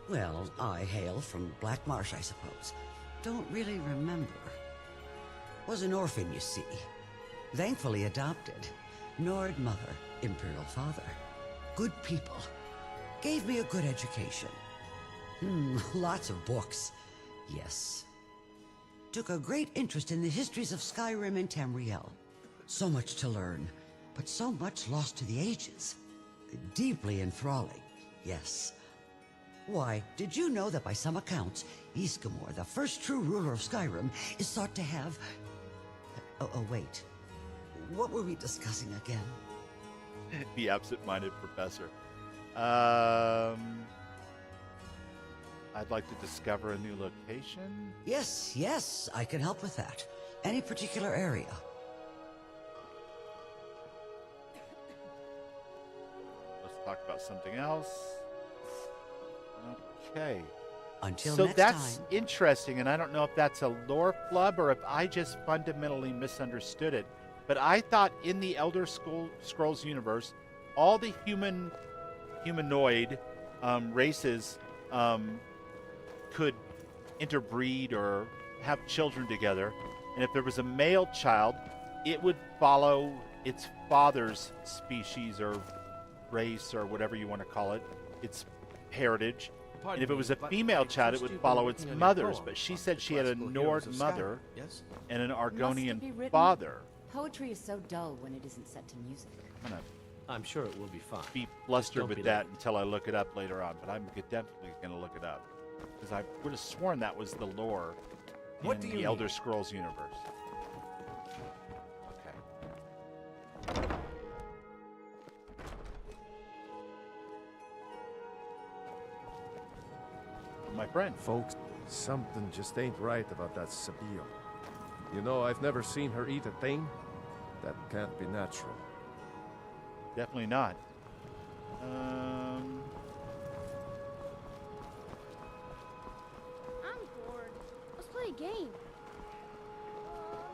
E: Well, I hail from Black Marsh, I suppose. Don't really remember. Was an orphan, you see. Thankfully adopted. Nord mother, imperial father. Good people. Gave me a good education. Lots of books. Yes. Took a great interest in the histories of Skyrim and Tamriel. So much to learn, but so much lost to the ages. Deeply enthralling, yes. Why, did you know that by some accounts, Iskamor, the first true ruler of Skyrim, is thought to have... Oh, wait. what were we discussing again?
C: The absent-minded professor. I'd like to discover a new location.
E: Yes, I can help with that. Any particular area?
C: Let's talk about something else. Okay.
E: Until
C: so
E: next
C: that's
E: time.
C: interesting, and I don't know if that's a lore flub or if I just fundamentally misunderstood it. But I thought in the Elder Scrolls universe, all the humanoid races could interbreed or have children together, and if there was a male child, it would follow its father's species or race or whatever you want to call it, its heritage. And if it was a female child, it would follow its mother's. But she said she had a Nord mother and an Argonian father.
H: Poetry is so dull when it isn't set to music.
V: I'm sure it will be fine.
C: Be flustered
V: Don't
C: with
V: be
C: that
V: late.
C: until I look it up later on, but I'm definitely going to look it up. Because I would have sworn that was the lore
V: What
C: in
V: do
C: the
V: you
C: Elder
V: need?
C: Scrolls universe. Okay. My friend.
M: Folks, something just ain't right about that Sabio. You know, I've never seen her eat a thing. That can't be natural.
C: Definitely not.
W: I'm bored. Let's play a game.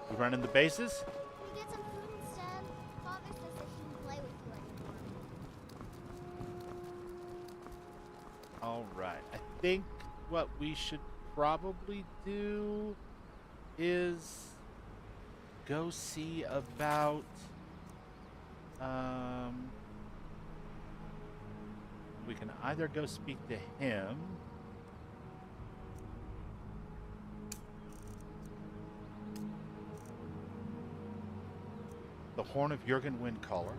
C: We running the bases?
W: We get some food instead. Father says that he can play with you anymore.
C: All right. I think what we should probably do is go see about we can either go speak to him the Horn of Jurgen Windcaller.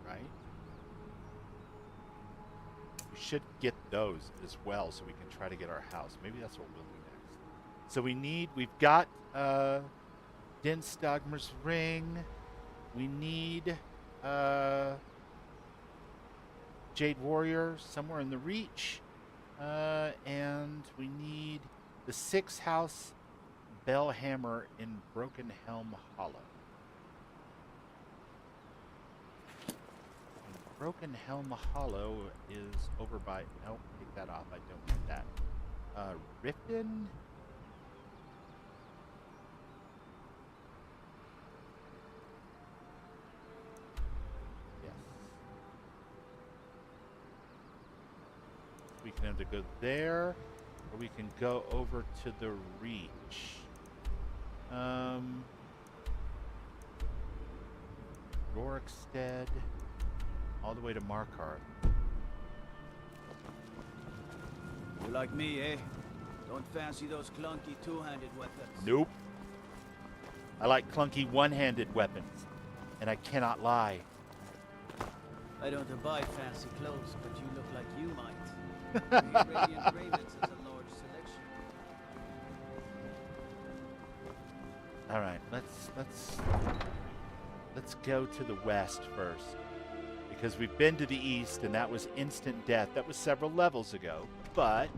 C: Right. We should get those as well so we can try to get our house. Maybe that's what we'll do next. So we've got Den Stagmer's ring. We need Jade Warrior somewhere in the Reach. And we need the 6th house Bellhammer in Broken Helm Hollow. And Broken Helm Hollow is over by... Oh, take that off. I don't need that. Riften? Yes. We can either go there, or we can go over to the Reach. Rorikstead, all the way to Markarth.
T: You like me, eh? Don't fancy those clunky two-handed weapons.
C: Nope. I like clunky one-handed weapons, and I cannot lie.
T: I don't abide fancy clothes, but you look like you might. The Radiant Ravens is a large selection.
C: All right, let's go to the west first, because we've been to the east, and that was instant death. That was several levels ago, but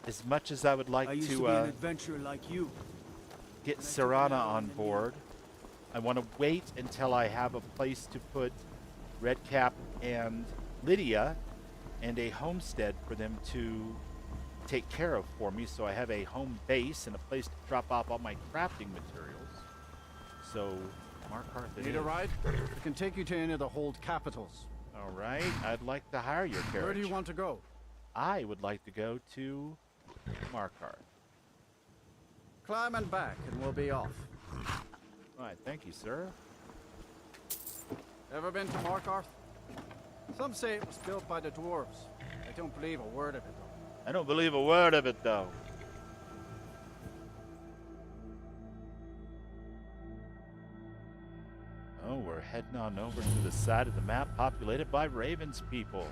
C: as much as I would like
T: I used
C: to
T: be an adventurer like you.
C: get Serana on board, I want to wait until I have a place to put Redcap and Lydia and a homestead for them to take care of for me, so I have a home base and a place to drop off all my crafting materials. So, Markarth it
F: Need a
C: is.
F: ride? I can take you to any of the hold capitals.
C: All right, I'd like to hire your carriage.
F: Where do you want to go?
C: I would like to go to Markarth.
F: Climb and back, and we'll be off.
C: All right, thank you, sir.
F: Ever been to Markarth? Some say it was built by the dwarves. I don't believe a word of it, though.
C: I don't believe a word of it, though. Oh, we're heading on over to the side of the map populated by Raven's people.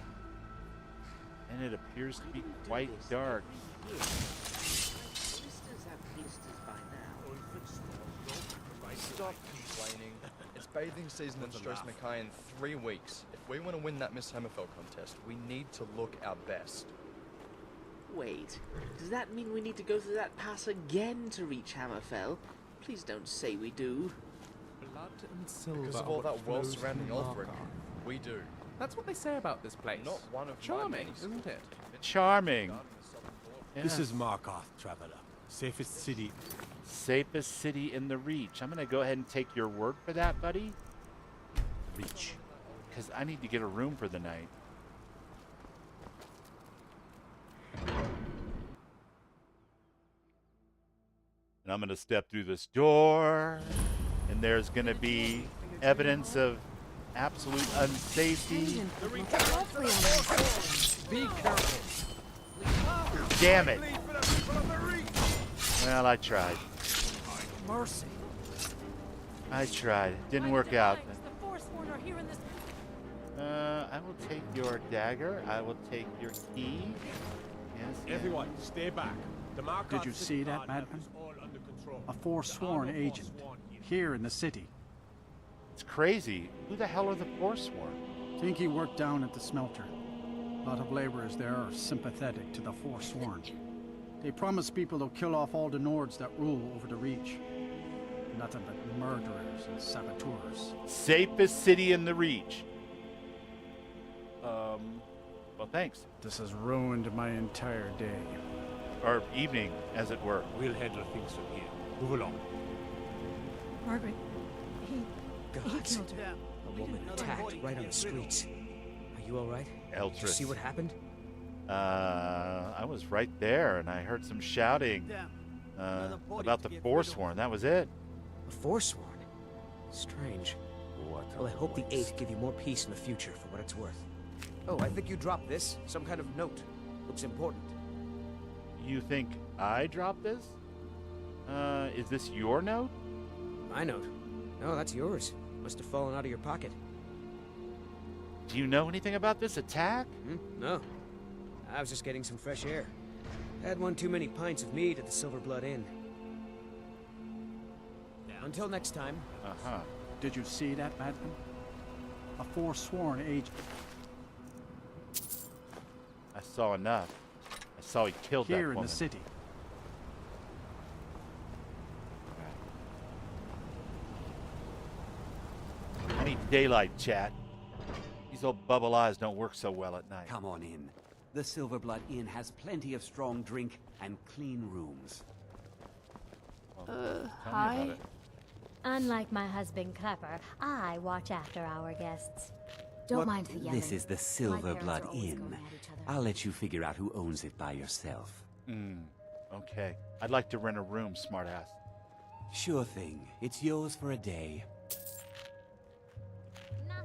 C: And it appears to be quite dark.
D: Stop complaining. It's bathing season in Stros Mackay in 3 weeks. If we want to win that Miss Hammerfell contest, we need to look our best.
G: Wait, does that mean we need to go through that pass again to reach Hammerfell? Please don't say we do.
B: Blood and silver.
D: Because of all that world surrounding Ulfric, we do.
B: That's what they say about this place.
D: Not one of
B: Charming, isn't it?
C: Charming.
Q: This is Markarth, traveler. Safest city.
C: Safest city in the Reach. I'm going to go ahead and take your word for that, buddy.
Q: Reach.
C: Because I need to get a room for the night. And I'm going to step through this door. And there's going to be evidence of absolute unsafety.
Q: Be careful.
C: Damn it. Well, I tried.
Q: Mercy.
C: I tried. It didn't work out. I will take your dagger. I will take your key. Yes.
R: Everyone, stay back. The
F: Did you see that, madman? A forsworn agent here in the city.
C: It's crazy. Who the hell are the Forsworn?
F: Think he worked down at the smelter. A lot of laborers there are sympathetic to the Forsworn. They promise people they'll kill off all the Nords that rule over the Reach. Nothing but murderers and saboteurs.
C: Safest city in the Reach. Well, thanks.
F: This has ruined my entire day.
C: Or evening, as it were.
R: We'll handle things from here. Move along.
H: Margaret, he
I: Gods.
H: killed her.
I: A woman attacked right on the streets. Are you alright?
C: Eltress.
I: Did you see what happened?
C: I was right there, and I heard some shouting about the Forsworn. That was it.
I: A Forsworn? Strange. Well, I hope the Eight give you more peace in the future, for what it's worth. Oh, I think you dropped this. Some kind of note. Looks important.
C: You think I dropped this? Is this your note?
I: My note? No, that's yours. Must have fallen out of your pocket.
C: Do you know anything about this attack?
I: No. I was just getting some fresh air. Had one too many pints of mead at the Silver Blood Inn. Until next time.
C: Uh-huh.
F: Did you see that, madman? A forsworn agent.
C: I saw enough. I saw he killed that woman.
F: Here in the city.
C: I need daylight, chat. These old bubble eyes don't work so well at night.
J: Come on in. The Silver Blood Inn has plenty of strong drink and clean rooms.
O: Hi. Unlike my husband Clever, I watch after our guests. Don't mind the yelling.
J: This is the Silver Blood Inn. I'll let you figure out who owns it by yourself.
C: Okay. I'd like to rent a room, smartass.
J: Sure thing. It's yours for a day.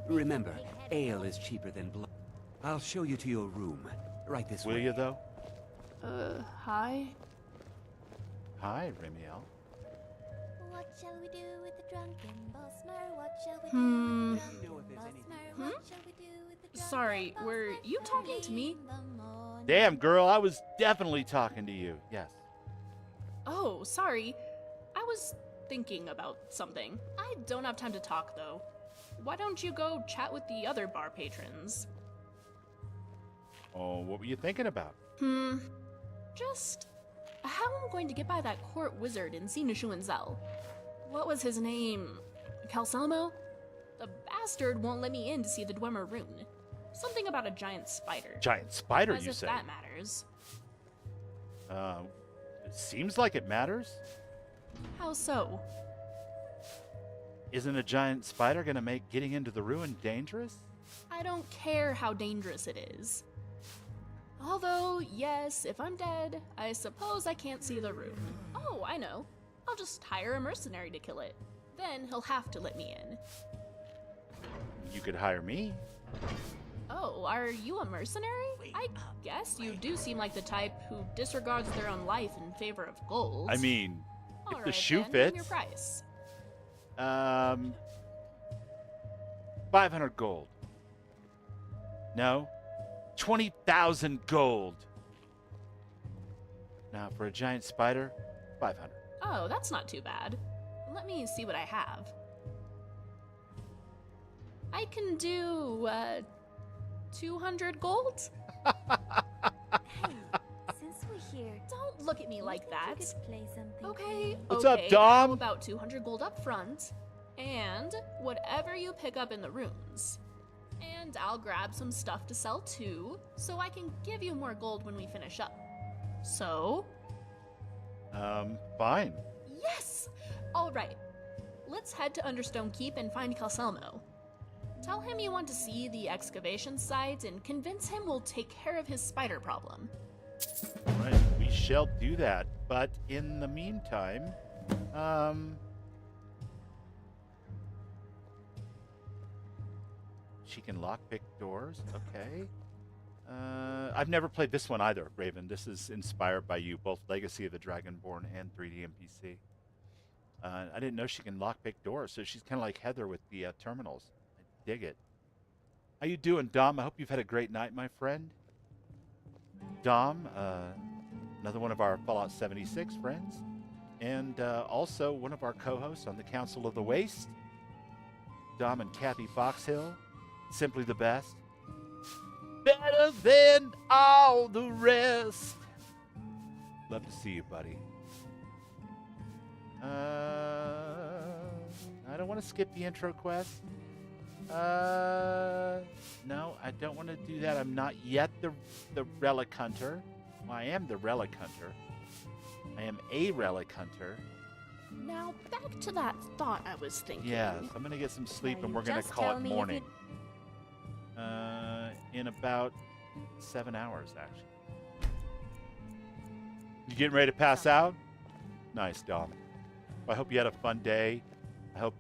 J: Remember, ale is cheaper than blood. I'll show you to your room. Right this way.
C: Will you, though?
P: Hi?
C: Hi, Remiel.
W: What shall we do with the drunken Bosmer? What shall we do with the drunken Bosmer? What shall we do with the drunken
P: Sorry, were you talking to me?
C: Damn, girl, I was definitely talking to you. Yes.
P: Oh, sorry. I was thinking about something. I don't have time to talk, though. Why don't you go chat with the other bar patrons?
C: Oh, what were you thinking about?
P: Just how I'm going to get by that court wizard in Sinushuanzel. What was his name? Calselmo? The bastard won't let me in to see the Dwemer rune. Something about a giant spider.
C: Giant spider,
P: As
C: you
P: if
C: say?
P: that matters.
C: It seems like it matters.
P: How so?
C: Isn't a giant spider gonna make getting into the ruin dangerous?
P: I don't care how dangerous it is. Although, yes, if I'm dead, I suppose I can't see the rune. Oh, I know. I'll just hire a mercenary to kill it. Then he'll have to let me in.
C: You could hire me.
P: Oh, are you a mercenary? I guess you do seem like the type who disregards their own life in favor of gold.
C: I mean, if the shoe
P: then, name
C: fits.
P: your price.
C: 500 gold. No. 20,000 gold. Now, for a giant spider, 500.
P: Oh, that's not too bad. Let me see what I have. I can do, 200 gold?
W: Hey, since we're here,
P: don't look at me like that.
W: You could play something.
P: Okay,
C: What's
P: okay,
C: up, Dom?
P: How about 200 gold up front, and whatever you pick up in the rooms. And I'll grab some stuff to sell too, so I can give you more gold when we finish up. So?
C: Fine.
P: Yes! Alright, let's head to Understone Keep and find Calselmo. Tell him you want to see the excavation site and convince him we'll take care of his spider problem.
C: Right, we shall do that. But in the meantime, she can lockpick doors. Okay. I've never played this one either, Raven. This is inspired by you, both Legacy of the Dragonborn and 3D NPC. I didn't know she can lockpick doors, so she's kind of like Heather with the terminals. I dig it. How you doing, Dom? I hope you've had a great night, my friend. Dom, another one of our Fallout 76 friends, and also one of our co-hosts on the Council of the Waste. Dom and Kathy Foxhill, simply the best. Better than all the rest. Love to see you, buddy. I don't want to skip the intro quest. No, I don't want to do that. I'm not yet the relic hunter. Well, I am the relic hunter. I am a relic hunter.
P: Now, back to that thought I was thinking.
C: Yes, I'm going to get some sleep
P: Now,
C: and
P: you
C: we're going to
P: just
C: call
P: tell
C: it
P: me if
C: morning. In about 7 hours, actually. You getting ready to pass out? Nice, Dom. I hope you had a fun day. I hope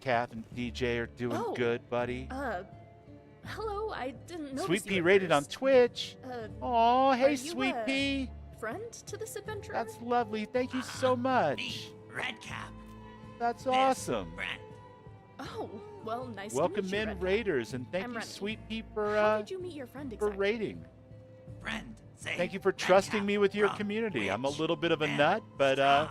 C: Kath and DJ are doing good, buddy.
P: Hello, I didn't know.
C: Sweet Pea rated on Twitch. Aw, hey, Sweet Pea.
P: Friend to this adventure?
C: That's lovely. Thank you so much.
A: Redcap.
C: That's awesome.
P: Oh, well, nice
C: Welcome
P: to meet you,
C: in,
P: Redcap.
C: Raiders, and thank
P: I'm
C: you,
P: Rennie.
C: Sweet Pea, for
P: How did you meet your friend
C: for
P: exactly?
C: rating.
A: Friend, say
C: Thank you for trusting me with your community. I'm a little bit of a nut, but I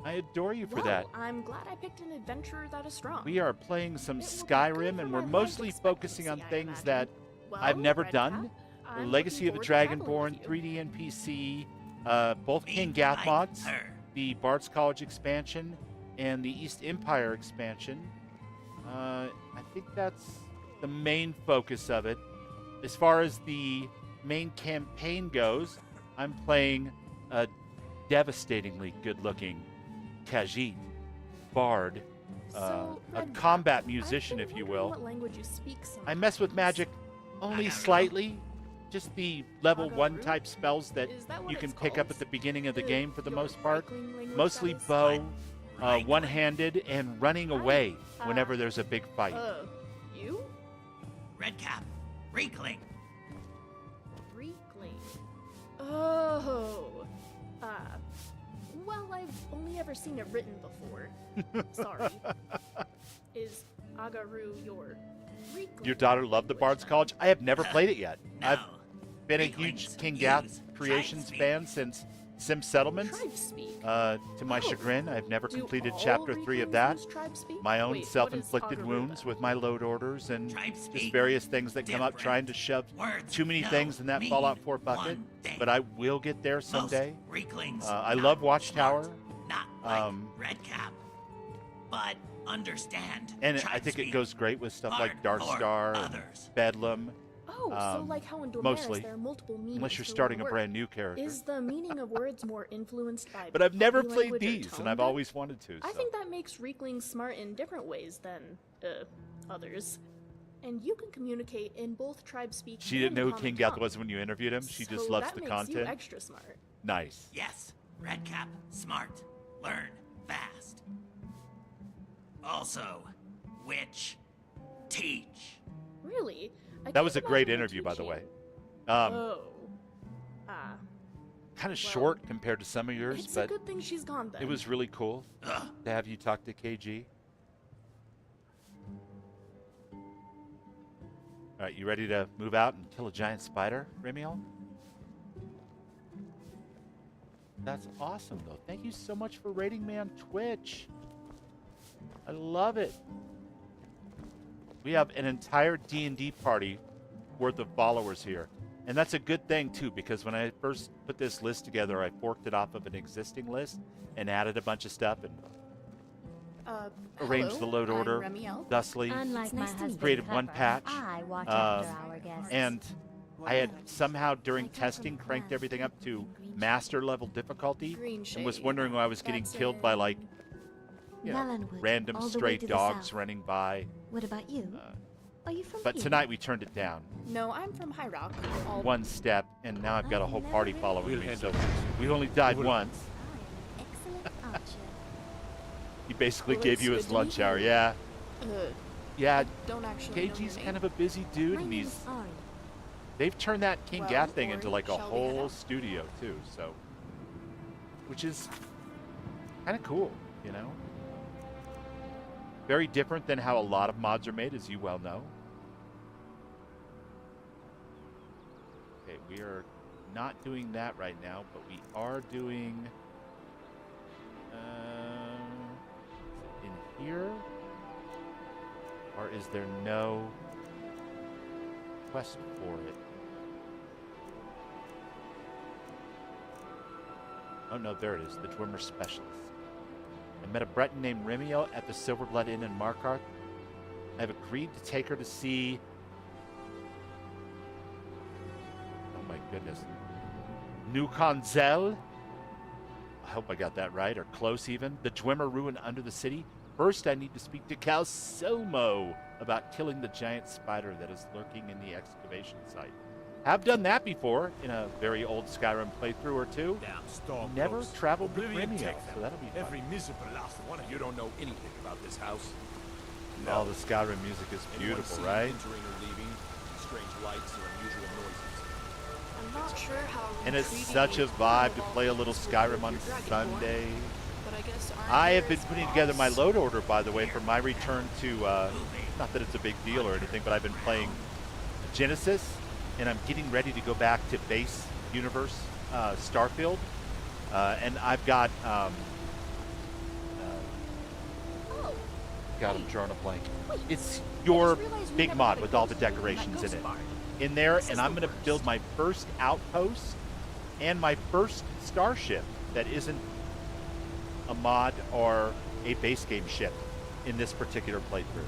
C: adore you for
P: Well,
C: that.
P: I'm glad I picked an adventure that is strong.
C: We are playing some
P: It will be good
C: Skyrim,
P: for
C: and
P: my
C: we're
P: life
C: mostly focusing on things that I've never done.
P: I'm
C: Legacy of the
P: looking forward
C: Dragonborn,
P: to traveling
C: 3D NPC, both King Gath mods, the Bard's College expansion, and the East Empire expansion. I think that's the main focus of it. As far as the main campaign goes, I'm playing a devastatingly good-looking Khajiit, Bard,
P: So,
C: a
P: Redcap,
C: combat musician,
P: I've been
C: if you
P: wondering
C: will.
P: What language you speak
C: I mess with magic only slightly. Just the level 1 type spells that you can pick up at the beginning of the game for the most part. Mostly bow, one-handed, and running away whenever there's a big fight.
P: You?
A: Redcap. Reekling.
P: Reekling. Oh. Well, I've only ever seen it written before. Sorry. Is Agaru your Reekling?
C: Your daughter loved the Bard's College? I have never played it yet. I've been a huge King Gath Creations fan since Sim Settlements. To my chagrin, I've never completed Chapter 3 of that. My own self-inflicted wounds with my load orders and just various things that come up trying to shove too many things in that Fallout 4 bucket. But I will get there someday. I love Watchtower.
A: Redcap. But understand.
C: And I think it goes great with stuff like Darkstar, and Bedlam.
P: Oh, so like how in Dormaris
C: mostly,
P: there are multiple meanings
C: unless you're
P: for
C: starting
P: one
C: a
P: word.
C: brand new character.
P: Is the meaning of words more influenced by
C: But I've never
P: body
C: played
P: language or
C: these, and
P: tone
C: I've
P: deaf?
C: always wanted to.
P: I
C: So.
P: think that makes Reeklings smart in different ways than others. And you can communicate in both tribe speak.
C: She didn't
P: and
C: know who
P: common
C: King Gath
P: tongue.
C: was when you interviewed him. She just
P: So
C: loves
P: that
C: the
P: makes
C: content.
P: You extra smart.
C: Nice.
A: Yes. Redcap. Smart. Learn. Fast. Also, witch. Teach.
P: Really?
C: That was a great interview, by the way.
P: Oh.
C: Kind of short compared to some of yours,
P: It's
C: but
P: a good thing she's gone then.
C: it was really cool to have you talk to KG. right, you ready to move out and kill a giant spider, Remiel? That's awesome, though. Thank you so much for rating me on Twitch. I love it. We have an entire D&D party worth of followers here. And that's a good thing, too, because when I first put this list together, I forked it off of an existing list and added a bunch of stuff and arranged the load order thusly, created one patch, and I had somehow, during testing, cranked everything up to master level difficulty and was wondering why I was getting killed by, like, you know, random stray dogs running by.
W: What about you? Are you from
C: But
W: here?
C: tonight we turned it down.
P: No, I'm from High Rock.
C: One step, and now I've got a whole party following me, so we only died once.
W: Excellent archer.
C: He basically
P: Well,
C: gave
P: it's
C: you
P: good
C: his
P: to
C: lunch
P: meet
C: hour,
P: you.
C: yeah. Yeah,
P: Don't actually know
C: KG's
P: your
C: kind
P: name.
C: of a busy dude,
W: My
C: and
W: name is Ari.
C: they've turned that King
P: Well,
C: Gat thing
P: Ori,
C: into like a
P: shall we head
C: whole
P: up?
C: studio too, so which is kind of cool, you know. Very different than how a lot of mods are made, as you well know. Okay, we are not doing that right now, but we are doing is it in here, or is there no quest for it? Oh no, there it is, the Dwemer Specialist. I met a Breton named Remiel at the Silverblood Inn in Markarth. I have agreed to take her to see... Oh my goodness. Nukonzel? I hope I got that right, or close even. The Dwemer ruin under the city. First, I need to speak to Calsomo about killing the giant spider that is lurking in the excavation site. Have done that before in a very old Skyrim playthrough or two. Never traveled with Remiel, so that'll be fun.
R: Every miserable last one of you don't know anything about this house.
C: All the Skyrim music is
R: Anyone
C: beautiful,
R: seen
C: right?
R: entering or leaving? Strange lights or unusual noises.
P: I'm not sure how.
C: And it's
P: intriguing
C: such a
P: it is
C: vibe to
P: all
C: play a little
P: this
C: Skyrim
P: with
C: on
P: your dragonborn,
C: Sunday.
P: But I guess aren't
C: I have
P: there
C: been
P: as
C: putting together my
P: boss?
C: load order, by the way, for my return to, not that it's a big deal or anything, but I've been playing Genesis, and I'm getting ready to go back to base universe, Starfield, and I've got, God, I'm drawing a blank. It's your big mod with all the decorations in it. In there, and I'm going to build my first outpost and my first starship that isn't a mod or a base game ship in this particular playthrough.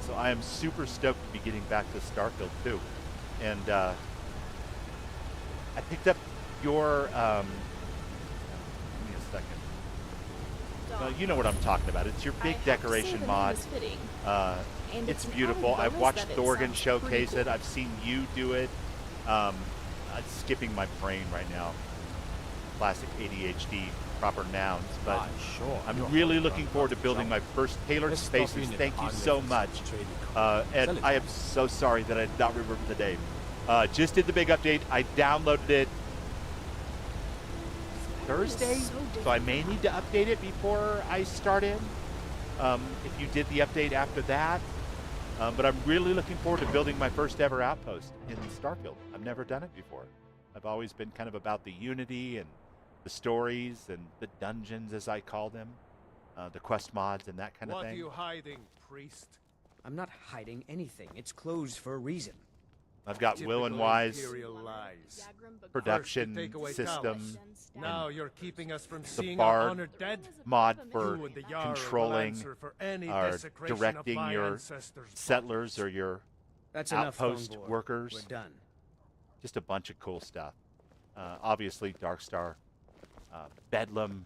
C: So I am super stoked to be getting back to Starfield too. And I picked up your, give me a second. You know what I'm talking about. It's your big decoration mod. It's beautiful. I've watched Thorgan showcase it. I've seen you do it. I'm skipping my brain right now. Classic ADHD, proper nouns. But I'm really looking forward to building my first tailored spaces. Thank you so much. And I am so sorry that I did not remember the name. Just did the big update. I downloaded it Thursday, so I may need to update it before I start in. If you did the update after that. But I'm really looking forward to building my first ever outpost in Starfield. I've never done it before. I've always been kind of about the unity and the stories and the dungeons, as I call them, the quest mods and that kind of
M: What
C: thing.
M: are you hiding, priest?
I: I'm not hiding anything. It's closed for a reason.
C: I've got Will and
M: Typical
C: Wise
M: Imperial lies.
C: production
M: First you take away
C: system.
M: Talos. Now you're keeping us from
C: The
M: seeing our
C: Bard
M: honored dead.
C: mod for
M: You and the Jarl will
C: controlling
M: answer for any
C: or
M: desecration of
C: directing
M: my
C: your
M: ancestors'
C: settlers or your
I: That's enough,
C: outpost
I: Thongor.
C: workers.
I: We're done.
C: Just a bunch of cool stuff. Obviously, Darkstar, Bedlam,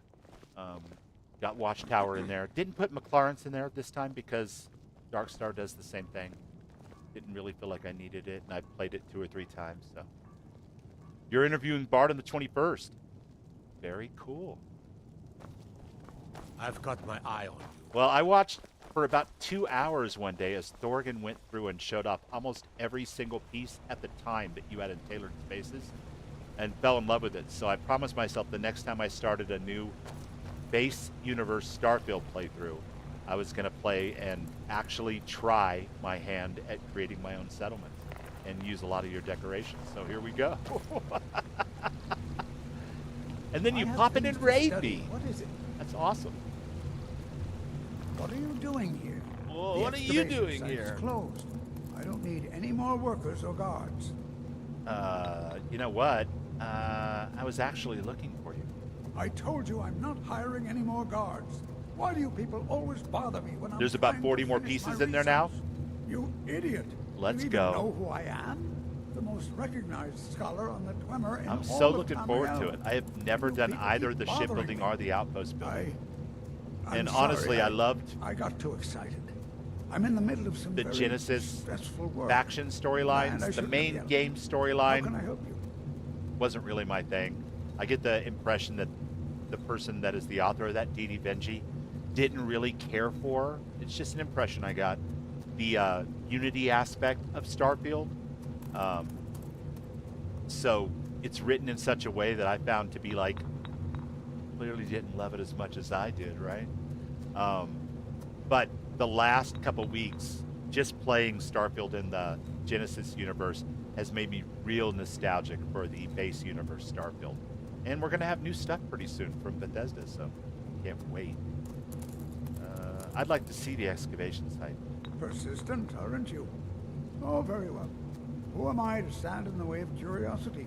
C: got Watchtower in there. Didn't put McLaren's in there this time because Darkstar does the same thing. Didn't really feel like I needed it, and I've played it 2 or 3 times. So, you're interviewing Bard on the 21st. Very cool.
R: I've got my eye on you.
C: Well, I watched for about 2 hours one day as Thorgan went through and showed off almost every single piece at the time that you had in Tailored Spaces, and fell in love with it. So I promised myself the next time I started a new base universe Starfield playthrough, I was going to play and actually try my hand at creating my own settlements. and use a lot of your decorations. So here we go. And then you pop in and raid me.
K: What is it?
C: That's awesome.
K: What are you doing here?
C: Well,
K: The
C: what are you
K: excavation
C: doing
K: site is
C: here?
K: closed. I don't need any more workers or guards.
C: You know what? I was actually looking for you.
K: I told you I'm not hiring any more guards. Why do you people always bother me when I'm
C: There's about
K: trying
C: 40
K: to
C: more
K: finish
C: pieces
K: my
C: in there now.
K: research? You idiot.
C: Let's
K: you
C: go.
K: even know who I am? The most recognized scholar on the Dwemer in
C: I'm
K: all
C: so
K: of
C: looking forward to
K: Tamriel.
C: it. I have never done
K: people
C: either
K: keep
C: the
K: bothering
C: shipbuilding
K: me.
C: or the outpost building.
K: I'm
C: And
K: sorry,
C: honestly, I loved
K: I got too excited. I'm in the middle of some
C: the
K: very
C: Genesis
K: stressful work.
C: faction
K: And I
C: storylines. The
K: shouldn't
C: main
K: have
C: game
K: How can I
C: storyline
K: help you?
C: wasn't really my thing. I get the impression that the person that is the author of that, Didi Benji, didn't really care for. It's just an impression I got. The Unity aspect of Starfield. So it's written in such a way that I found to be like, clearly didn't love it as much as I did, right? But the last couple weeks, just playing Starfield in the Genesis universe has made me real nostalgic for the base universe Starfield. And we're going to have new stuff pretty soon from Bethesda, so can't wait. I'd like to see the excavation site.
K: Persistent, aren't you? Oh, very well. Who am I to stand in the way of curiosity?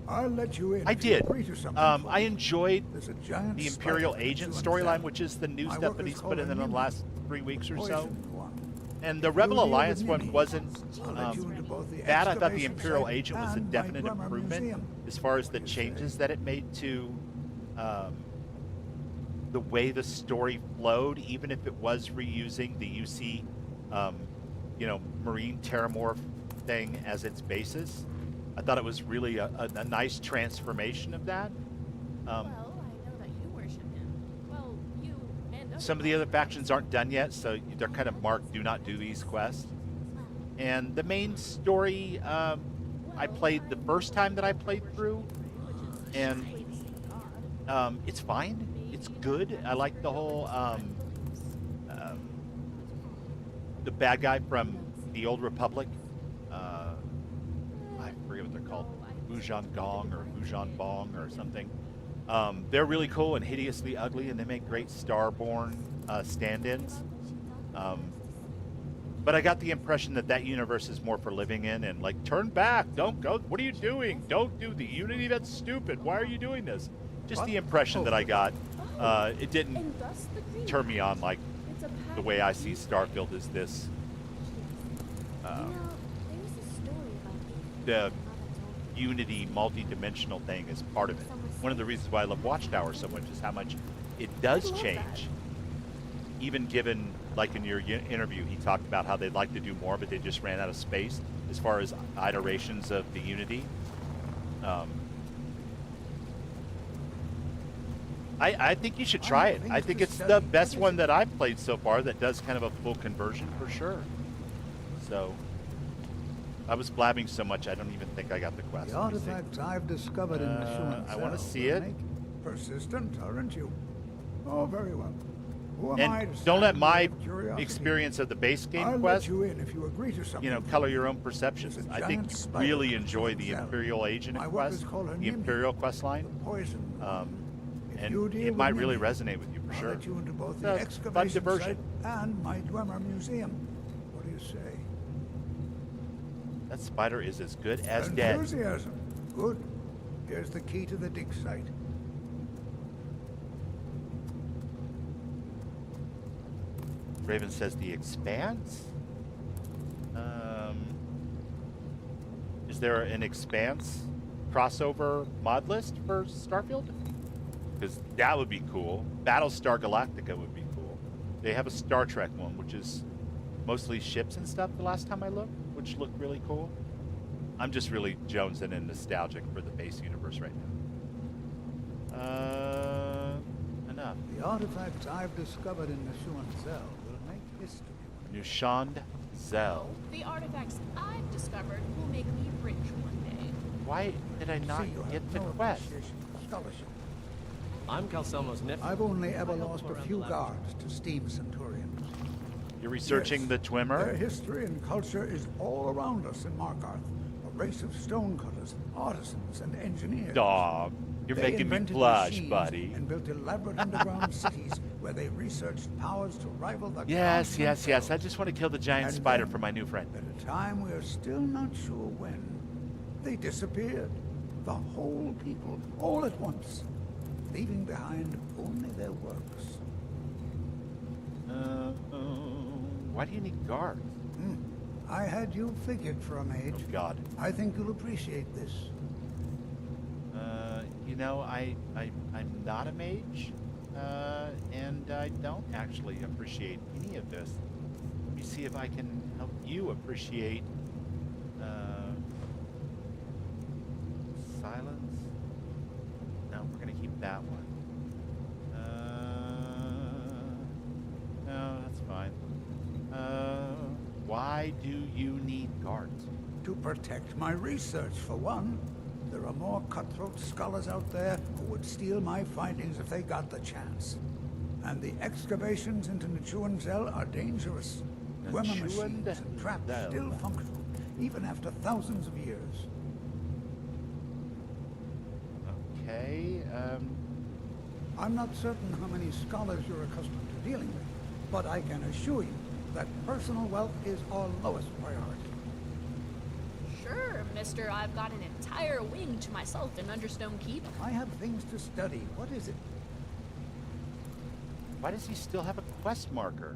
K: I'll let you in.
C: I
K: if you
C: did.
K: agree to something.
C: I enjoyed
K: There's a giant
C: the
K: spider
C: Imperial
K: that
C: Agent
K: lives
C: storyline,
K: inside.
C: which is the new
K: My
C: stuff that
K: workers
C: he's
K: call
C: put
K: her
C: in the
K: Nimue.
C: last 3 weeks or so.
K: Poisoned one.
C: And the
K: If
C: Rebel
K: you deal with
C: Alliance one
K: Nimue,
C: wasn't
K: I'll let you into both the
C: bad. I thought the
K: excavation
C: Imperial
K: site
C: Agent was a
K: and my
C: definite
K: Dwemer
C: improvement
K: Museum.
C: as far as the changes that it made to the way the story flowed, even if it was reusing the UC, Marine Terramorph thing as its basis. I thought it was really a nice transformation of that.
P: Well, I know that you worship him. Well, you and
C: Some of the other factions aren't done yet, so they're kind of marked do not do these quests. And the main story, I played the first time that I played through, and it's fine. It's good. I like the whole the bad guy from the Old Republic. I forget what they're called, Wujan Gong or Wujan Bong or something. They're really cool and hideously ugly, and they make great Starborn stand-ins. But I got the impression that that universe is more for living in, and like, turn back, don't go, what are you doing? Don't do the Unity, that's stupid. Why are you doing this? Just the impression that I got. It didn't turn me on like the way I see Starfield is this. The Unity multi-dimensional thing is part of it. One of the reasons why I love Watchtower so much is how much it does change. Even given, like in your interview, he talked about how they'd like to do more, but they just ran out of space as far as iterations of the Unity. I think you should try it. I think it's the best one that I've played so far that does kind of a full conversion for sure. So, I was blabbing so much I don't even think I got the quest.
K: The artifacts I've discovered in Meshuan
C: I want to
K: Cell
C: see it.
K: make persistent, aren't you? Oh, very well. Who am I
C: And
K: to
C: don't let
K: stand in the way
C: my
K: of curiosity?
C: experience of the base game
K: I'll
C: quest,
K: let you in if you agree to something.
C: color your own perceptions.
K: There's a
C: I think
K: giant
C: you
K: spider
C: really
K: that
C: enjoy
K: lives
C: the
K: out.
C: Imperial Agent
K: My
C: quest,
K: workers call her
C: the
K: Nimue.
C: Imperial quest line.
K: Poison.
C: And
K: you deal
C: it
K: with
C: might really
K: Nimue,
C: resonate with you for
K: I'll
C: sure.
K: let you into both
C: It's
K: the
C: a fun
K: excavation
C: diversion.
K: site and my Dwemer Museum. What do you say?
C: That spider is as good as dead.
K: Enthusiasm. Good. Here's the key to the dig site.
C: Raven says the Expanse. Is there an Expanse crossover mod list for Starfield? Because that would be cool. Battlestar Galactica would be cool. They have a Star Trek one, which is mostly ships and stuff the last time I looked, which looked really cool. I'm just really jonesing and nostalgic for the base universe right now. Enough.
K: The artifacts I've discovered in Meshuan Cell will make history.
C: Nushand Zell.
P: The artifacts I've discovered will make me rich one day.
C: Why did I not
K: See, you have
C: get the
K: no
C: quest?
K: appreciation for scholarship.
D: I'm Calcelmo's nephew.
K: I've only ever lost a few guards to steam centurions.
C: You're researching
K: Yes.
C: the Dwemer?
K: Their history and culture is all around us in Markarth. A race of stonecutters, artisans, and engineers.
C: Dog, you're
K: They
C: making me
K: invented
C: blush,
K: machines
C: buddy.
K: And built elaborate underground cities where they researched powers to rival the
C: Yes,
K: gods
C: yes, yes. I
K: themselves.
C: just want to kill the giant
K: And
C: spider
K: then,
C: for my new friend.
K: At a time we are still not sure when, they disappeared. The whole people, all at once, leaving behind only their works.
C: Why do you need guards?
K: I had you figured for a mage.
C: Oh, God.
K: I think you'll appreciate this.
C: You know, I'm not a mage, and I don't actually appreciate any of this. Let me see if I can help you appreciate silence. No, we're gonna keep that one. No, that's fine. Why do you need guards?
K: To protect my research, for one. There are more cutthroat scholars out there who would steal my findings if they got the chance. And the excavations into Nichuanzel are dangerous. Dwemer machines and traps still functional, even after thousands of years.
C: Okay,
K: I'm not certain how many scholars you're accustomed to dealing with, but I can assure you that personal wealth is our lowest priority.
P: Sure, mister, I've got an entire wing to myself in Understone Keep.
K: I have things to study. What is it?
C: Why does he still have a quest marker?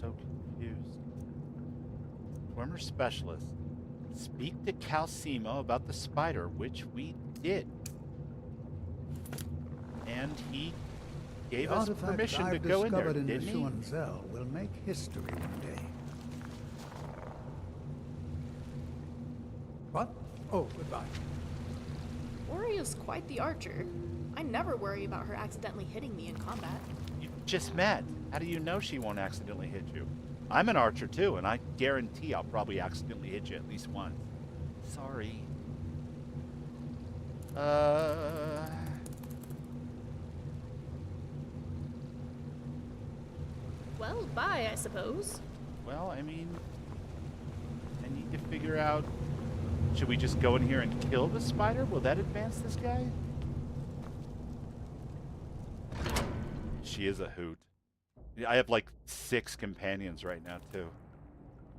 C: So confused. Former specialist. Speak to Calcimo about the spider, which we did. And he gave us permission to go in there, didn't he?
K: Nichuanzel will make history one day. What? Oh, goodbye.
P: Ori is quite the archer. I never worry about her accidentally hitting me in combat.
C: You just met. How do you know she won't accidentally hit you? I'm an archer too, and I guarantee I'll probably accidentally hit you at least once. Sorry.
P: Well, bye, I suppose.
C: Well, I mean, I need to figure out, should we just go in here and kill the spider? Will that advance this guy? She is a hoot. I have like 6 companions right now too,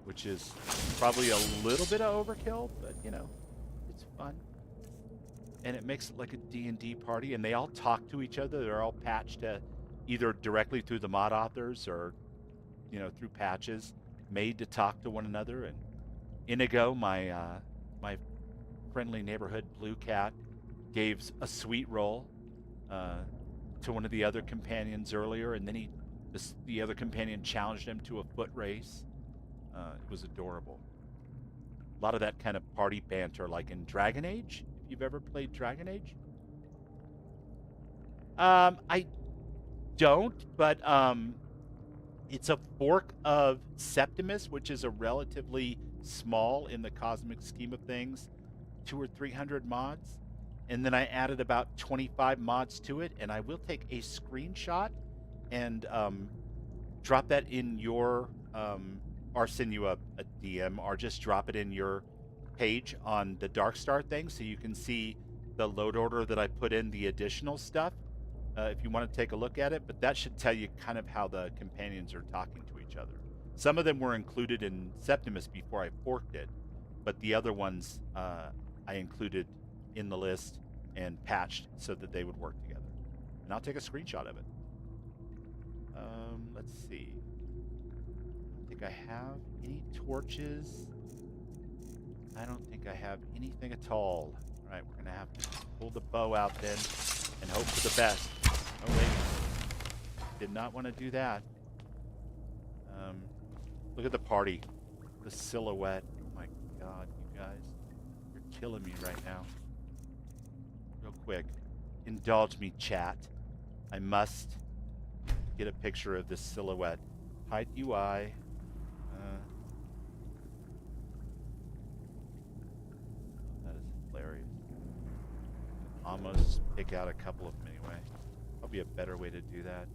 C: which is probably a little bit of overkill, but you know, it's fun. And it makes it like a D&D party, and they all talk to each other. They're all patched either directly through the mod authors or, you know, through patches made to talk to one another. And Inigo, my my friendly neighborhood blue cat, gave a sweet roll to one of the other companions earlier, and then the other companion challenged him to a foot race. It was adorable. A lot of that kind of party banter, like in Dragon Age. If you've ever played Dragon Age, I don't, but it's a fork of Septimus, which is a relatively small in the cosmic scheme of things, 200 or 300 mods, and then I added about 25 mods to it, and I will take a screenshot and drop that in your or send you a DM, or just drop it in your page on the Darkstar thing so you can see the load order that I put in the additional stuff if you want to take a look at it. But that should tell you kind of how the companions are talking to each other. Some of them were included in Septimus before I forked it, but the other ones I included in the list and patched so that they would work together. And I'll take a screenshot of it. Let's see. I don't think I have any torches. I don't think I have anything at all. All right, we're gonna have to pull the bow out then and hope for the best. Oh wait, did not want to do that. Look at the party, the silhouette. Oh my God, you guys, you're killing me right now. Real quick, indulge me, chat. I must get a picture of this silhouette. Hide UI. That is hilarious. Almost pick out a couple of them anyway. Probably a better way to do that.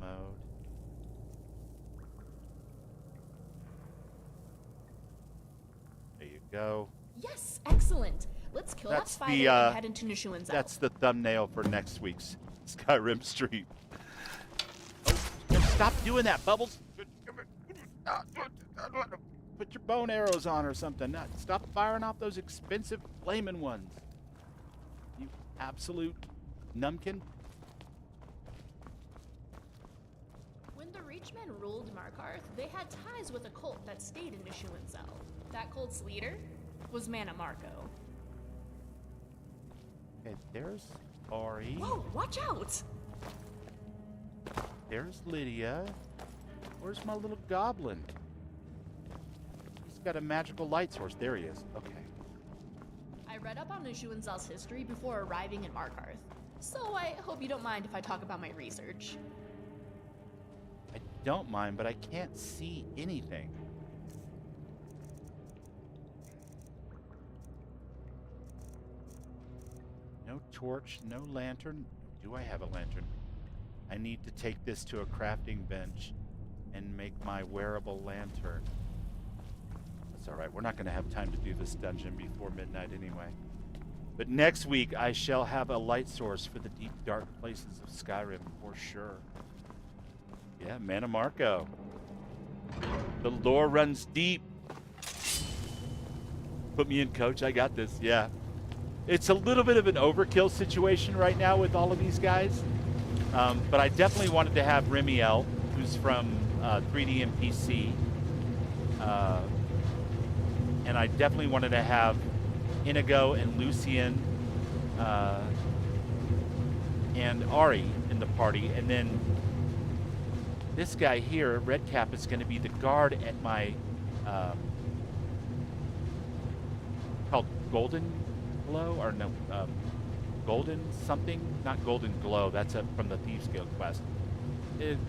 C: mode. There you go.
P: Yes, excellent. Let's kill that spider and head into Nishuan's Zell.
C: That's the thumbnail for next week's Skyrim stream. Oh, stop doing that, Bubbles. Put your bone arrows on or something. Stop firing off those expensive flaming ones. You absolute numbkin.
P: When the Reachmen ruled Markarth, they had ties with a cult that stayed in Nishuan's Zell. That cult's leader was Mana Marco.
C: Okay, there's Ari.
P: Whoa, watch out!
C: There's Lydia. Where's my little goblin? He's got a magical light source. There he is. Okay.
P: I read up on Nishuan's Zell's history before arriving in Markarth, so I hope you don't mind if I talk about my research.
C: I don't mind, but I can't see anything. No torch, no lantern. Do I have a lantern? I need to take this to a crafting bench and make my wearable lantern. That's alright, we're not going to have time to do this dungeon before midnight anyway. But next week I shall have a light source for the deep dark places of Skyrim for sure. Yeah, Mana Marco. The lore runs deep. Put me in, coach, I got this, yeah. It's a little bit of an overkill situation right now with all of these guys. But I definitely wanted to have Remiel, who's from 3D and PC. And I definitely wanted to have Inigo and Lucian and Ari in the party. And then this guy here, Redcap, is going to be the guard at my called Golden Glow, or no, Golden something, not Golden Glow. That's from the Thieves Guild quest.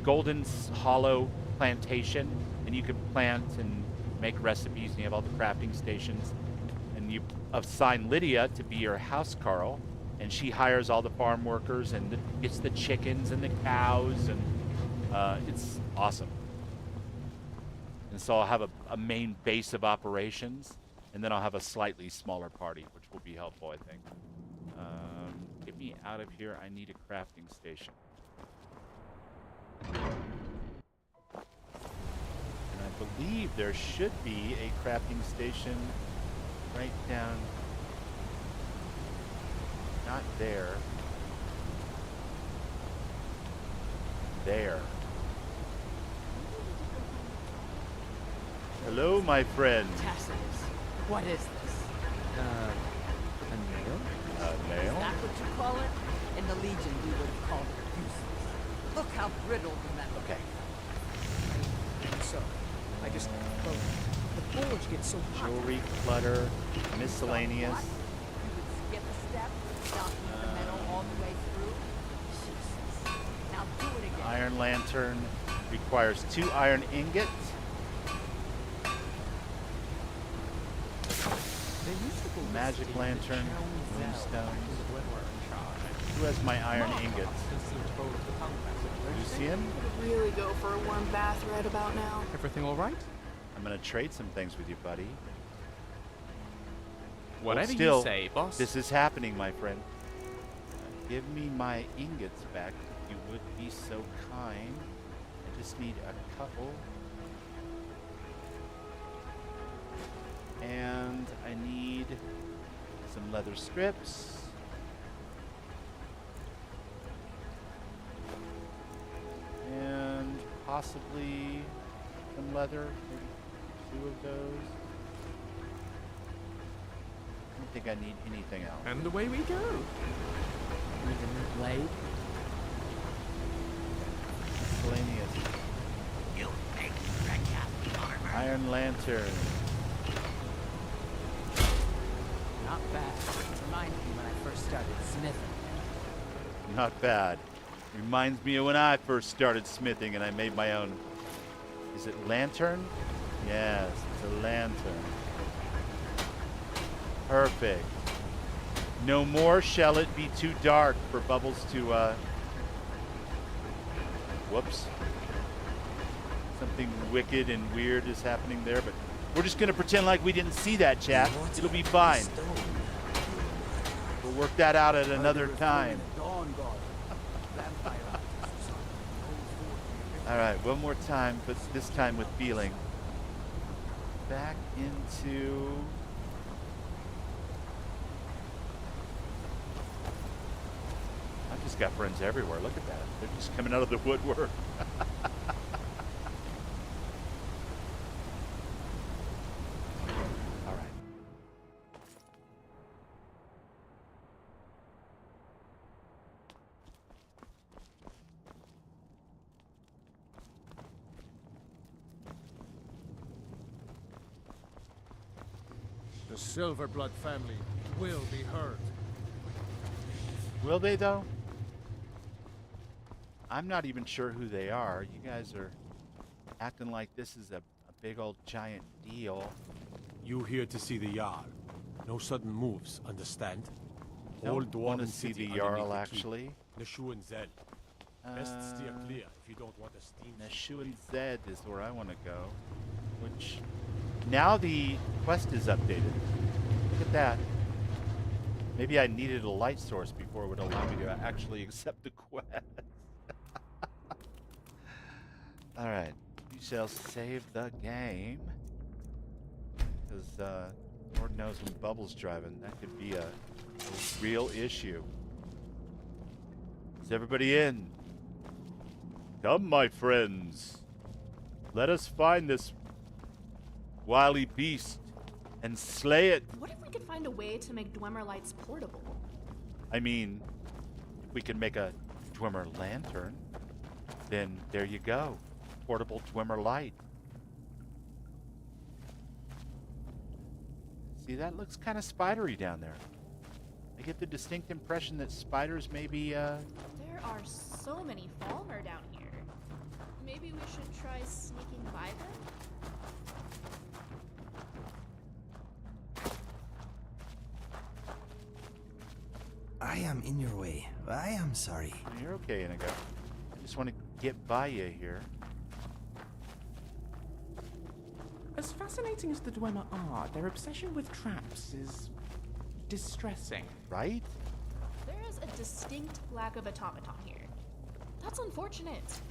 C: Golden's Hollow Plantation, and you can plant and make recipes, and you have all the crafting stations. And you assign Lydia to be your housecarl, and she hires all the farm workers and gets the chickens and the cows, and it's awesome. And so I'll have a main base of operations, and then I'll have a slightly smaller party, which will be helpful, I think. Get me out of here. I need a crafting station. And I believe there should be a crafting station right down. Not there. There. Hello, my friend.
H: Tacitus, what is this?
I: A nail?
C: A nail?
H: Is that what you call it? In the Legion, we would have called it useless. Look how brittle the metal.
C: Okay.
I: So, I just, well, the forge gets so hot.
C: Jewelry, clutter, miscellaneous.
H: You would skip a step, not heat the metal all the way through. Jesus. Now do it again.
C: Iron lantern requires 2 iron ingots. Magic lantern, moonstone. Who has my iron ingots? Lucian?
P: Really go for a warm bath right about now.
B: Everything all right?
C: I'm gonna trade some things with you, buddy.
B: Whatever
C: still,
B: you say, boss.
C: This is happening, my friend. Give me my ingots back, if you would be so kind. I just need a couple. And I need some leather strips. And possibly some leather, maybe 2 of those. I don't think I need anything else.
B: And away we go.
H: Need a new blade?
C: Miscellaneous.
A: You make Redcap armor.
C: Iron lantern.
H: Not bad. Reminds me when I first started smithing.
C: Not bad. Reminds me of when I first started smithing and I made my own. Is it lantern? Yes, it's a lantern. Perfect. No more shall it be too dark for Bubbles to Whoops. Something wicked and weird is happening there, but we're just going to pretend like we didn't see that, chat. It'll be fine. We'll work that out at another time. All right, one more time, but this time with feeling. Back into... I've just got friends everywhere. Look at that. They're just coming out of the woodwork. All right.
M: The Silverblood family will be heard.
C: Will they, though? I'm not even sure who they are. You guys are acting like this is a big old giant deal.
R: You here to see the Jarl. No sudden moves, understand?
C: Don't want to see the Jarl, actually.
R: Nashu and Zed. Best steer clear if you don't want a steam.
C: Nashu and Zed is where I want to go. Which, now the quest is updated. Look at that. Maybe I needed a light source before it would allow me to actually accept the quest. Alright, we shall save the game. Because, Lord knows when Bubble's driving, that could be a real issue. Is everybody in? Come, my friends. Let us find this wily beast and slay it.
P: What if we could find a way to make Dwemer lights portable?
C: I mean, if we can make a Dwemer lantern, then there you go. Portable Dwemer light. See, that looks kind of spidery down there. I get the distinct impression that spiders may be,
P: There are so many Falmer down here. Maybe we should try sneaking by them?
L: I am in your way. I am sorry.
C: You're okay, Inigo. I just want to get by you here.
B: As fascinating as the Dwemer are, their obsession with traps is distressing.
C: Right?
P: There is a distinct lack of automaton here. That's unfortunate.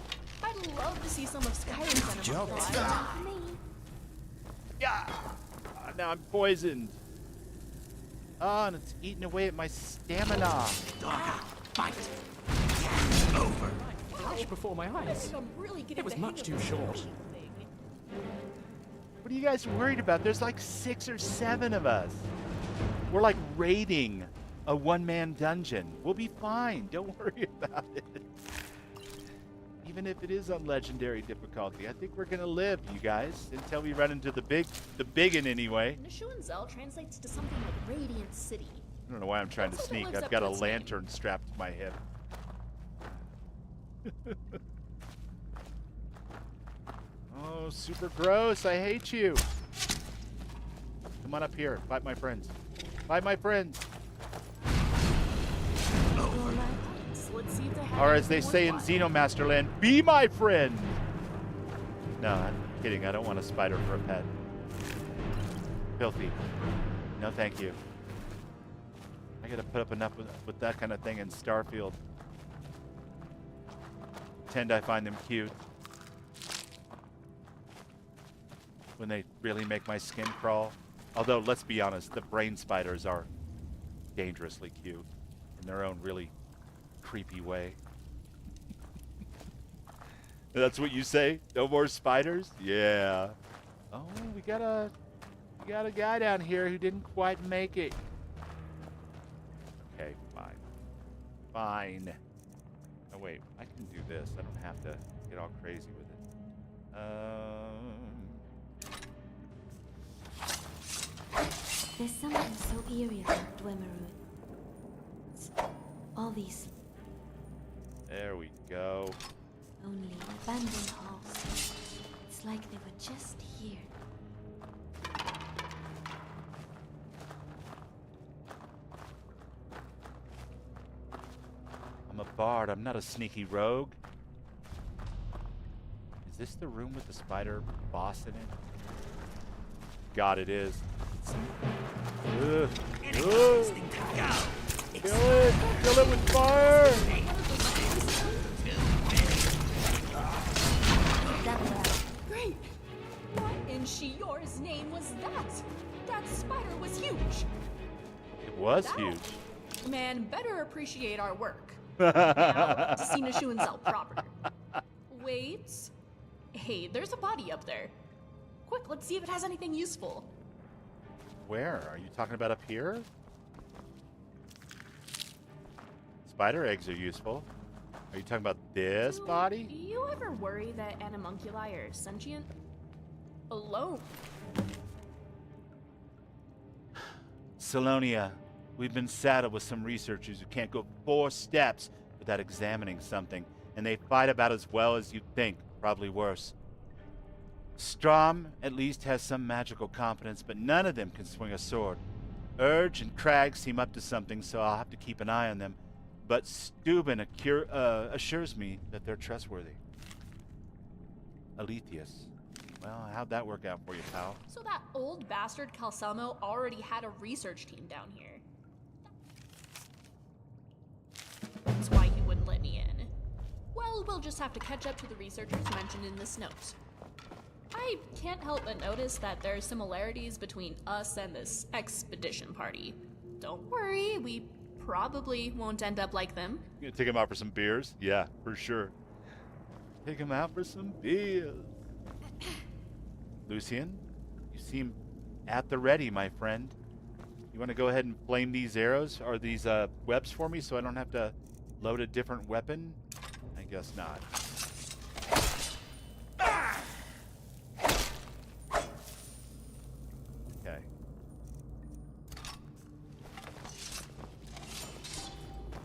P: I'd love to see some of Skyrim's enemies fly.
C: Yeah. Now I'm poisoned. Oh, and it's eating away at my stamina.
B: Fight! Over! Flash before my eyes. It was much too short.
C: What are you guys worried about? There's like 6 or 7 of us. We're like raiding a one-man dungeon. We'll be fine. Don't worry about it. Even if it is on legendary difficulty, I think we're gonna live, you guys, until we run into the biggin anyway.
P: Nashu and Zell translates to something like Radiant City.
C: I don't know why I'm trying to sneak. I've got a lantern strapped to my hip. Oh, super gross. I hate you. Come on up here. Fight my friends. Fight my friends.
P: Let's see if they have
C: Or as they say in Xenomasterland, be my friend. No, I'm kidding. I don't want a spider for a pet. Filthy. No, thank you. I gotta put up enough with that kind of thing in Starfield. Pretend I find them cute. When they really make my skin crawl. Although, let's be honest, the brain spiders are dangerously cute in their own really creepy way. That's what you say? No more spiders? Yeah. Oh, we got a guy down here who didn't quite make it. Okay, fine. Fine. Oh wait, I can do this. I don't have to get all crazy with it.
O: There's something so eerie about Dwemer. All these
C: There we go.
O: lonely, abandoned halls. It's like they were just here.
C: I'm a bard. I'm not a sneaky rogue. Is this the room with the spider boss in it? God, it is. Ugh. Ugh. Kill it! Kill it with fire!
P: Great! What in Shior's name was that? That spider was huge!
C: It was huge.
P: Man, better appreciate our work. Now, to see Nishuanzel proper. Wait. Hey, there's a body up there. Quick, let's see if it has anything useful.
C: Where? Are you talking about up here? Spider eggs are useful. Are you talking about this body?
P: Do you ever worry that animunculi are sentient? Alone.
C: Salonia, we've been saddled with some researchers who can't go 4 steps without examining something, and they fight about as well as you'd think, probably worse. Strom at least has some magical competence, but none of them can swing a sword. Urge and Crag seem up to something, so I'll have to keep an eye on them. But Steuben assures me that they're trustworthy. Alethius. Well, how'd that work out for you, pal?
P: So that old bastard Calcelmo already had a research team down here. That's why he wouldn't let me in. Well, we'll just have to catch up to the researchers mentioned in this note. I can't help but notice that there are similarities between us and this expedition party. Don't worry, we probably won't end up like them.
C: You gonna take him out for some beers? Yeah, for sure. Take him out for some beers. Lucian, you seem at the ready, my friend. You want to go ahead and flame these arrows or these webs for me so I don't have to load a different weapon? I guess not. Okay.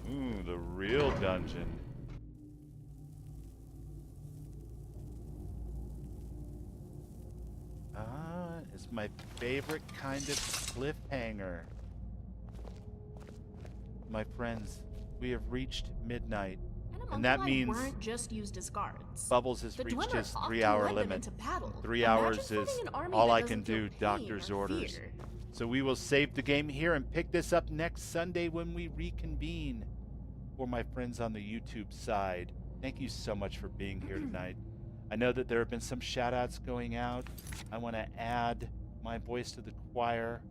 C: Ooh, the real dungeon. It's my favorite kind of cliffhanger. My friends, we have reached midnight. And that means
P: weren't just used as guards.
C: Bubbles has reached his 3-hour limit. 3 hours is all I can do, Doctor's orders. So we will save the game here and pick this up next Sunday when we reconvene. For my friends on the YouTube side, thank you so much for being here tonight. I know that there have been some shout-outs going out. I want to add my voice to the choir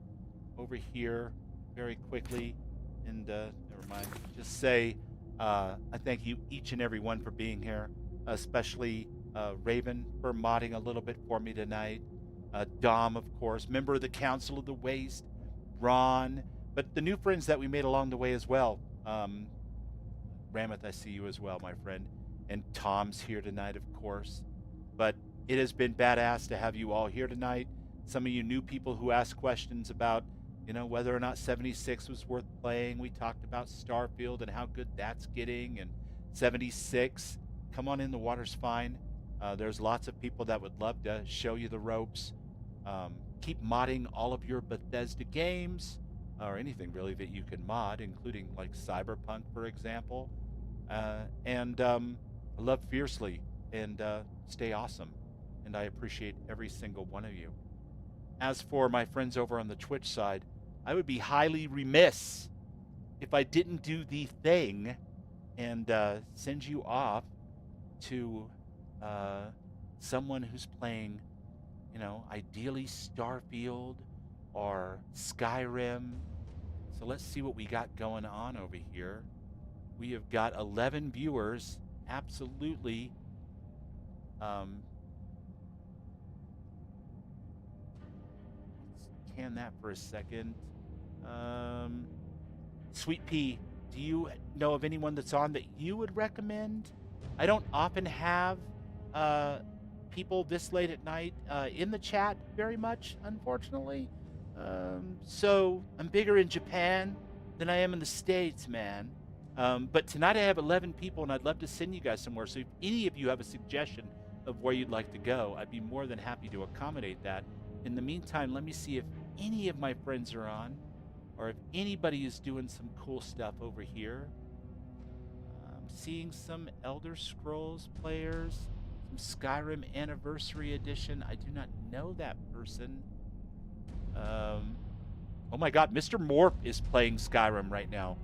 C: over here very quickly. And never mind. Just say I thank you each and every one for being here, especially Raven for modding a little bit for me tonight. Dom, of course, member of the Council of the Waste. Ron, but the new friends that we made along the way as well. Rameth, I see you as well, my friend. And Tom's here tonight, of course. But it has been badass to have you all here tonight. Some of you new people who asked questions about, you know, whether or not 76 was worth playing. We talked about Starfield and how good that's getting. And 76, come on in, the water's fine. There's lots of people that would love to show you the ropes. Keep modding all of your Bethesda games, or anything really that you can mod, including like Cyberpunk, for example. And I love Fiercely, and stay awesome. And I appreciate every single one of you. As for my friends over on the Twitch side, I would be highly remiss if I didn't do the thing and send you off to someone who's playing, you know, ideally Starfield or Skyrim. So let's see what we got going on over here. We have got 11 viewers. Absolutely. Let's can that for a second. Sweet Pea, do you know of anyone that's on that you would recommend? I don't often have people this late at night in the chat very much, unfortunately. So I'm bigger in Japan than I am in the States, man. But tonight I have 11 people, and I'd love to send you guys somewhere. So if any of you have a suggestion of where you'd like to go, I'd be more than happy to accommodate that. In the meantime, let me see if any of my friends are on, or if anybody is doing some cool stuff over here. I'm seeing some Elder Scrolls players, Welcome, Skyrim Anniversary Edition. I do not know that person. Oh my god, Mr. Morp is playing Skyrim right now.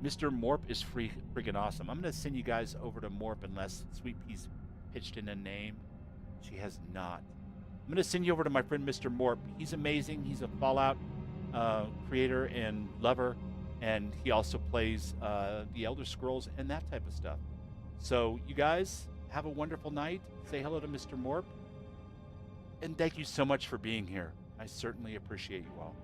C: Mr. Morp is freaking awesome. I'm going to send you guys over to Morp unless Sweet Pea's pitched in a name. She has not. I'm going to send you over to my friend Mr. Morp. He's amazing. He's a Fallout creator and lover, and he also plays the Elder Scrolls and that type of stuff. So you guys have a wonderful night. Say hello to Mr. Morp. And thank you so much for being here. I certainly appreciate you all.